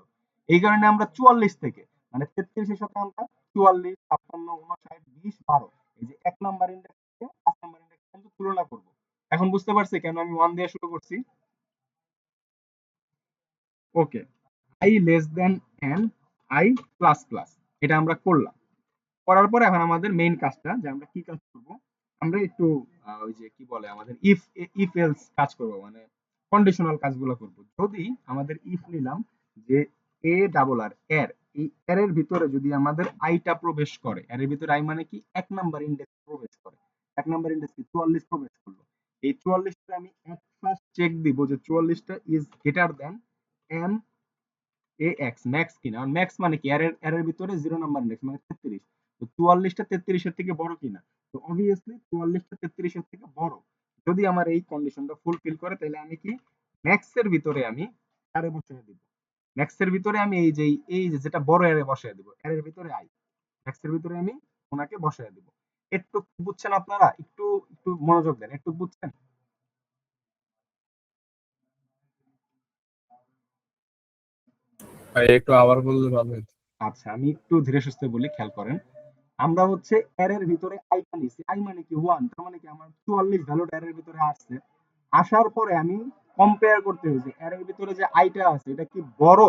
এই কারণে আমরা 44 থেকে মানে 33 এর সাথে আমরা 44 56 59 20 12 এই যে 1 নাম্বার ইন্ডেক্স থেকে 5 নাম্বার ইন্ডেক্স কিন্তু তুলনা করব। এখন বুঝতে পারছি কেন আমি 1 দিয়ে শুরু করছি? ওকে, i less than n i plus plus, এটা আমরা করলাম। করার পর এখন আমাদের মেইন কাজটা যে আমরা কি কাজ করব, আমরা একটু ওই যে কি বলে আমাদের ইফ এলস কাজ করব, মানে কন্ডিশনাল কাজগুলো করব। যদি আমাদের ইফ নিলাম যে এ ডাবল আর এর, এই এর এর ভিতরে যদি আমাদের আইটা প্রবেশ করে, এর এর ভিতরে আই মানে কি 1 নাম্বার ইন্ডেক্স প্রবেশ করে, 1 নাম্বার ইন্ডেক্স কি 44 প্রবেশ করলো, এই 44 টা আমি এট ফার্স্ট চেক দিব যে 44 টা is greater than M A X, max কিনা। আর ম্যাক্স মানে কি, এর এর ভিতরে 0 নাম্বার ইন্ডেক্স মানে 33, তো 44 টা 33 এর থেকে বড় কিনা। তো অবভিয়াসলি 44 টা 33 এর থেকে বড়। যদি আমার এই কন্ডিশনটা ফুলফিল করে তাহলে আমি কি ম্যাক্স এর ভিতরে আমি আরে বসিয়ে দিব, ম্যাক্স এর ভিতরে আমি এই যে যেটা বড় এরে বসিয়ে দিব, এর ভিতরে আই, ম্যাক্স এর ভিতরে আমি ওনাকে বসিয়ে দিব। একটু বুঝছেন আপনারা? একটু একটু মনোযোগ দেন, একটু বুঝছেন? ভাই একটু আবার বললে ভালো হতো। আচ্ছা আমি একটু ধীরে সুস্থে বলি, খেয়াল করেন। আমরা হচ্ছে এর ভিতরে আইটা নিছি, আই মানে কি 1, তার মানে কি আমার 44 ভ্যালুটা এর ভিতরে আসছে। আসার পরে আমি কম্পেয়ার করতে হয়েছে এর ভিতরে যে আইটা আছে এটা কি বড়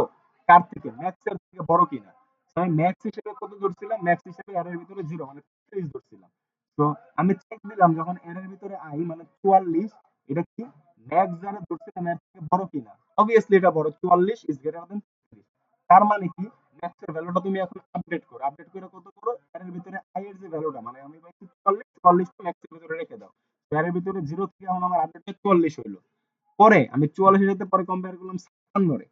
কার থেকে, ম্যাক্স এর থেকে বড় কিনা। তো আমি ম্যাক্স হিসেবে কত ধরছিলাম, ম্যাক্স হিসেবে এর ভিতরে 0 মানে 33 ধরছিলাম। তো আমি চেক দিলাম যখন এর ভিতরে আই মানে 44, এটা কি ম্যাক্স যারা ধরছিলাম এর থেকে বড় কিনা। অবভিয়াসলি এটা বড়, 44 ইজ গ্রেটার দেন 33। তার মানে কি ম্যাক্স এর ভ্যালুটা তুমি এখন আপডেট করো, আপডেট করে কত করো, এর ভিতরে আই এর যে ভ্যালুটা মানে আমি পাইছি 44, 44 কে ম্যাক্স এর ভিতরে রেখে দাও। তো এর ভিতরে 0 থেকে এখন আমার আপডেট 44 হইলো। পরে আমি 44 এর সাথে পরে কম্পেয়ার করলাম 56 রে।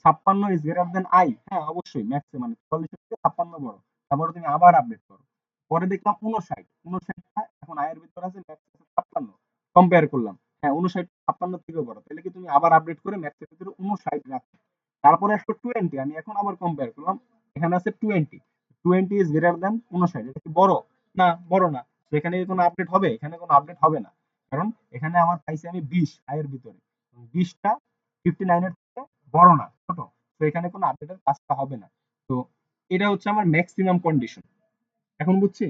56 ইজ গ্রেটার দেন আই, হ্যাঁ অবশ্যই ম্যাক্সে মানে 44 এর থেকে 56 বড়। তারপরে তুমি আবার আপডেট করো। পরে দেখলাম 59, 59টা এখন আই এর ভিতর আছে, ম্যাক্স আছে 56, কম্পেয়ার করলাম, হ্যাঁ 59 56 থেকেও বড়, তাহলে কি তুমি আবার আপডেট করে ম্যাক্স এর ভিতরে 59 রাখো। তারপরে আসলো 20, আমি এখন আবার কম্পেয়ার করলাম, এখানে আছে 20, 20 ইজ গ্রেটার দেন 59, এটা কি বড়? না বড় না। তো এখানে কি কোনো আপডেট হবে? এখানে কোনো আপডেট হবে না, কারণ এখানে আমার পাইছি আমি 20 আই এর ভিতরে, 20টা 59 এর থেকে বড় না, ছোট। তো এখানে কোনো আপডেটের কাজটা হবে না। তো এটা হচ্ছে আমার ম্যাক্সিমাম কন্ডিশন। এখন বুঝছি?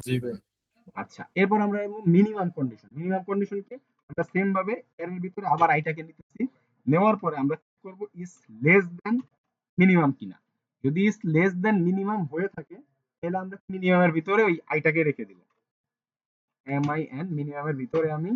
জি ভাই। আচ্ছা, এরপর আমরা মিনিমাম কন্ডিশন। মিনিমাম কন্ডিশন কি, আমরা সেম ভাবে এর ভিতরে আবার আইটাকে নিতেছি, নেওয়ার পরে আমরা কি করব, ইজ লেস দেন মিনিমাম কিনা। যদি ইজ লেস দেন মিনিমাম হয়ে থাকে তাহলে আমরা মিনিমামের ভিতরে ওই আইটাকে রেখে দিব, এম আই এন, মিনিমামের ভিতরে আমি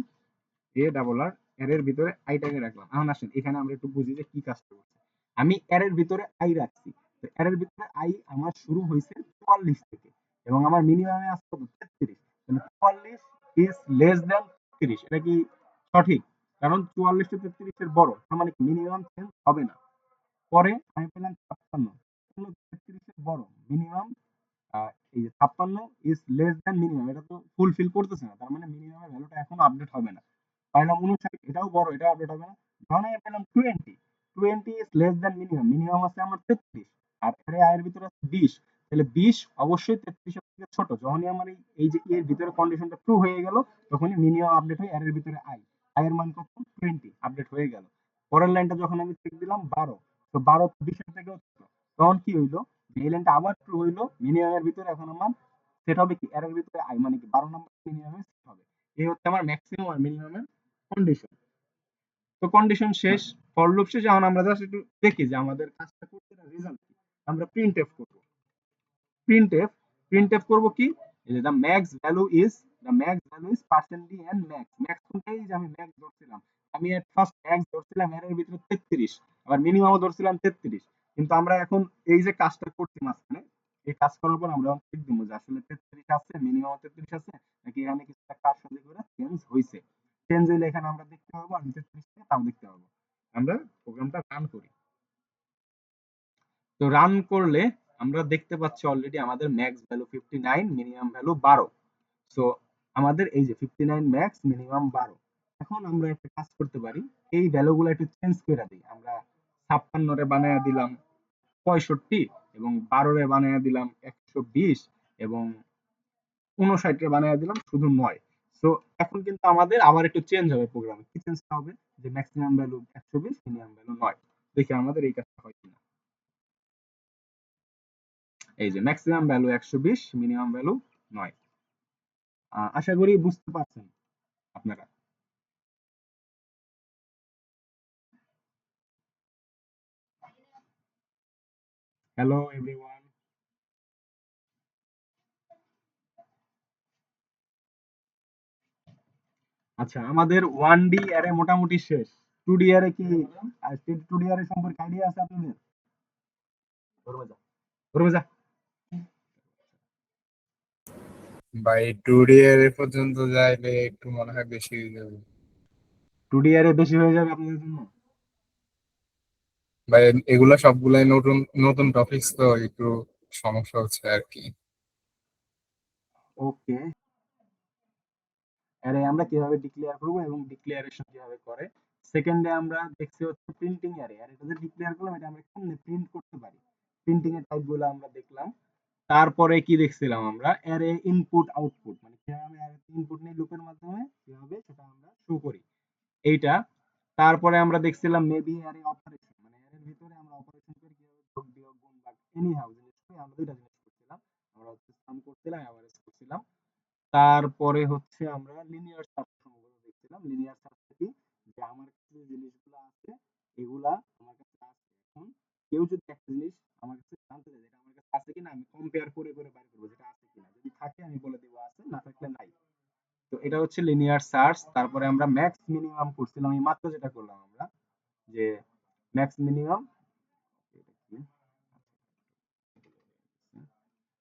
এ ডাবল আর এর ভিতরে আইটাকে রাখলাম। এখন আসেন এখানে আমরা একটু বুঝি যে কি কাজটা করছে। আমি এর ভিতরে আই রাখছি, তো এর ভিতরে আই আমার শুরু হয়েছে 44 থেকে এবং আমার মিনিমামে আসছে কত, 33। মানে 44 ইজ লেস দেন 33, এটা কি সঠিক? কারণ 44 টা 33 এর বড়, তার মানে মিনিমাম চেঞ্জ হবে না। পরে আমি পেলাম 56, 33 এর বড়, মিনিমাম এই যে 56 ইজ লেস দ্যান মিনিমাম, এটা তো ফুলফিল করতেছে না, তার মানে মিনিমামের ভ্যালুটা এখনো আপডেট হবে না। পাইলাম 59, এটাও বড়, এটাও আপডেট হবে না। ধরেন আমি পেলাম 20, 20 is less than minimum, minimum আছে আমার 33, আর এর আয়ের ভিতরে আছে 20, তাহলে 20 অবশ্যই 33 এর থেকে ছোট। যখনই আমার এই যে এর ভিতরে কন্ডিশনটা ট্রু হয়ে গেল, তখনই মিনিমাম আপডেট হয়, এর ভিতরে আই এর মান কত, 20 আপডেট হয়ে গেল। পরের লাইনটা যখন আমি চেক দিলাম 12, তো 12 20 এর থেকেও ছোট, তখন কি হইলো, এই লাইনটা আবার ট্রু হইলো, মিনিমামের ভিতরে এখন আমার সেট হবে কি, এর ভিতরে আই মানে কি 12 নম্বর মিনিমামে সেট হবে। এই হচ্ছে আমার ম্যাক্সিমাম আর মিনিমামের কন্ডিশন। তো কন্ডিশন শেষ, ফর লুপ শেষ। এখন আমরা জাস্ট একটু দেখি যে আমাদের কাজটা করতে রেজাল্ট কি। আমরা প্রিন্টএফ করব। প্রিন্টএফ, প্রিন্টএফ করব কি, এই যে the max value is percent D and max. Max কোনটা, এই যে আমি ম্যাক্স ধরছিলাম, আমি এট ফার্স্ট ম্যাক্স ধরছিলাম এর ভিতরে 33, আবার মিনিমামও ধরছিলাম 33। কিন্তু আমরা এখন এই যে কাজটা করছি মাঝখানে, এই কাজ করার পর আমরা ঠিক দিব যে আসলে 33 আছে, মিনিমাম 33 আছে, নাকি এখানে কিছু একটা কারসাজি করে চেঞ্জ হইছে। চেঞ্জ হইলে এখানে আমরা দেখতে পাবো, আর 33 থেকে তাও দেখতে পাবো। আমরা প্রোগ্রামটা রান করি। তো রান করলে আমরা দেখতে পাচ্ছি অলরেডি আমাদের max value 59, minimum value 12। So আমাদের এই যে 59 ম্যাক্স, মিনিমাম 12। এখন আমরা একটা কাজ করতে পারি, এই ভ্যালুগুলো একটু চেঞ্জ করে দিই। আমরা 56 রে বানায় দিলাম 65, এবং 12 রে বানায় দিলাম 120, এবং 59 রে বানায় দিলাম শুধু 9। সো এখন কিন্তু আমাদের আবার একটু চেঞ্জ হবে প্রোগ্রামে। কি চেঞ্জটা হবে, যে ম্যাক্সিমাম ভ্যালু 120, মিনিমাম ভ্যালু 9। দেখি আমাদের এই কাজটা হয় কিনা। এই যে ম্যাক্সিমাম ভ্যালু 120, মিনিমাম ভ্যালু 9। আশা করি বুঝতে পারছেন আপনারা। Hello everyone. আচ্ছা, আমাদের 1D অ্যারে মোটামুটি শেষ। 2D অ্যারে কি, 2D অ্যারে সম্পর্কে আইডিয়া আছে আপনাদের? ধর্মে যা, ধর্মে যা। ভাই 2D এর পর্যন্ত যাইলে একটু মনে হয় বেশি হয়ে যাবে। 2D অ্যারে বেশি হয়ে যাবে আপনাদের জন্য? ভাই এগুলা সবগুলাই নতুন নতুন টপিকস, তো একটু সমস্যা হচ্ছে আর কি। ওকে, অ্যারে আমরা কিভাবে ডিক্লেয়ার করব এবং ডিক্লারেশন কিভাবে করে। সেকেন্ডে আমরা দেখছি হচ্ছে প্রিন্টিং অ্যারে। আর এটা যে ডিক্লেয়ার করলাম, এটা আমরা কেমনে প্রিন্ট করতে পারি, প্রিন্টিং এর টাইপগুলো আমরা দেখলাম। তারপরে কি দেখছিলাম আমরা, অ্যারে ইনপুট আউটপুট, মানে কিভাবে অ্যারে ইনপুট নিয়ে লুপের মাধ্যমে কিভাবে সেটা আমরা শো করি, এইটা। তারপরে আমরা দেখছিলাম মেবি অ্যারে অপারেশন, মানে অ্যারের ভিতরে আমরা অপারেশন করি কিভাবে, যোগ বিয়োগ গুণ ভাগ, এনি হাউ জিনিস করি। আমরা দুইটা জিনিস করছিলাম, আমরা হচ্ছে সাম করছিলাম, এভারেজ করছিলাম। তারপরে হচ্ছে আমরা লিনিয়ার সার্চ সম্ভবত দেখছিলাম। লিনিয়ার সার্চ কি, যে আমার কাছে যে জিনিসগুলো আছে এটা হচ্ছে লিনিয়ার সার্চ। তারপরে আমরা ম্যাক্স মিনিমাম করছিলাম, এই মাত্র যেটা করলাম আমরা, যে ম্যাক্স মিনিমাম,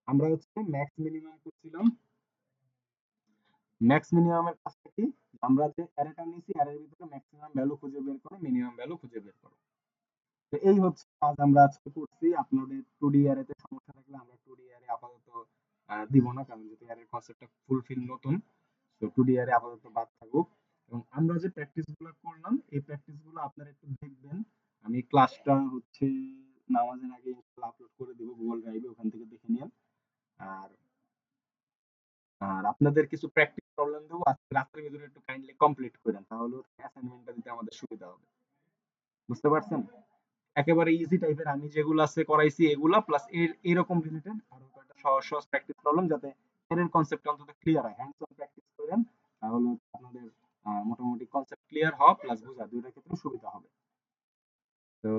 আমরা হচ্ছে ম্যাক্স মিনিমাম করছিলাম। ম্যাক্স মিনিমামের কাজটা কি, আমরা যে অ্যারেটা নিয়েছি অ্যারের ভিতরে ম্যাক্সিমাম ভ্যালু খুঁজে বের করো, মিনিমাম ভ্যালু খুঁজে বের করো। তো এই হচ্ছে কাজ আমরা আজকে করছি। আপনাদের 2D অ্যারেতে সমস্যা থাকলে আমরা 2D অ্যারে আপাতত দিব না, কারণ যেহেতু অ্যারের কনসেপ্টটা ফুলফিল নতুন, তো 2D অ্যারে আপাতত বাদ থাকুক। এবং আমরা যে প্র্যাকটিসগুলো করলাম এই প্র্যাকটিসগুলো আপনারা একটু দেখবেন। আমি ক্লাসটা হচ্ছে নামাজের আগে ইনশাআল্লাহ আপলোড করে দিব গুগল ড্রাইভে, ওখান থেকে দেখে নিন। আর আর আপনাদের কিছু প্র্যাকটিস প্রবলেম দেবো, আজকে রাতের ভিতরে একটু কাইন্ডলি কমপ্লিট করেন, তাহলে অ্যাসাইনমেন্টটা দিতে আমাদের সুবিধা হবে। বুঝতে পারছেন? একেবারে ইজি টাইপের আমি যেগুলো আছে করাইছি এগুলা প্লাস এরকম রিলেটেড আরো কয়েকটা সহজ সহজ প্র্যাকটিস প্রবলেম, যাতে এর কনসেপ্ট অন্তত ক্লিয়ার হয়। হ্যান্ডস অন প্র্যাকটিস করেন, তাহলে আপনাদের মোটামুটি কনসেপ্ট ক্লিয়ার হওয়া প্লাস বোঝা দুইটার ক্ষেত্রে সুবিধা হবে। তো